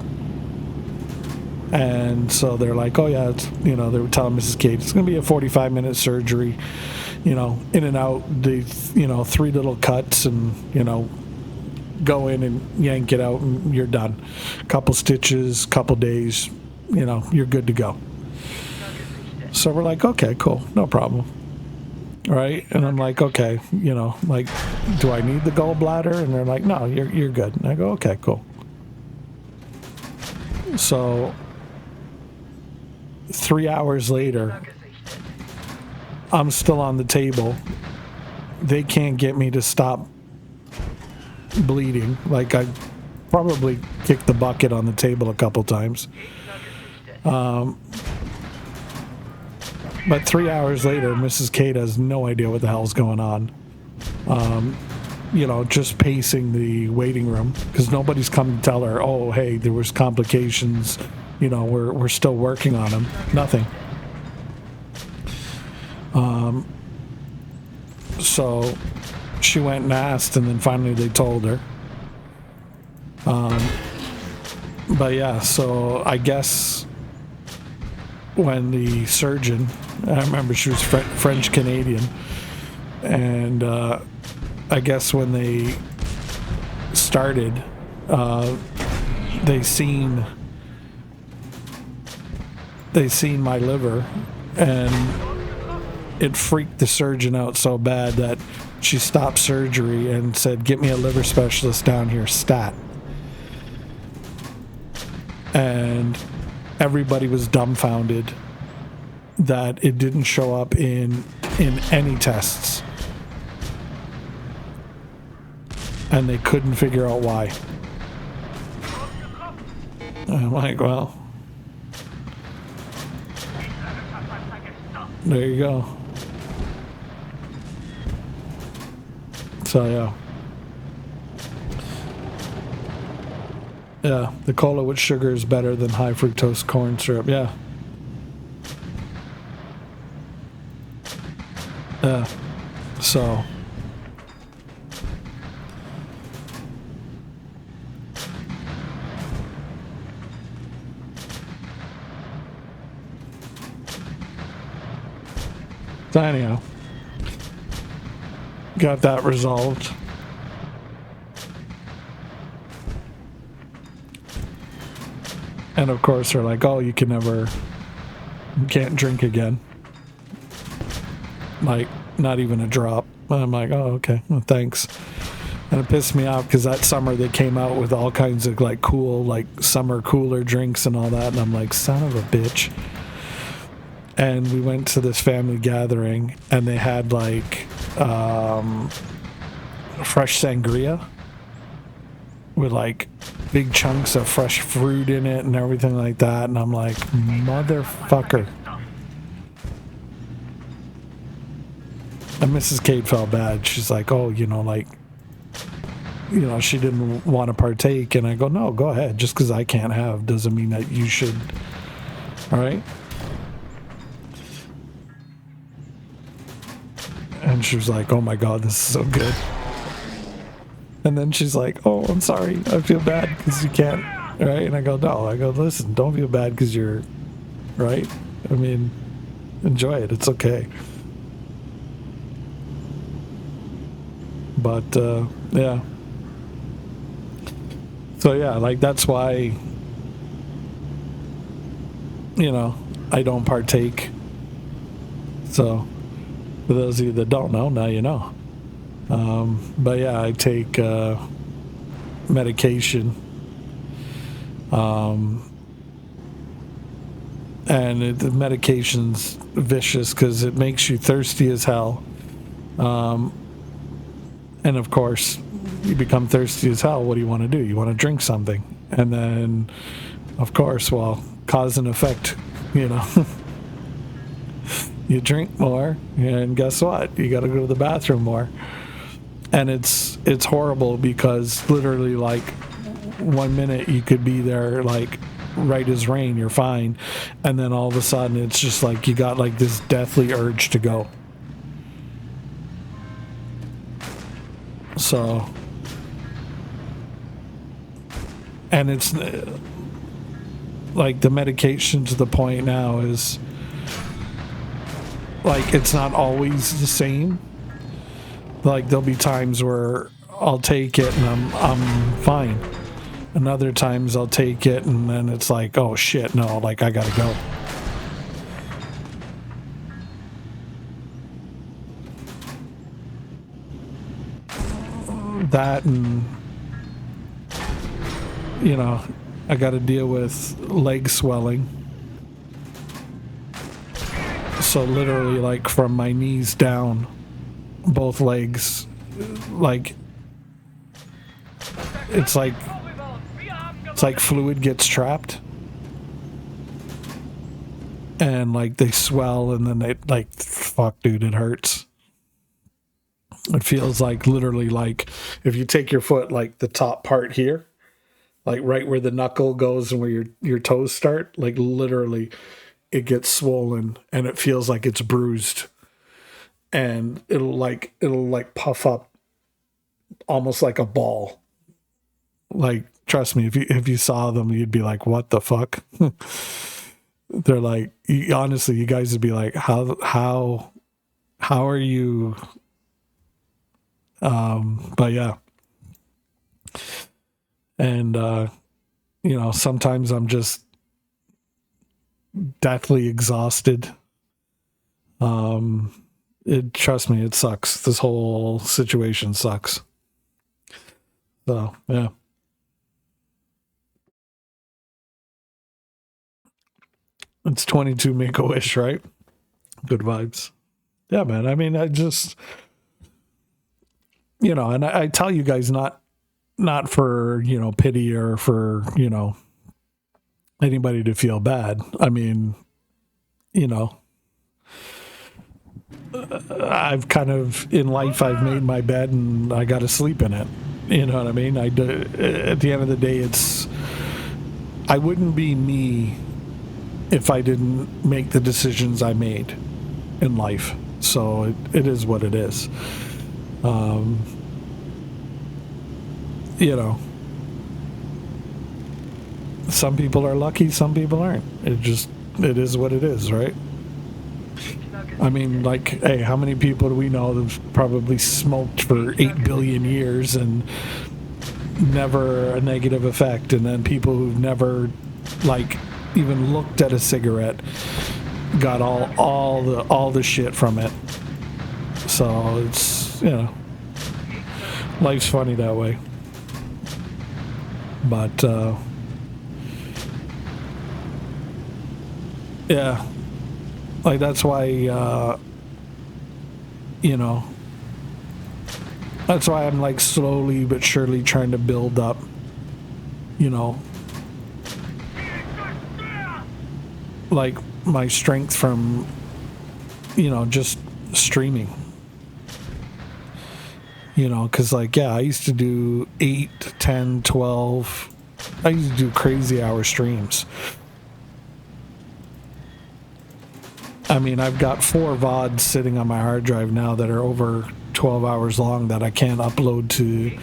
And so they're like, oh yeah, it's, you know, they were telling Mrs. Cade, it's going to be a 45-minute surgery, you know, in and out, the, you know, 3 little cuts and, you know, go in and yank it out and you're done. Couple stitches, couple days, you know, you're good to go. So we're like, okay, cool, no problem. Right? And I'm like, okay, you know, like, do I need the gallbladder? And they're like, no, you're good. And I go, okay, cool. So 3 hours later, I'm still on the table. They can't get me to stop bleeding. Like I probably kicked the bucket on the table a couple times. But 3 hours later, Mrs. Cade has no idea what the hell's going on. You know, just pacing the waiting room because nobody's come to tell her, oh, hey, there was complications. You know, we're still working on them. Nothing. So she went and asked, and then finally they told her. But yeah, so I guess when the surgeon, I remember she was French Canadian, and I guess when they started, they seen my liver, and it freaked the surgeon out so bad that she stopped surgery and said, "Get me a liver specialist down here, stat." And everybody was dumbfounded that it didn't show up in any tests, and they couldn't figure out why. And I'm like, well, there you go. So yeah, the cola with sugar is better than high fructose corn syrup. Yeah. So anyhow, got that resolved. And of course they're like, "Oh, you can't drink again." Like, not even a drop. And I'm like, "Oh, okay, well, thanks." And it pissed me off because that summer they came out with all kinds of like cool, like summer cooler drinks and all that. And I'm like, son of a bitch. And we went to this family gathering, and they had like fresh sangria with like big chunks of fresh fruit in it and everything like that. And I'm like, motherfucker. And Mrs. Cade felt bad. She's like, "Oh, she didn't want to partake." And I go, "No, go ahead. Just because I can't have doesn't mean that you should." All right. And she was like, "Oh my God, this is so good." And then she's like, "Oh, I'm sorry. I feel bad because you can't." Right. And I go, "No." I go, "Listen, don't feel bad because you're right. I mean, enjoy it. It's okay." But yeah. So yeah, like that's why I don't partake. So for those of you that don't know, now you know. But yeah, I take medication, and the medication's vicious because it makes you thirsty as hell. And of course, you become thirsty as hell. What do you want to do? You want to drink something. And then, of course, well, cause and effect, you drink more, and guess what? You got to go to the bathroom more. And it's horrible because literally, like, 1 minute you could be there, like, right as rain, you're fine. And then all of a sudden, it's just like you got, like, this deathly urge to go. So, and it's like the medication to the point now is like it's not always the same. Like there'll be times where I'll take it and I'm fine, and other times I'll take it and then it's like, oh shit, no, like I gotta go. That, and I got to deal with leg swelling. So literally, like from my knees down, both legs, like it's like fluid gets trapped, and like they swell, and then they like, fuck, dude, it hurts. It feels like literally like if you take your foot, like the top part here, like right where the knuckle goes and where your toes start, like literally it gets swollen and it feels like it's bruised, and it'll like puff up almost like a ball. Like, trust me, if you saw them, you'd be like, what the fuck? They're like, honestly, you guys would be like, how are you? But yeah. And, sometimes I'm just deathly exhausted. Trust me, it sucks. This whole situation sucks. So, yeah. It's 22 Make-A-Wish, right? Good vibes. Yeah, man. I mean, I just, and I tell you guys not for, pity or for, anybody to feel bad. I mean, I've kind of, in life, I've made my bed and I got to sleep in it. You know what I mean? At the end of the day, I wouldn't be me if I didn't make the decisions I made in life. So it is what it is. Some people are lucky, some people aren't. It is what it is, right? I mean, like, hey, how many people do we know that've probably smoked for 8 billion years and never a negative effect? And then people who've never, like, even looked at a cigarette got all the shit from it. So it's, life's funny that way. But, yeah. Like, that's why, that's why I'm, like, slowly but surely trying to build up, like, my strength from, just streaming. Because, like, yeah, I used to do 8, 10, 12. I used to do crazy hour streams. I mean, I've got 4 VODs sitting on my hard drive now that are over 12 hours long that I can't upload to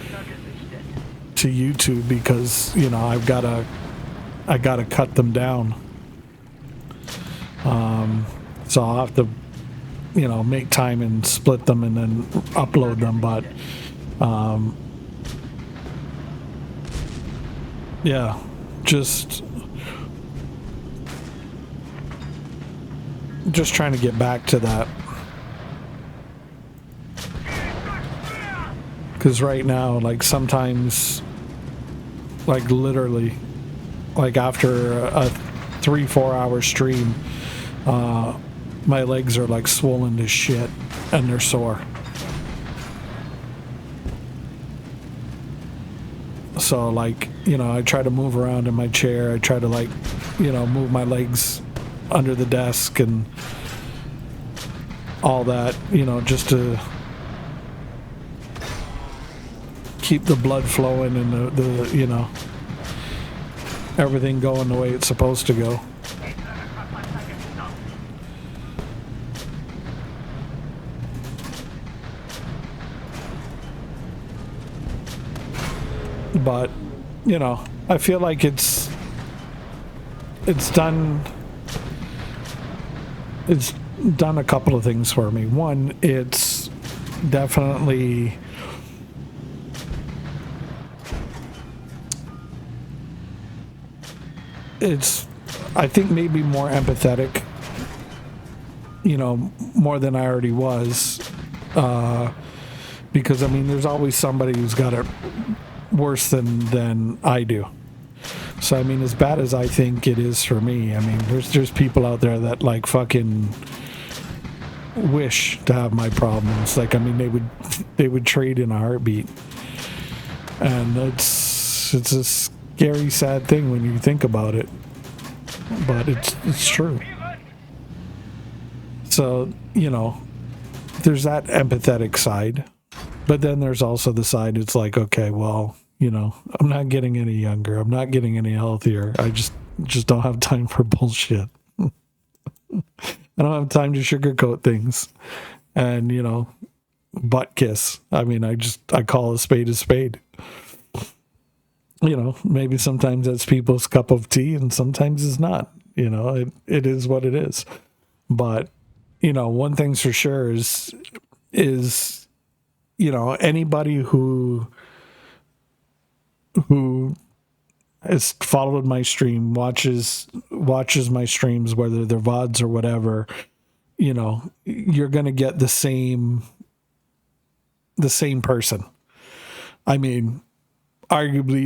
YouTube because, I gotta cut them down. So I'll have to, make time and split them and then upload them. But, yeah, just trying to get back to that. Because right now, like, sometimes, like, literally, like, after a 3-4 hour stream, my legs are, like, swollen as shit and they're sore. So, like, I try to move around in my chair. I try to, like, move my legs under the desk and all that, just to keep the blood flowing and the everything going the way it's supposed to go. But, I feel like it's done a couple of things for me. One, it's definitely I think maybe more empathetic, more than I already was, because, I mean, there's always somebody who's got it worse than I do. So, I mean, as bad as I think it is for me, I mean, there's people out there that, like, fucking wish to have my problems. Like, I mean, they would trade in a heartbeat. And it's a scary, sad thing when you think about it. But it's true. So, there's that empathetic side. But then there's also the side, it's like, okay, well, I'm not getting any younger. I'm not getting any healthier. I just don't have time for bullshit. I don't have time to sugarcoat things. And, butt kiss. I mean, I call a spade a spade. You know, maybe sometimes that's people's cup of tea and sometimes it's not. You know, it is what it is. But, you know, one thing's for sure is, you know, anybody who has followed my stream, watches my streams, whether they're VODs or whatever, you know, you're going to get the same person. I mean, arguably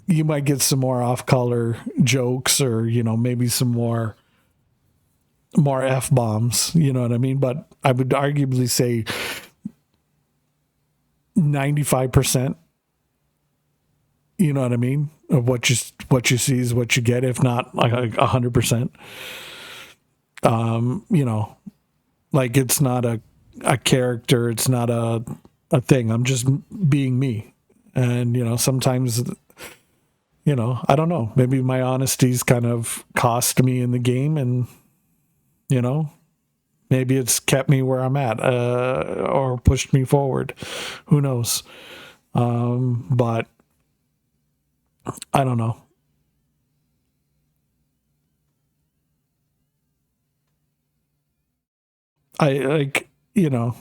you might get some more off-color jokes, or, you know, maybe some more F-bombs, you know what I mean? But I would arguably say 95%, you know what I mean, of what you see is what you get, if not like 100%. You know, like, it's not a character, it's not a thing. I'm just being me. And, you know, sometimes, you know, I don't know, maybe my honesty's kind of cost me in the game, and, you know, maybe it's kept me where I'm at, or pushed me forward. Who knows? But I don't know. I like, you know,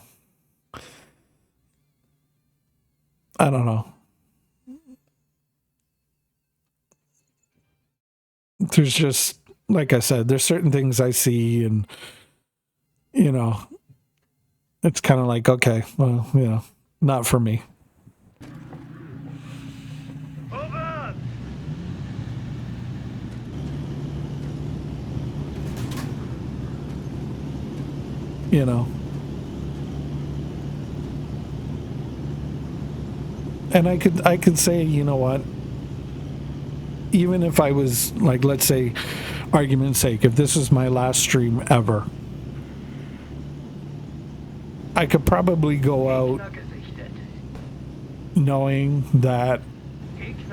I don't know. There's just, like I said, there's certain things I see, and, you know, it's kind of like, okay, well, you know, not for me. Over! You know, and I could say, you know what, even if I was, like, let's say, argument's sake, if this is my last stream ever, I could probably go out knowing that,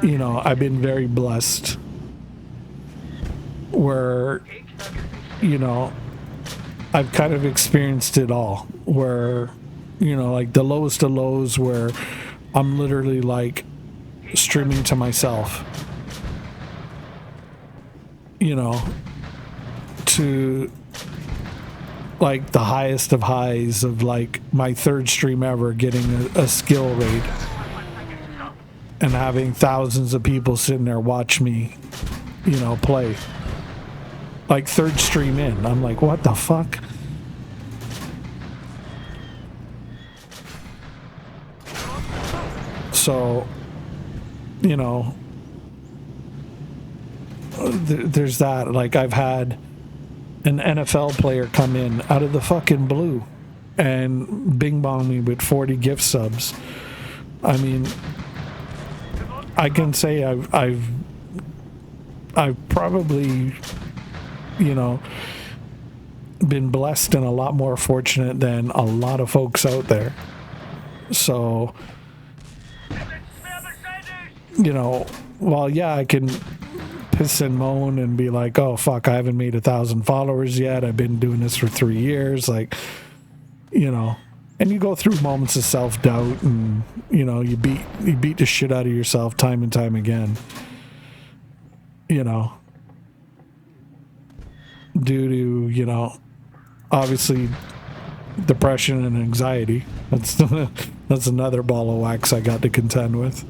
you know, I've been very blessed, where, you know, I've kind of experienced it all, where, you know, like the lowest of lows, where I'm literally like streaming to myself, you know, to like the highest of highs of like my third stream ever, getting a skill raid and having thousands of people sitting there watch me, you know, play. Like, third stream in, I'm like, what the fuck? So, you know, there's that. Like, I've had an NFL player come in out of the fucking blue and bing bong me with 40 gift subs. I mean, I can say I've probably, you know, been blessed and a lot more fortunate than a lot of folks out there. So, you know, while, yeah, I can piss and moan and be like, oh fuck, I haven't made 1,000 followers yet, I've been doing this for 3 years, like, you know, and you go through moments of self-doubt, and, you know, you beat the shit out of yourself time and time again, you know, due to, you know, obviously depression and anxiety. That's another ball of wax I got to contend with.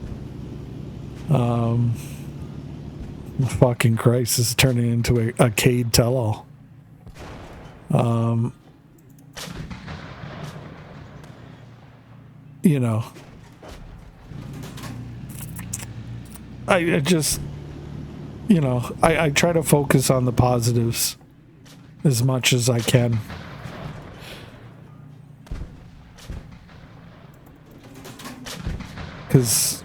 Fucking Christ, this is turning into a Cade tell-all. You know, I just, you know, I try to focus on the positives as much as I can. Because,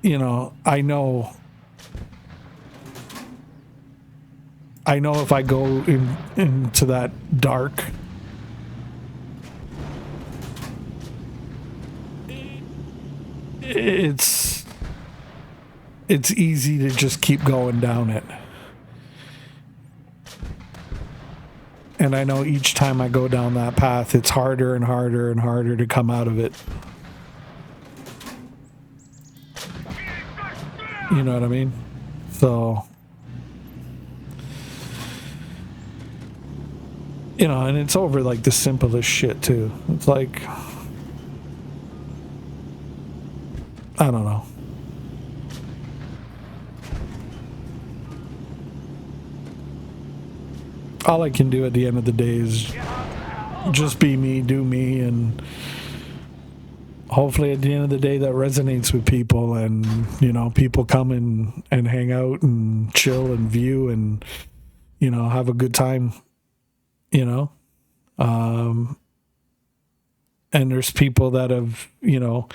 you know, I know if I go into that dark, it's easy to just keep going down it. And I know each time I go down that path, it's harder and harder and harder to come out of it. You know what I mean? So, you know, and it's over like the simplest shit too. It's like, I don't know. All I can do at the end of the day is just be me, do me, and hopefully at the end of the day that resonates with people, and you know, people come and hang out and chill and view and, you know, have a good time, you know. And there's people that have, you know,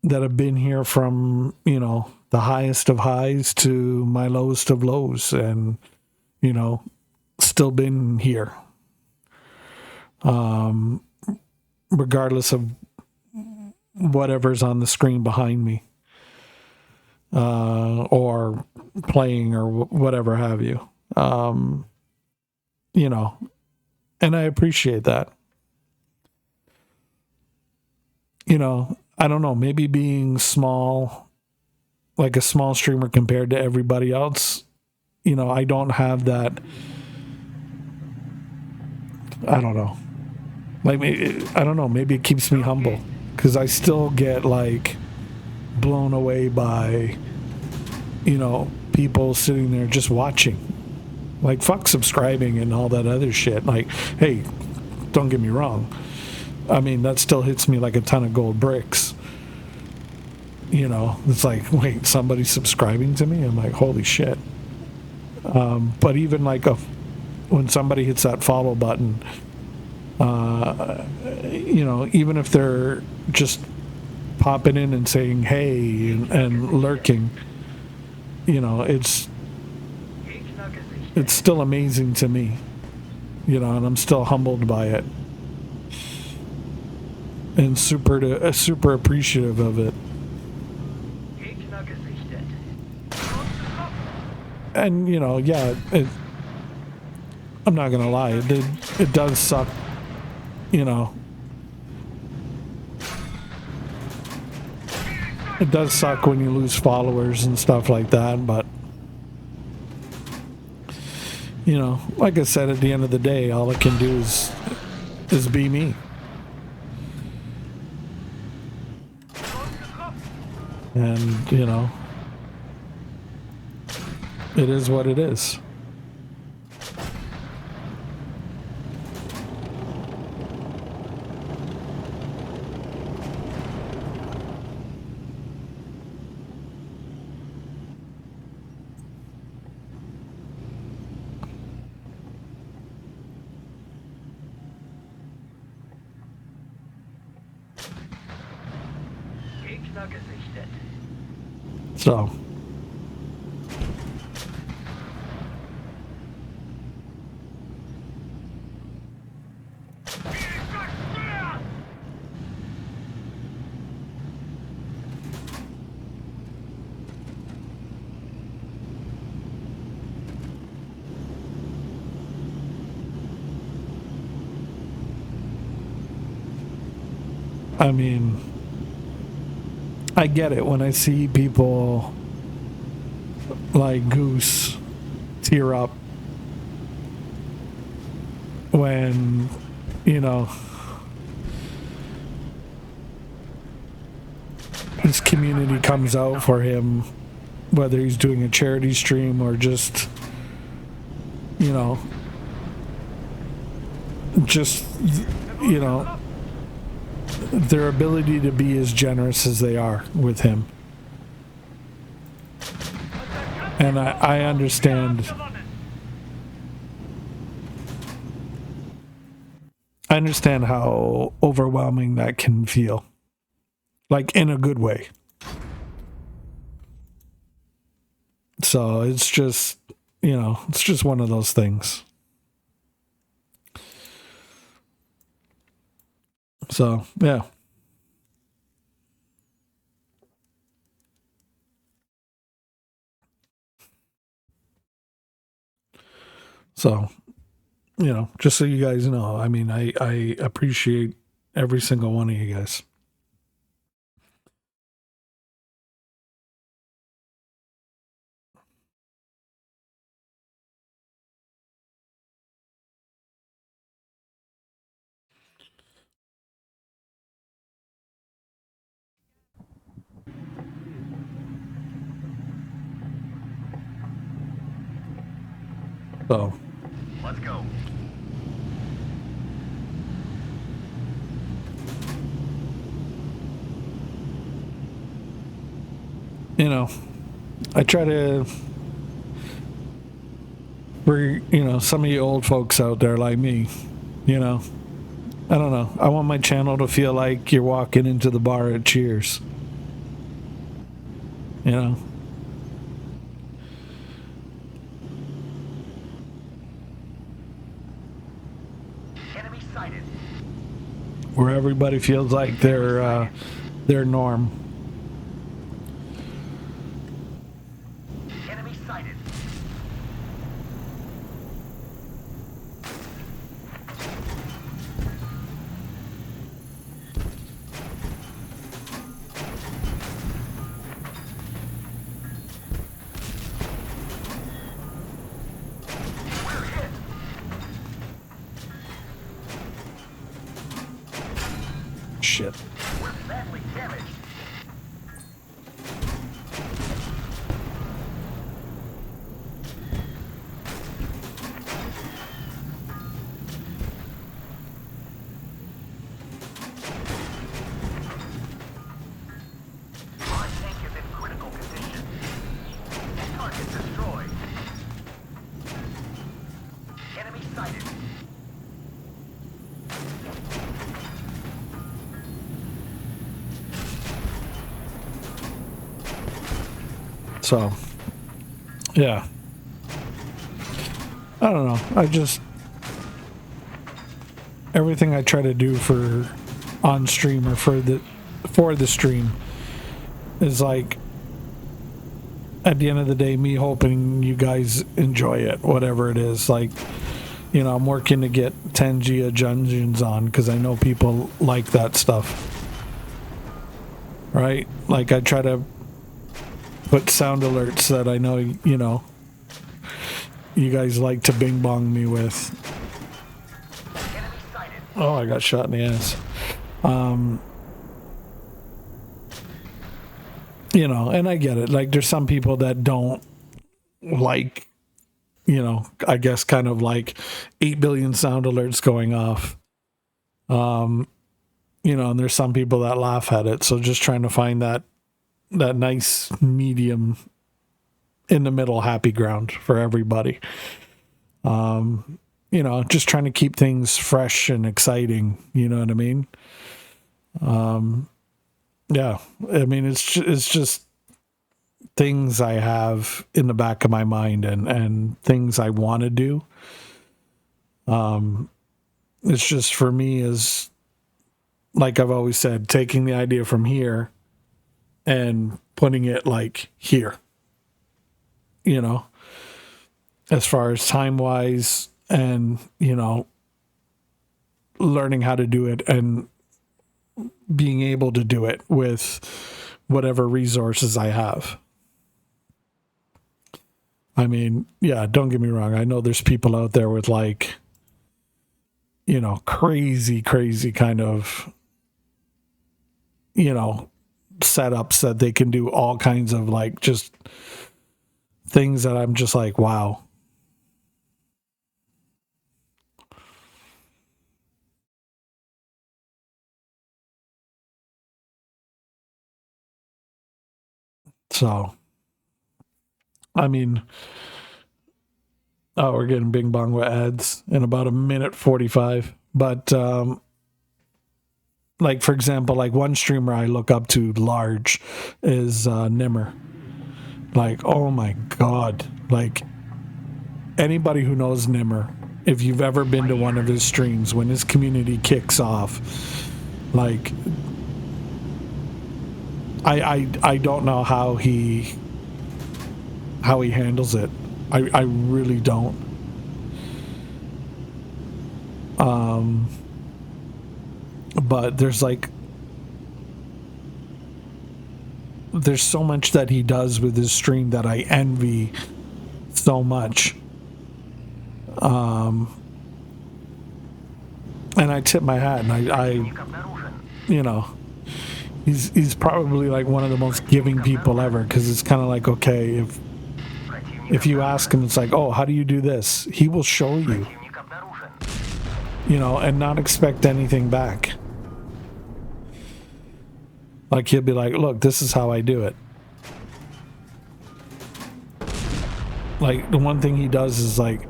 that have been here from, you know, the highest of highs to my lowest of lows, and, you know, still been here, regardless of whatever's on the screen behind me, or playing or whatever have you. You know, and I appreciate that. You know, I don't know, maybe being small, like a small streamer compared to everybody else, you know, I don't have that. I don't know. Like, I don't know, maybe it keeps me humble because I still get like blown away by, you know, people sitting there just watching. Like, fuck subscribing and all that other shit. Like, hey, don't get me wrong. I mean, that still hits me like a ton of gold bricks. You know, it's like, wait, somebody's subscribing to me? I'm like, holy shit. But even like when somebody hits that follow button, you know, even if they're just popping in and saying hey and lurking, you know, it's still amazing to me, you know, and I'm still humbled by it and super appreciative of it. And you know, yeah, I'm not gonna lie, it does suck, you know. It does suck when you lose followers and stuff like that, but you know, like I said, at the end of the day, all I can do is be me. And, you know, it is what it is. So, I mean, I get it when I see people like Goose tear up when, you know, his community comes out for him, whether he's doing a charity stream or just, you know, you know, their ability to be as generous as they are with him. And I understand. I understand how overwhelming that can feel. Like, in a good way. So it's just, you know, it's just one of those things. So, yeah. So, just so you guys know, I mean, I appreciate every single one of you guys. So, Let's go. I try to, for, some of you old folks out there like me, I don't know. I want my channel to feel like you're walking into the bar at Cheers. You know? Enemy sighted. Where everybody feels like their norm. Enemy sighted. We're hit. Shit. We're badly damaged. Our tank is in critical condition. Target destroyed. Enemy sighted. So, yeah. I don't know. Everything I try to do for on stream or for the stream is like, at the end of the day, me hoping you guys enjoy it, whatever it is. Like, I'm working to get 10 Gia Dungeons on because I know people like that stuff. Right? Like, I try to put sound alerts that I know, you guys like to bing bong me with. Enemy sighted. Oh, I got shot in the ass. And I get it. Like, there's some people that don't like, I guess kind of like 8 billion sound alerts going off. And there's some people that laugh at it. So just trying to find that nice medium in the middle happy ground for everybody. Just trying to keep things fresh and exciting. You know what I mean? Yeah. I mean, it's just things I have in the back of my mind and things I want to do. It's just, for me, is like I've always said, taking the idea from here and putting it like here, as far as time wise and, learning how to do it and being able to do it with whatever resources I have. I mean, yeah, don't get me wrong. I know there's people out there with like, crazy kind of, setups that they can do all kinds of like just things that I'm just like, wow. So, I mean, oh, we're getting bing bong with ads in about a minute 45. But, like, for example, like one streamer I look up to large is Nimmer. Like, oh my God. Like, anybody who knows Nimmer, if you've ever been to one of his streams, when his community kicks off, like, I don't know how he handles it. I really don't. But there's so much that he does with his stream that I envy so much. And I tip my hat, and I you know, he's probably like one of the most giving people ever, because it's kind of like, okay, if you ask him, it's like, oh, how do you do this? He will show you, and not expect anything back. Like, he'll be like, look, this is how I do it. Like, the one thing he does is like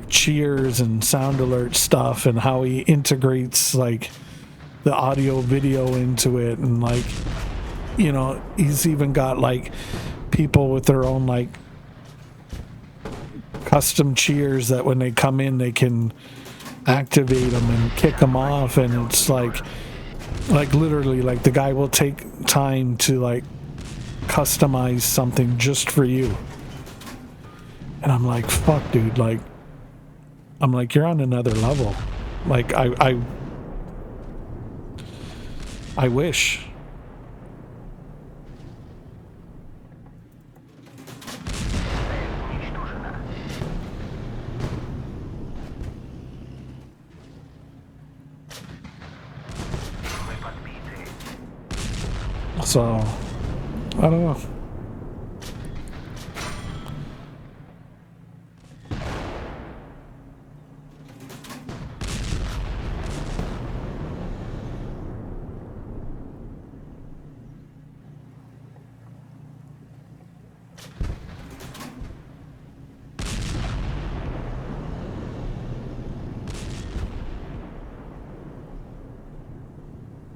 cheers and sound alert stuff, and how he integrates like the audio video into it, and like, he's even got like people with their own like custom cheers that when they come in they can activate them and kick them off, and it's like literally, like, the guy will take time to like customize something just for you. And I'm like, fuck, dude, like, I'm like, you're on another level. Like, I wish. So, I don't know.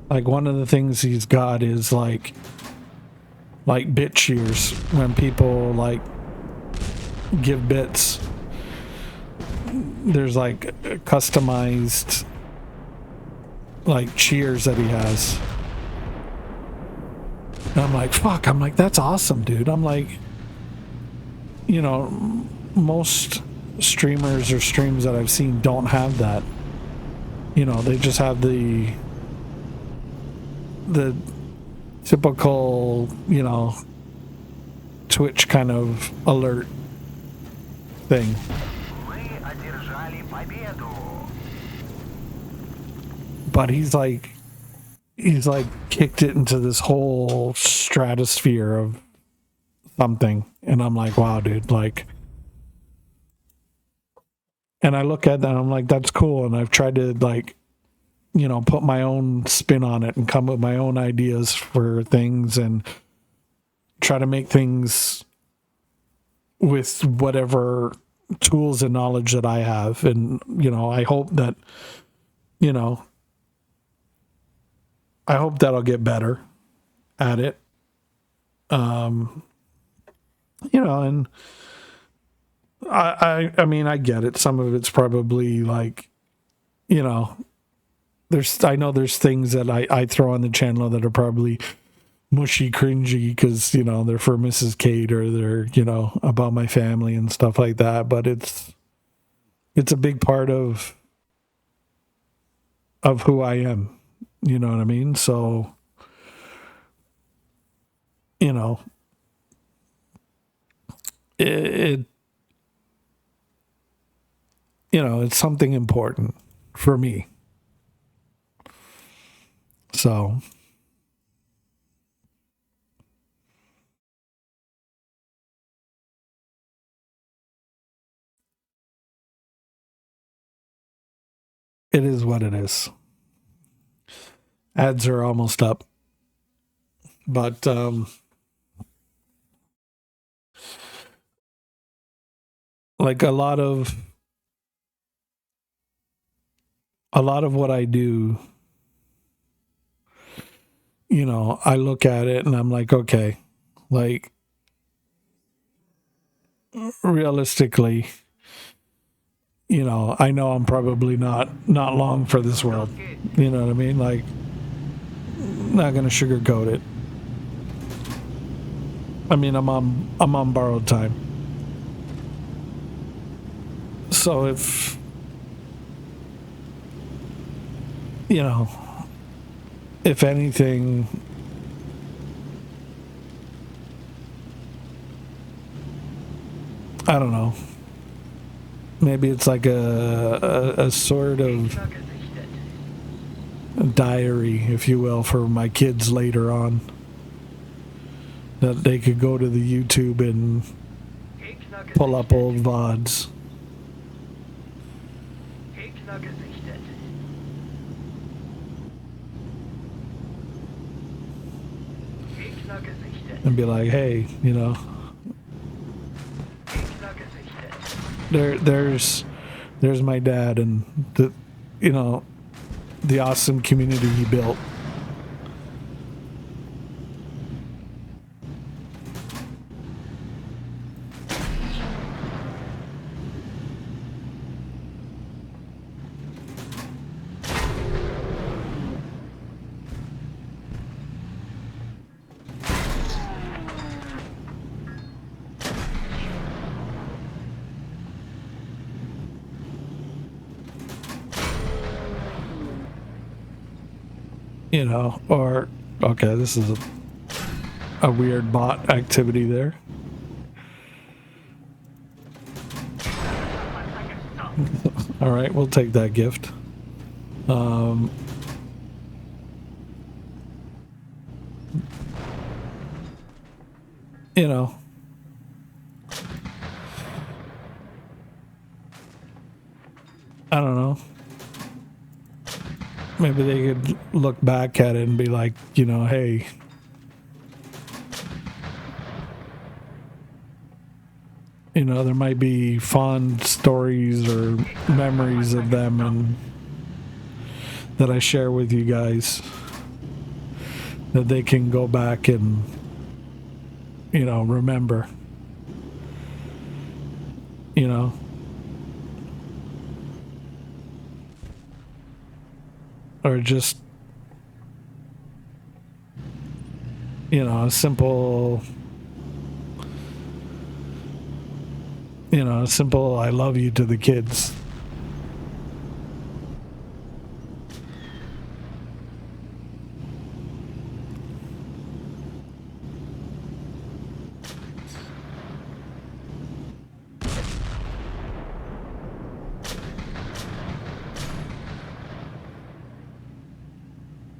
Like, one of the things he's got is like bit cheers, when people like give bits. There's like customized like cheers that he has. And I'm like, fuck, I'm like, that's awesome, dude. I'm like, most streamers or streams that I've seen don't have that. They just have the typical, Twitch kind of alert thing. But he's like kicked it into this whole stratosphere of something, and I'm like, wow, dude, like, and I look at that and I'm like, that's cool, and I've tried to like, put my own spin on it and come with my own ideas for things and try to make things with whatever tools and knowledge that I have. And, I hope that, I hope that I'll get better at it. And I mean, I get it. Some of it's probably like, I know there's things that I throw on the channel that are probably mushy, cringy, because, they're for Mrs. Kate, or they're, about my family and stuff like that. But it's a big part of who I am. You know what I mean? So, it's something important for me. So, it is what it is. Ads are almost up. But, like, a lot of what I do, I look at it and I'm like, okay, like, realistically, I know I'm probably not long for this world. You know what I mean? Like, not gonna sugarcoat it. I mean, I'm on borrowed time. So if you know, if anything, I don't know. Maybe it's like a sort of Gegner gesichtet. diary, if you will, for my kids later on. That they could go to the YouTube and Gegner pull up gesichtet. old VODs. Gegner gesichtet. Gegner gesichtet. And be like, hey, you know, Gegner gesichtet. there's my dad and the, you know, the awesome community he built. You know, or okay, this is a weird bot activity there. All right, we'll take that gift. You know, I don't know. Maybe they could look back at it and be like, you know, hey, you know, there might be fond stories or memories of them and that I share with you guys that they can go back and, you know, remember. You know, or just, you know, a simple, you know, a simple I love you to the kids.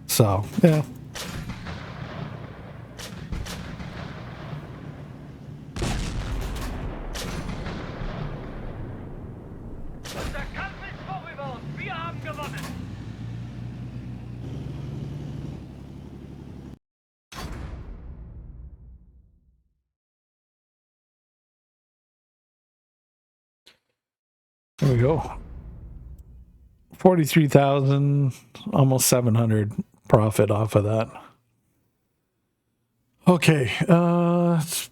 So, yeah. Der Kampf ist vorüber und wir haben gewonnen. There we go. 43,000, almost 700 profit off of that. Okay, let's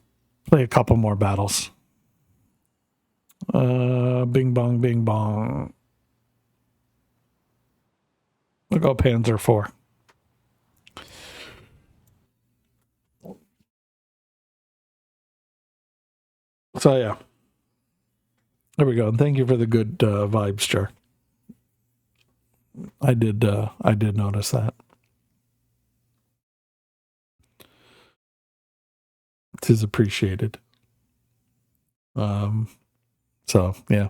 play a couple more battles. Bing bong, bing bong. We'll go Panzer 4. So yeah, there we go. And thank you for the good vibes, Jar. I did notice that. It is appreciated. So yeah.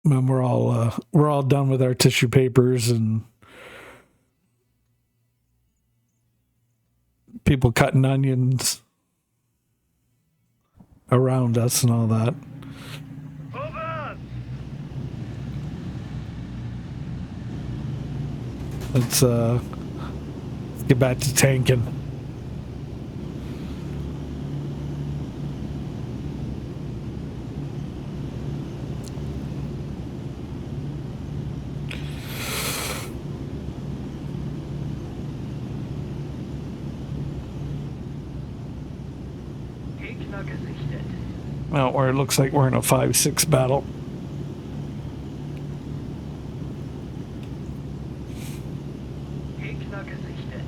When we're all done with our tissue papers and people cutting onions around us and all that. Vorwärts! Let's get back to tanking. Gegner gesichtet. Well, where it looks like we're in a 5-6 battle. Gegner gesichtet.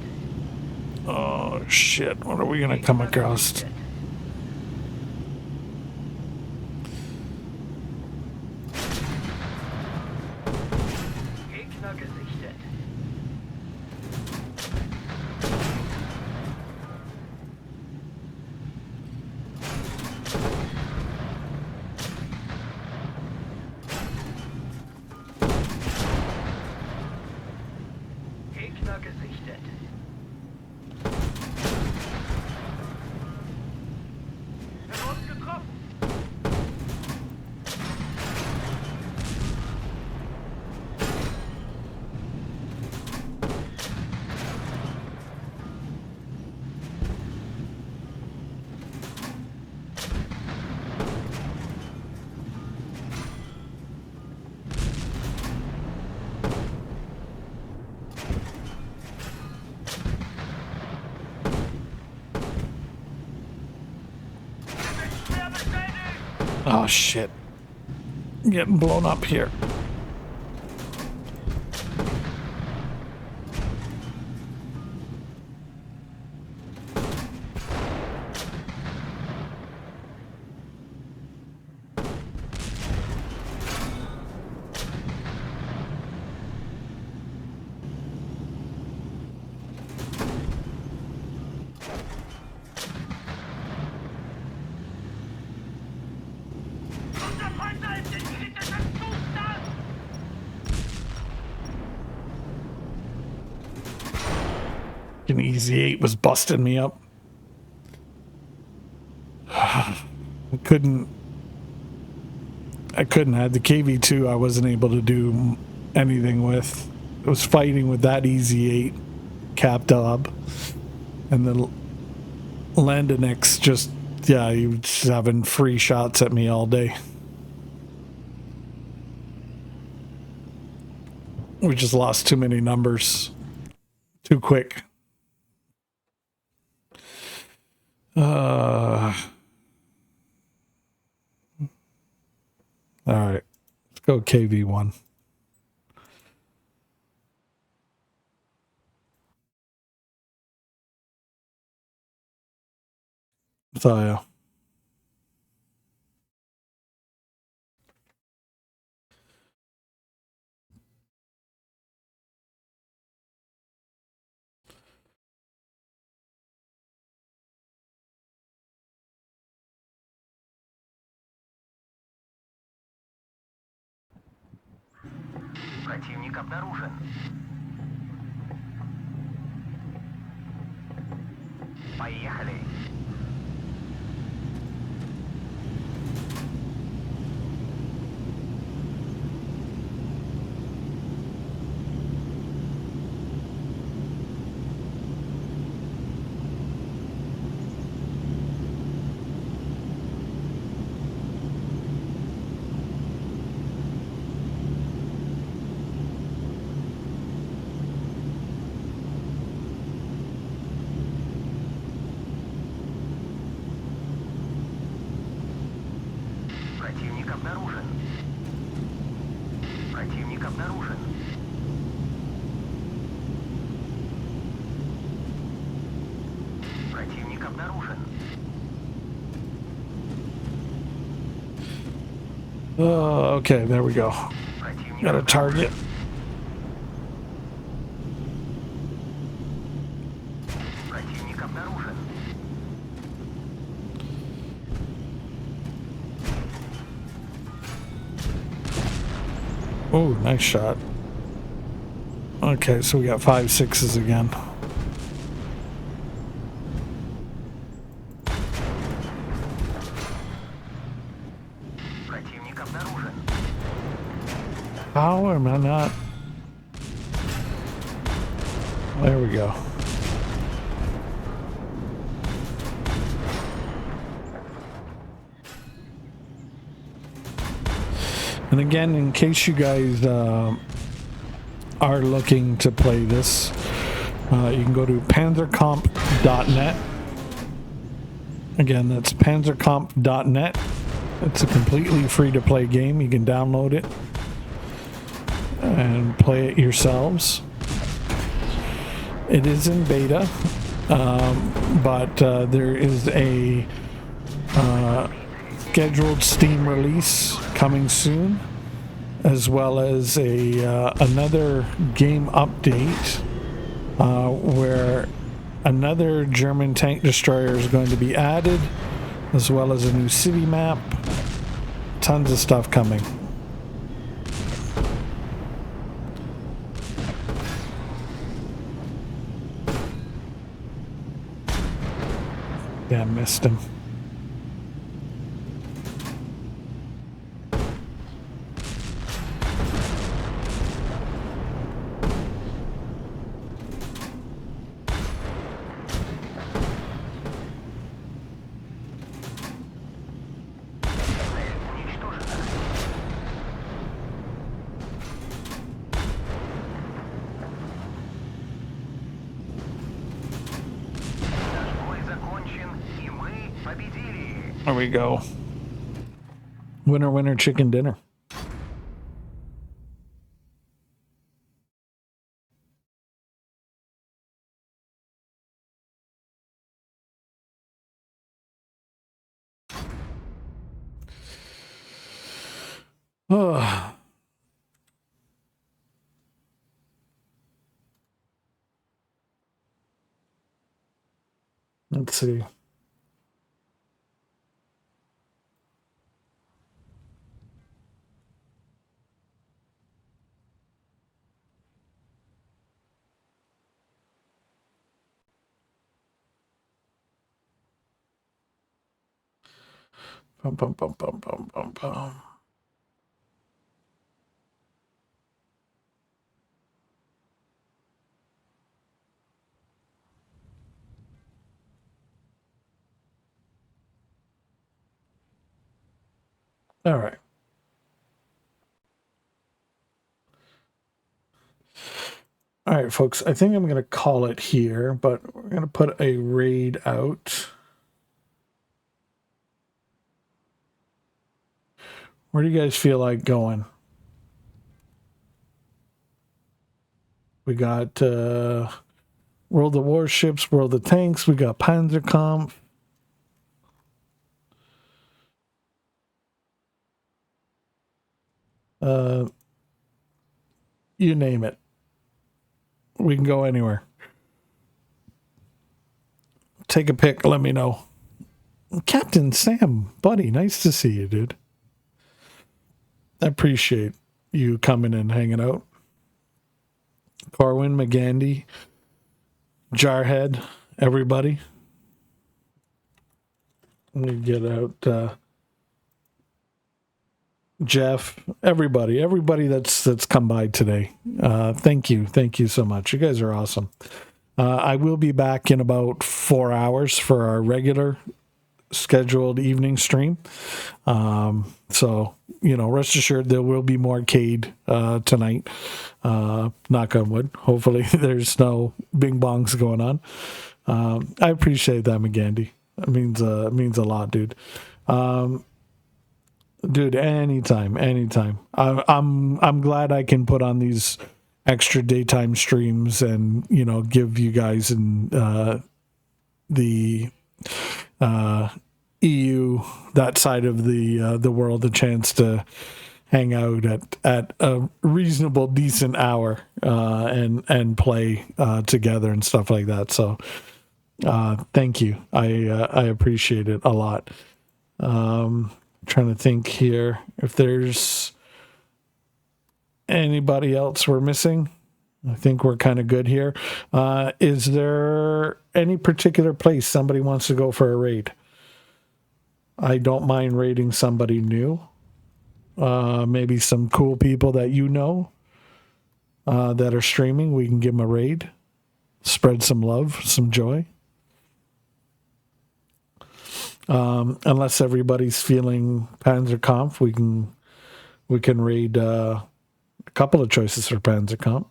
Oh shit! What are we gonna come across? gesichtet. Gegner gesichtet. Wir wurden getroffen. Schwer beschädigt. Oh shit. I'm getting blown up here. Unser Panzer ist in kritischem Zustand. An easy 8 was busting me up. I couldn't have the KV2. I wasn't able to do anything with. I was fighting with that easy 8 cap dub, and the Landonix just, yeah, he was having free shots at me all day. We just lost too many numbers too quick. All right, let's go KV1. So yeah. Противник обнаружен. Поехали. Противник обнаружен. Противник обнаружен. Противник обнаружен. Okay, there we go. Противник Got a target. Противник обнаружен. Oh, nice shot. Okay, so we got 5.6s again. Противник обнаружен. How am I not? There we go. And again, in case you guys are looking to play this, you can go to panzerkampf.net. Again, that's panzerkampf.net. It's a completely free-to-play game. You can download it and play it yourselves. It is in beta, but there is a scheduled Steam release coming soon, as well as another game update where another German tank destroyer is going to be added, as well as a new city map. Tons of stuff coming. Yeah, missed him. There we go. Winner, winner, chicken dinner. Oh. Let's see. Bum, bum, bum, bum, bum, bum, bum. All right. All right, folks. I think I'm going to call it here, but we're going to put a raid out. Where do you guys feel like going? We got World of Warships, World of Tanks. We got Panzerkampf. You name it. We can go anywhere. Take a pick. Let me know. Captain Sam, buddy, nice to see you, dude. I appreciate you coming and hanging out. Corwin, McGandy, Jarhead, everybody. Let me get out Jeff, everybody that's come by today. Thank you so much. You guys are awesome. I will be back in about 4 hours for our regular scheduled evening stream. So, rest assured there will be more Cade tonight. Knock on wood. Hopefully there's no bing bongs going on. I appreciate that, McGandy. It means a lot, dude. Dude, anytime. I'm glad I can put on these extra daytime streams and give you guys and the EU, that side of the world, a chance to hang out at a reasonable, decent hour and play together and stuff like that. So thank you. I appreciate it a lot. Trying to think here if there's anybody else we're missing. I think we're kind of good here. Is there any particular place somebody wants to go for a raid? I don't mind raiding somebody new. Maybe some cool people that that are streaming. We can give them a raid. Spread some love, some joy. Unless everybody's feeling Panzerkampf, we can raid a couple of choices for Panzerkampf.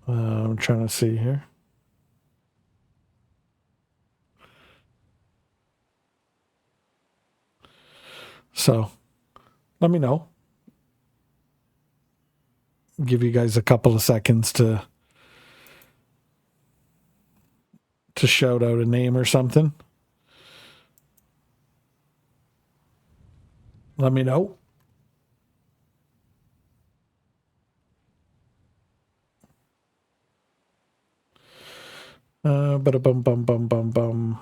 I'm trying to see here. So let me know. Give you guys a couple of seconds to shout out a name or something. let me know. But a bum bum bum bum bum.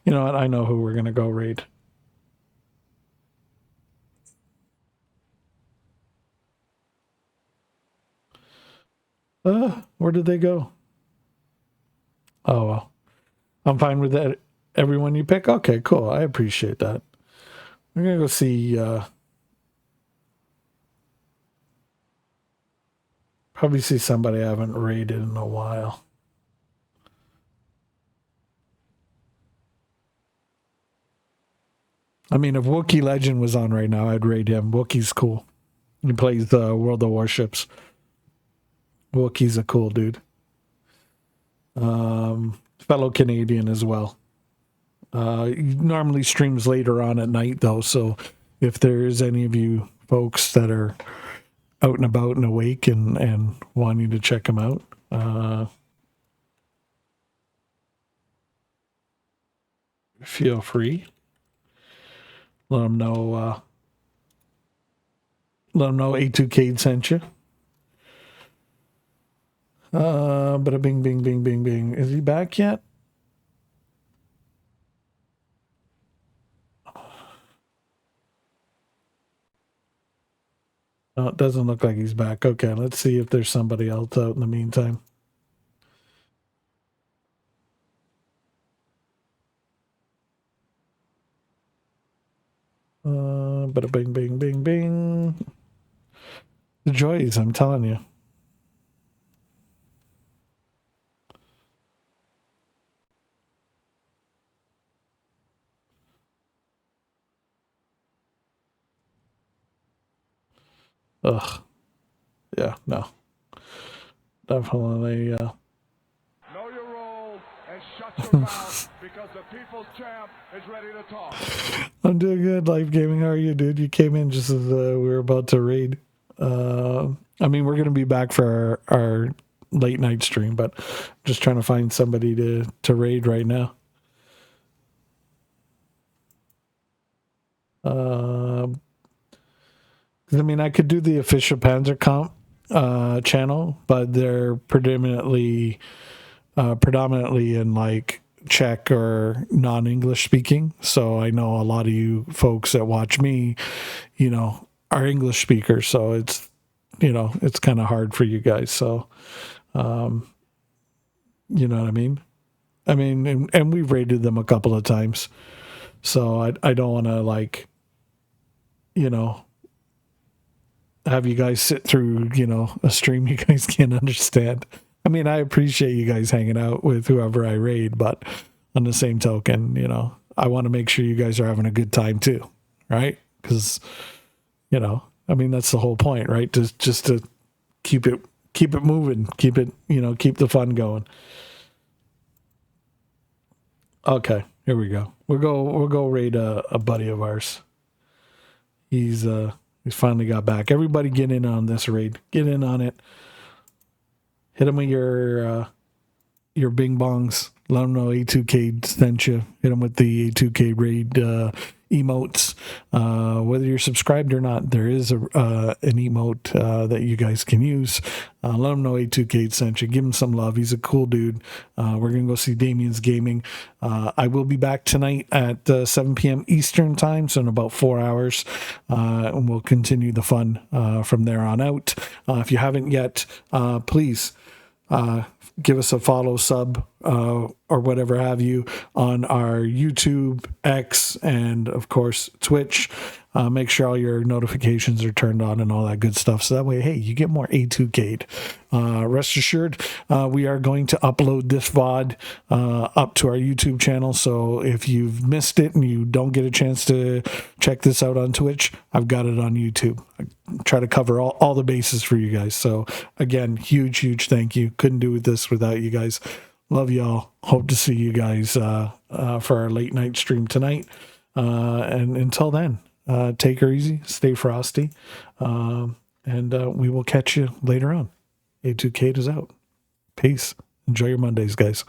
You know what? I know who we're gonna go raid. Where did they go? Oh well. I'm fine with that. Everyone you pick? Okay, cool. I appreciate that. We're gonna go see probably see somebody I haven't raided in a while. I mean, if Wookiee Legend was on right now, I'd raid him. Wookiee's cool. He plays World of Warships. Wookiee's a cool dude. Fellow Canadian as well. He normally streams later on at night though, so if there's any of you folks that are out and about and awake and wanting to check him out, feel free. Let him know. Let him know A2K sent you. But a bing, bing, bing, bing, bing. Is he back yet? No, it doesn't look like he's back. Okay, let's see if there's somebody else out in the meantime. But a bing, bing, bing, bing. The joys, I'm telling you. Ugh. Yeah, no. Definitely. Know your role and shut your mouth because the people's champ is ready to talk. I'm doing good, Life Gaming. How are you, dude? You came in just as we were about to raid. I mean, we're going to be back for our late night stream, but just trying to find somebody to raid right now. I mean, I could do the official Panzerkampf channel, but they're predominantly in like Czech or non-English speaking. So I know a lot of you folks that watch me, you know, are English speakers. So it's, you know, it's kind of hard for you guys. So, you know what I mean? I mean, and we've rated them a couple of times. So I don't want to like, you know, have you guys sit through, you know, a stream you guys can't understand. I mean, I appreciate you guys hanging out with whoever I raid, but on the same token, you know, I want to make sure you guys are having a good time too, right? Because, you know, I mean, that's the whole point, right? Just to keep it moving, keep it, you know, keep the fun going. Okay, here we go. We'll go raid a buddy of ours. He's finally got back. Everybody get in on this raid. Get in on it. Hit him with your bing bongs. Let him know A2K sent you. Hit him with the A2K raid emotes. Whether you're subscribed or not, there is an emote that you guys can use. Let him know A2K sent you. Give him some love. He's a cool dude. We're going to go see Damien's Gaming. I will be back tonight at 7 p.m. Eastern time, so in about 4 hours. And we'll continue the fun from there on out. If you haven't yet, please give us a follow, sub, or whatever have you on our YouTube, X, and of course Twitch. Make sure all your notifications are turned on and all that good stuff. So that way, hey, you get more A2K'd. Rest assured, we are going to upload this VOD up to our YouTube channel. So if you've missed it and you don't get a chance to check this out on Twitch, I've got it on YouTube. I try to cover all the bases for you guys. So again, huge thank you. Couldn't do this without you guys. Love y'all. Hope to see you guys for our late night stream tonight. And until then, take her easy, stay frosty, and and we will catch you later on. A2Kate is out. Peace. Enjoy your Mondays, guys.